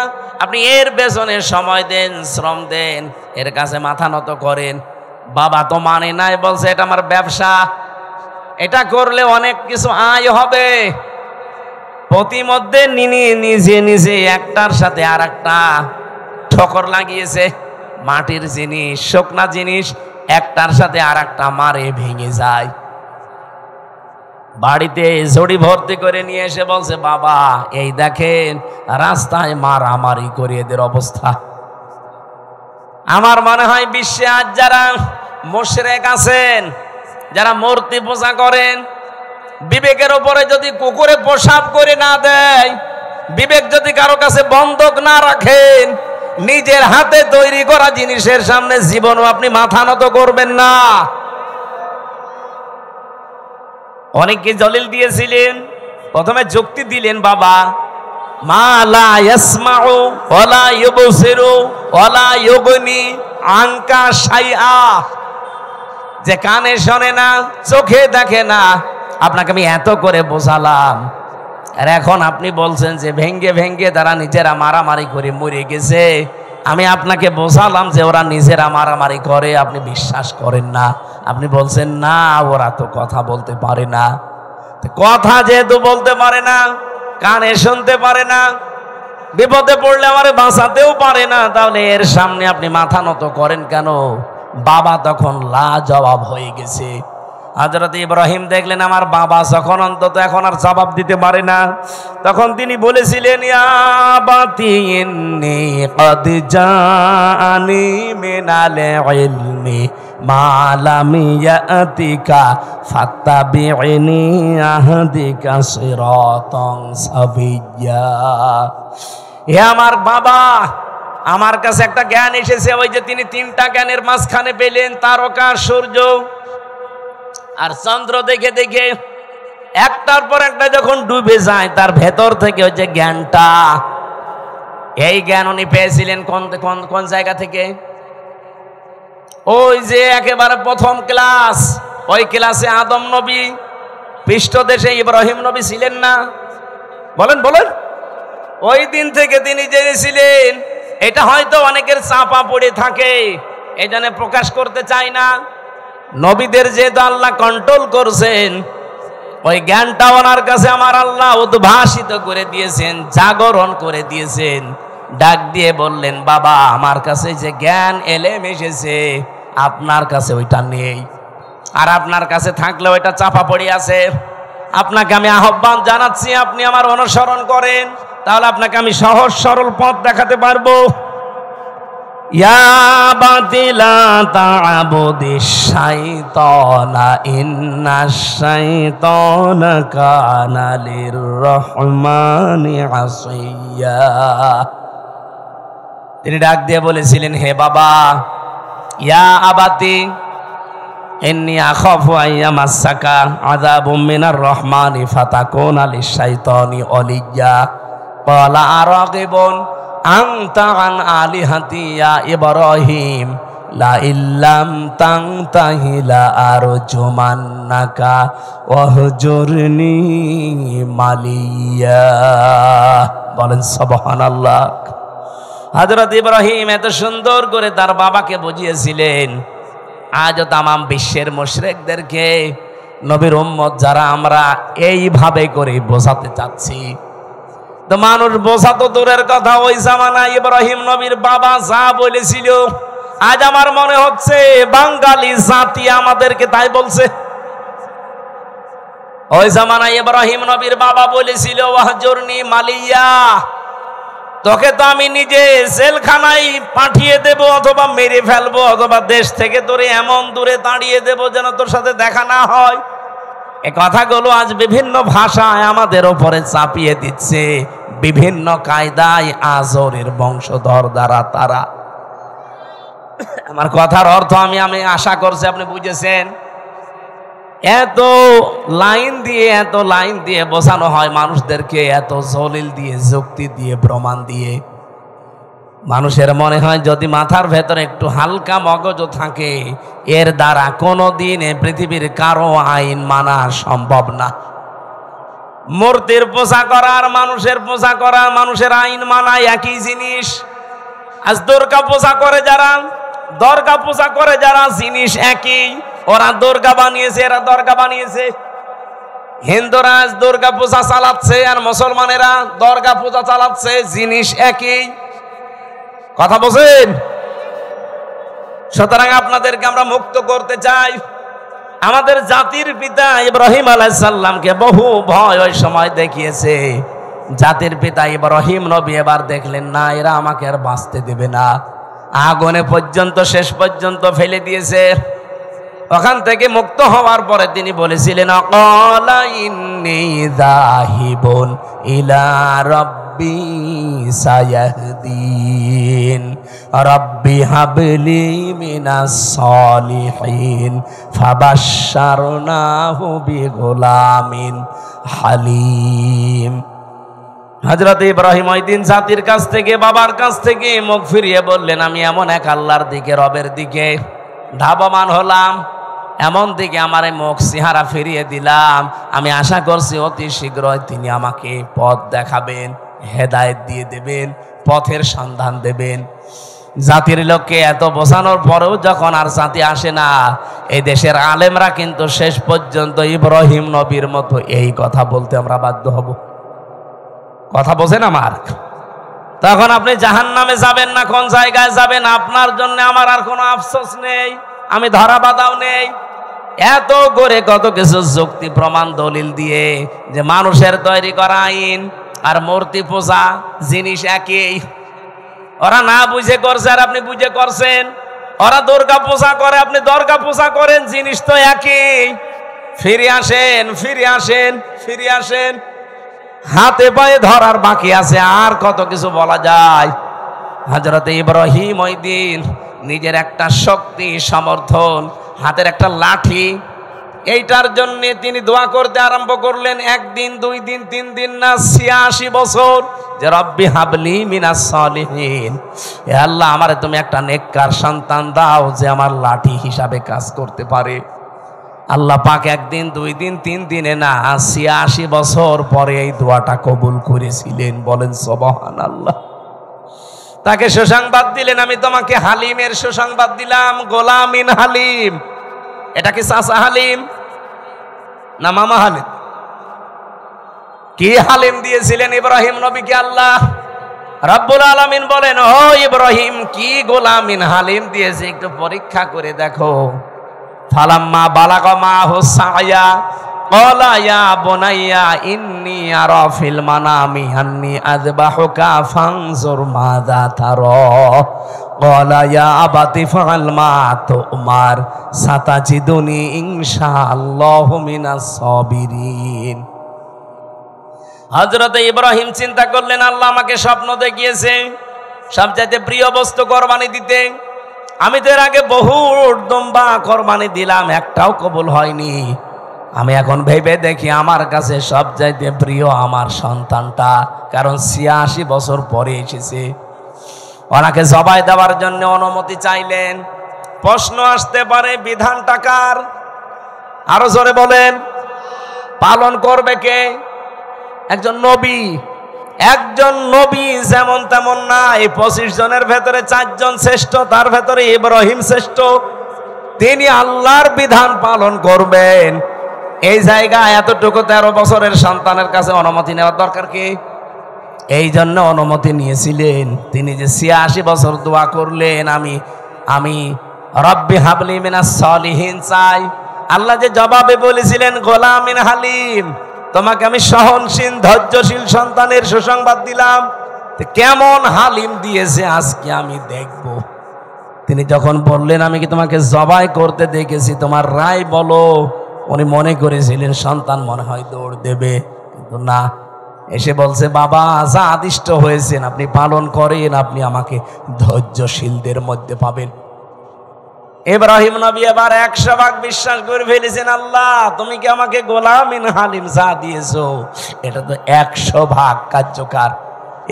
আপনি এর পেছনে সময় দেন, শ্রম দেন, এর কাছে মাথা নত করেন। বাবা তো মানে নাই, বলছে এটা আমার ব্যবসা, এটা করলে অনেক কিছু আয় হবে। প্রতিমধ্যে নিজে নিজে একটার সাথে আর একটা ঠোকর লাগিয়েছে। মাটির জিনিস, শুকনা জিনিস একটার সাথে আর একটা মারে ভেঙে যায়। বাড়িতে ঝুড়ি ভর্তি করে নিয়ে এসে বলছে বাবা এই দেখেন রাস্তায় মারামারি করে এদের অবস্থা। আমার মনে হয় বিশ্বে আজ যারা মুশরিক আছেন, যারা মূর্তি পূজা করেন, বিবেকের উপরে যদি কুকুরে পেশাব করে না দেয়, বিবেক যদি কারো কাছে বন্ধক না রাখেন, নিজের হাতে তৈরি করা জিনিসের সামনে জীবনও আপনি মাথা নত করবেন না। অনেকে দলিল দিয়েছিলেন, প্রথমে যুক্তি দিলেন বাবা মা লা ইয়াসমাউ ওয়া লা ইউবসিরু ওয়া লা ইউগনি আনকা শাইআ, যে কানে শোনে না, চোখে দেখে না, আপনাকে আমি এত করে বোঝালাম, আর এখন আপনি বলছেন যে ভেঙ্গে ভেঙ্গে তারা নিজেরা মারামারি করে মরে গেছে। আমি আপনাকে বোঝালাম যে ওরা নিজেরা মারামারি করে, আপনি বিশ্বাস করেন না। আপনি বলছেন না ওরা তো কথা বলতে পারে না। কথা যেহেতু বলতে পারে না, কানে শুনতে পারে না, বিপদে পড়লে আমারে বাঁচাতেও পারে না, তাহলে এর সামনে আপনি মাথা নত করেন কেন? বাবা তখন লাজবাব হয়ে গেছে। হযরত ইব্রাহিম দেখলেন আমার বাবা যখন অন্তত এখন আর জবাব দিতে পারে না, তখন তিনি বলেছিলেন ইয়া আবাতি ইন্নী ক্বাদ জাআনি মিনাল ইলমি মা লাম ইয়াতিকা ফাত্তাবি'নি আহদিকা সিরাতান সাবিয়্যা। হে আমার বাবা, আমার কাছে একটা জ্ঞান এসেছে। ওই যে তিনি তিনটা জ্ঞানের মাঝখানে পেলেন তারকা, সূর্য আর চন্দ্র, দেখে দেখে একটার পর একটা যখন ডুবে যায় তার ভেতর থেকে ওই যে জ্ঞানটা, এই জ্ঞান উনি পেয়েছিলেন কোন জায়গা থেকে? ওই যে একেবারে প্রথম ক্লাস, ওই ক্লাসে আদম নবী, পৃষ্ঠদেশে ইব্রাহিম নবী ছিলেন না? বলেন বলেন। ওই দিন থেকে তিনি জেনেছিলেন। এটা হয়তো অনেকের চাপা পড়ে থাকে, এই জন্য প্রকাশ করতে চায় না। নবীদের যেহেতু আল্লাহ কন্ট্রোল করছেন, ওই জ্ঞানটা ওনার কাছে আমার আল্লাহ উদ্ভাসিত করে দিয়েছেন, জাগরণ করে দিয়েছেন। ডাক দিয়ে বললেন বাবা আমার কাছে যে জ্ঞান এলেম এসেছে, আপনার কাছে ওইটা নেই, আর আপনার কাছে থাকলে ওইটা চাপা পড়ে আছে। আপনাকে আমি আহ্বান জানাচ্ছি, আপনি আমার অনুসরণ করেন, তাহলে আপনাকে আমি সহজ সরল পথ দেখাতে পারবো। ইয়া বাতিলা তা'বুদিশ শাইতানা ইন্নাশ শাইতানা কানা লির-রহমানি আসিয়া। তিনি ডাক দিয়ে বলেছিলেন হে বাবা, ইয়া আবাতি ইন্নী আখাফু আইয়ামাসসাকা আযাবুম মিনার রহমানি ফাতাকুনা লিশ-শাইতানি ওলিয়্যা ক্বালা আরাগিবুন আনতা আন আলিহাতি ইয়া ইব্রাহিম লা ইল্লাম তানতাহি লা আরজুমান্নাকা ওয়াহজুরনি মালিয়া। বলেন সুবহানাল্লাহ। হযরত ইব্রাহিম এত সুন্দর করে তার বাবাকে বুঝিয়েছিলেন। আজও তামাম বিশ্বের মুশরিকদেরকে নবীর উম্মত যারা আমরা এইভাবে করে বোঝাতে চাচ্ছি। তো মানুষ বোঝা তো দূরের কথা, ওই জামানায় ইব্রাহিম নবীর বাবা যা বলেছিল আজ আমার মনে হচ্ছে বাঙালি জাতি আমাদেরকে তাই বলছে। ওই জামানায় ইব্রাহিম নবীর বাবা বলেছিল ওয়াহজুরনি মালিয়া, তোকে তো আমি নিজে জেলখানায় পাঠিয়ে দেব, অথবা মেরে ফেলবো, অথবা দেশ থেকে তোরে এমন দূরে তাড়িয়ে দেব যেন তোর সাথে দেখা না হয়। এ কথাগুলো আজ বিভিন্ন ভাষায় আমাদের ওপরে চাপিয়ে দিচ্ছে, বিভিন্ন কায়দায় আজরের বংশধর দ্বারা তারা। আমার কথার অর্থ আমি আশা করছি আপনি বুঝেছেন। এত লাইন দিয়ে বোঝানো হয় মানুষদেরকে, এত জলিল দিয়ে, যুক্তি দিয়ে, প্রমাণ দিয়ে। মানুষের মনে হয় যদি মাথার ভেতরে একটু হালকা মগজ থাকে, এর দ্বারা কোনোদিন পৃথিবীর কারো আইন মানা সম্ভব না। মূর্তির পূজা করা আর মানুষের পূজা করা, মানুষের আইন মানা একই জিনিস। আজ দুর্গা পূজা করে যারা জিনিস একই। ওরা দুর্গা বানিয়েছে, এরা দরগা বানিয়েছে। হিন্দুরা আজ দুর্গা পূজা চালাচ্ছে আর মুসলমানেরা দরগা পূজা চালাচ্ছে, জিনিস একই। কথা বলছেন? সুতরাং আপনাদেরকে আমরা মুক্ত করতে চাই। আমাদের জাতির পিতা ইব্রাহিম আলাইহিস সালামকে বহু ভয় ওই সময় দেখিয়েছে। জাতির পিতা ইব্রাহিম নবী এবার দেখলেন না, এরা আমাকে আর বাঁচতে দেবে না, আগুনে পর্যন্ত শেষ পর্যন্ত ফেলে দিয়েছে। ওখান থেকে মুক্ত হওয়ার পরে তিনি বলেছিলেন ক্বালা ইন্নী যাহিবুন ইলা রাব্বি সায়াহদিন রাব্বি হাবলি মিনাস সালিহিন ফাবাশশারনাহু বিগুলামিন হালিম। হযরত ইব্রাহিম ওই দিন জাতির কাছ থেকে, বাবার কাছ থেকে মুখ ফিরিয়ে বললেন, আমি এমন এক আল্লাহর দিকে, রবের দিকে ধাবমান হলাম, এমন দিকে আমার মুখ চেহারা ফিরিয়ে দিলাম। আমি আশা করছি অতি শীঘ্রই তিনি আমাকে পথ দেখাবেন, হেদায়েত দিয়ে দেবেন, পথের সন্ধান দেবেন। জাতির লোককে এত বোঝানোর পরেও যখন আর জাতি আসে না, এই দেশের আলেমরা কিন্তু শেষ পর্যন্ত ইব্রাহিম নবীর মতো এই কথা বলতে আমরা বাধ্য হব। কথা বোঝেন আমার? তখন আপনি জাহান্নামে যাবেন না, কোন জায়গায় যাবেন আপনার জন্য আমার আর কোনো আফসোস নেই, আমি ধরা বাঁধাও নেই। এত করে কত কিছু যুক্তি প্রমাণ দলিল দিয়ে যে মানুষের তৈরি করা আইন আর মূর্তি পূজা জিনিস একই। ওরা না বুঝে করছে আর আপনি বুঝে করছেন। ওরা দুর্গা পূজা করে, আপনি দুর্গা পূজা করেন, জিনিস তো একই। ফিরে আসেন, ফিরে আসেন, ফিরে আসেন। হাতে পায়ে ধরার বাকি আছে, আর কত কিছু বলা যায়। হযরত ইব্রাহিম ওই দিন নিজের একটা শক্তি, সমর্থন, হাতের একটা লাঠি, এইটার জন্য তিনি দোয়া করতে আরম্ভ করলেন। একদিন, 2 দিন, 3 দিন না, 86 বছর, যে রব্বি হাবলি মিনাস সালিহিন, হে আল্লাহ আমারে তুমি একটা নেককার সন্তান দাও যে আমার লাঠি হিসাবে কাজ করতে পারে। আল্লাহ পাক 1 দিন, 2 দিন, 3 দিনে না, 86 বছর পরে এই দোয়াটা কবুল করেছিলেন। বলেন সুবহানাল্লাহ। তাকে সুসংবাদ দিলেন, আমি তোমাকে হালিমের সুসংবাদ দিলাম, গোলামিন হালিম। এটা কি চাচা হালিম না মামা হালিম? কি হালিম দিয়েছিলেন ইব্রাহিম নবীকে আল্লাহ রাব্বুল আলামিন বলেন, ও ইব্রাহিম, কি গোলামিন হালিম দিয়েছে একটু পরীক্ষা করে দেখো। ফালাম্মা বালাগা মাহু সায়া ক্বালা ইয়া বুনাইয়া ইন্নী আরা ফিল মানামি আন্নী আযবাহুকা ফানজুর মাযা তারা ক্বালা ইয়া আবাতি ফাআল মা তুমার সাতাজিদুনি ইনশাআল্লাহু মিনাস সাবিরিন। হযরত ইব্রাহিম চিন্তা করলেন, আল্লাহ আমাকে স্বপ্ন দেখিয়েছে সবচাইতে প্রিয় বস্তু কোরবানি দিতে। আমি তো এর আগে বহু দুম্বা কোরবানি দিলাম, একটাও কবুল হয়নি। আমি এখন ভেবে দেখি আমার কাছে সবচাইতে প্রিয় আমার সন্তানটা, কারণ 86 বছর পরে এসেছে। ওনাকে জবাই দেওয়ার জন্য অনুমতি চাইলেন। প্রশ্ন আসতে পারে বিধানটা কার? আরো জোরে বলেন। পালন করবে কে? একজন নবী। একজন নবী যেমন তেমন না। এই 25 জনের ভেতরে 4 জন শ্রেষ্ঠ, তার ভেতরে ইব্রাহিম শ্রেষ্ঠ। তিনি আল্লাহর বিধান পালন করবেন। এই জায়গায় এতটুকু 13 বছরের সন্তানের কাছে অনুমতি নেওয়ার দরকার কি? এই জন্য অনুমতি নিয়েছিলেন। তিনি যে 86 বছর দোয়া করলেন, আমি রব্বি হাবলি মিনাস সলিহিন চাই। আল্লাহ যে জবাবে বলেছিলেন গোলামিন হালিম, তোমাকে আমি সহনশীল ধৈর্যশীল সন্তানের সুসংবাদ দিলাম। কেমন হালিম দিয়েছে আজকে আমি দেখব। তিনি যখন বললেন আমি কি তোমাকে জবাই করতে দেখেছি, তোমার রায় বলো, উনি মনে করেছিলেন সন্তান মনে হয় দৌড় দেবে, কিন্তু না, এসে বলছে বাবা যা আদিষ্ট হয়েছেন আপনি পালন করেন, আপনি আমাকে ধৈর্যশীলদের মধ্যে পাবেন। ইব্রাহিম নবী এবার 100 ভাগ বিশ্বাস করে ফেলেছেন, আল্লাহ তুমি কি আমাকে গোলামিন হালিম যা দিয়েছো এটা তো 100 ভাগ কার্যকর।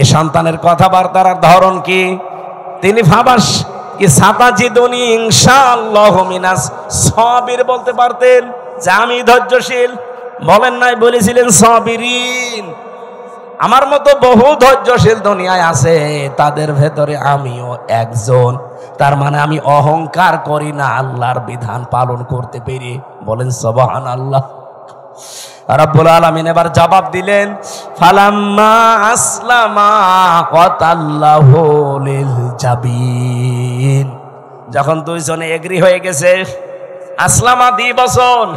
এ সন্তানের কথাবার্তার ধরন কি? তিনি ভাবাস কি সাতাজিদুনি ইনশাআল্লাহু মিনাস সাবির বলতে পারতেন যে আমি ধৈর্যশীল। বলেন নাই, বলেছিলেন সাবিরিন। আমার মতো বহু ধৈর্যশীল দুনিয়ায় আছে, তাদের ভেতরে আমিও একজন। তার মানে আমি অহংকার করি না আল্লাহর বিধান পালন করতে পেরে। বলেন সুবহানাল্লাহ। রব্বুল আলামিন এবার জবাব দিলেন, ফালাম্মা আসলামা ওয়াতাল্লাহু লিল জাবিন। যখন দুইজনে এগ্রি হয়ে গেছে, আসলামা দ্বিবচন,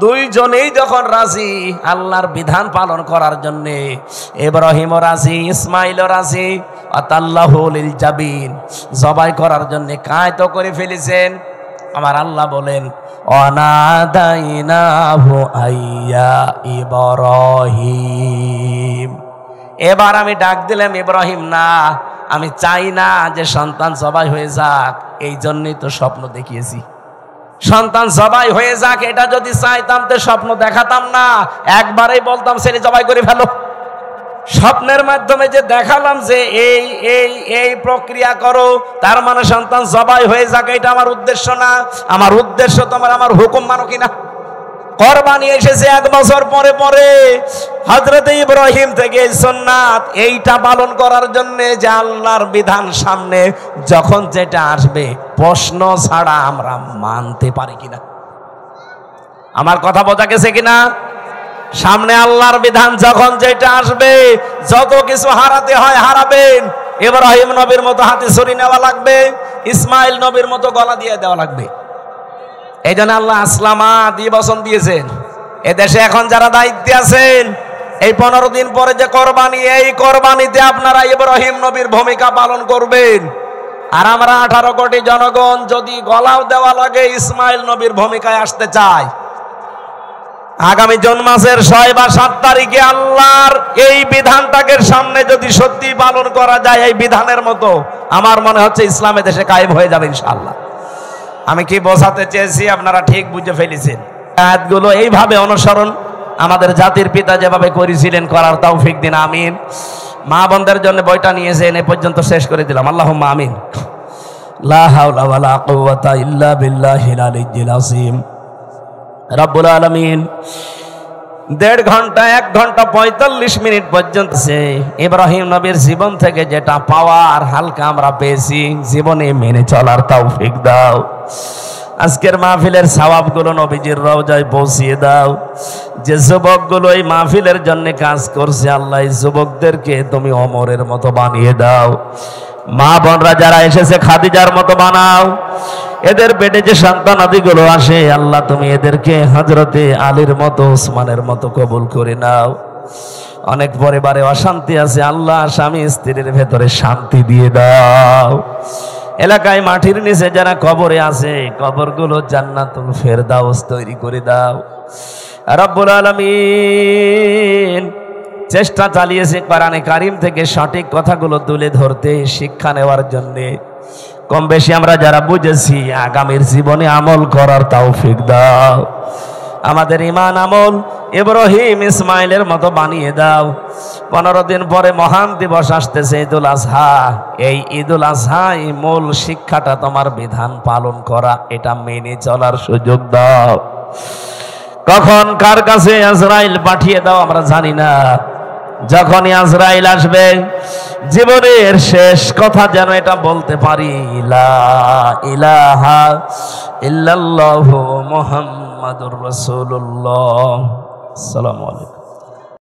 দুইজনেই যখন রাজি আল্লাহর বিধান পালন করার জন্য, ইব্রাহিমও রাজি, ইসমাইলও রাজি, ওয়াতাল্লাহু লিল জাবিন, জবাই করার জন্য কায়ত করে ফেলেছেন। আমার আল্লাহ বলেন, অনাদাইনাহু আইয়া ইব্রাহিম। এবার আমি ডাক দিলাম ইব্রাহিম না, আমি চাই না যে সন্তান জবাই হয়ে যাক, এই জন্যই তো স্বপ্ন দেখিয়েছি। সন্তান জবাই হয়ে যাক এটা যদি চাইতাম তো স্বপ্ন দেখাতাম না, একবারেই বলতাম ছেলে জবাই করে ফেলো। স্বপ্নের মাধ্যমে যে দেখালাম যে এই এই এই প্রক্রিয়া করো, তার মানে সন্তান জবাই হয়ে যাক, এটা আমার উদ্দেশ্য না। আমার উদ্দেশ্য তোমার আমার হুকুম মানো কিনা। কোরবানি এসেছে 1 বছর পরে পরে। হযরত ইব্রাহিম থেকে সুন্নাত এইটা পালন করার জন্য যে আল্লাহর বিধান সামনে যখন যেটা আসবে প্রশ্ন ছাড়া আমরা মানতে পারি কিনা। আমার কথা বোঝা গেছে কিনা? সামনে আল্লাহর বিধান যখন যেটা আসবে, যত কিছু হারাতে হয় হারাবেন। ইব্রাহিম নবীর মতো হাতে ছুরি নেওয়া লাগবে, ইসমাইল নবীর মতো গলা দিয়ে দেওয়া লাগবে। এই জন্য আল্লাহ আসলামা দ্বিবচন দিয়েছেন। এদেশে এখন যারা দায়িত্বে আছেন, এই 15 দিন পরে যে কোরবানি, এই কোরবানিতে আপনারা ইব্রাহিম নবীর ভূমিকা পালন করবেন। আর আমরা 18 কোটি জনগণ যদি গলাও দেওয়া লাগে ইসমাইল নবীর ভূমিকায় আসতে চাই। আগামী জুন মাসের 6 বা 7 তারিখে আল্লাহর এই বিধানটাকে সামনে যদি সত্যি পালন করা যায় এই বিধানের মতো, আমার মনে হচ্ছে ইসলামে দেশে কায়েম হয়ে যাবে ইনশাআল্লাহ। আমি কি বোঝাতে চেয়েছি আপনারা ঠিক বুঝে ফেলেছেন। আয়াতগুলো এইভাবে অনুসরণ আমাদের জাতির পিতা যেভাবে করেছিলেন করার তৌফিক দিন, আমিন। মা বোনদের জন্য বইটা নিয়েছেন, এ পর্যন্ত শেষ করে দিলাম। আল্লাহুম্মা আমিন। লা হাওলা ওয়ালা কুওয়াতা ইল্লা বিল্লাহিল আলিয়্যিল আযীম। রব্বুল আলামিন 1.5 ঘন্টা 1 ঘন্টা 45 মিনিট পর্যন্ত ইব্রাহিম নবীর জীবন থেকে যেটা পাওয়ার হালকা আমরা পেয়েছি, জীবনে মেনে চলার তৌফিক দাও। আজকের মাহফিলের সওয়াবগুলো নবীজির রওজায় পৌঁছিয়ে দাও। যে যুবকগুলো এই মাহফিলের জন্য কাজ করছে আল্লাহ, এই যুবকদেরকে তুমি ওমরের মতো বানিয়ে দাও। মা বোনরা যারা এসেছে খাদিজার মতো বানাও। এদের পেটে যে সন্তানাদিগুলো আসে আল্লাহ তুমি এদেরকে হযরতে আলীর মতো, ওসমানের মতো কবুল করে নাও। অনেক পরিবারে অশান্তি আছে, আল্লাহ স্বামী স্ত্রীর ভেতরে শান্তি দিয়ে দাও। এলাকায় মাটির নিচে যারা কবরে আছে কবরগুলো জান্নাতুল ফেরদাউস তৈরি করে দাও। রব্বুল আলামিন চেষ্টা চালিয়েছে কোরআনে কারীম থেকে সঠিক কথাগুলো তুলে ধরতে, শিক্ষা নেওয়ার জন্যে। কম বেশি আমরা যারা বুঝেছি আগামীর জীবনে আমল করার তৌফিক দাও। আমাদের ঈমান আমল ইব্রাহিম ইসমাইলের মতো বানিয়ে দাও। 15 দিন পরে মহান দিবস আসতেছে ঈদুল আজহা। এই ঈদুল আজহায় মূল শিক্ষাটা তোমার বিধান পালন করা, এটা মেনে চলার সুযোগ দাও। কখন কার কাছে আজরাইল পাঠিয়ে দাও আমরা জানি না। যখনই আজরাইল আসবে জীবনের শেষ কথা যেন এটা বলতে পারি, লা ইলাহা ইল্লাল্লাহু মুহাম্মাদুর রাসূলুল্লাহ। আসসালামু আলাইকুম।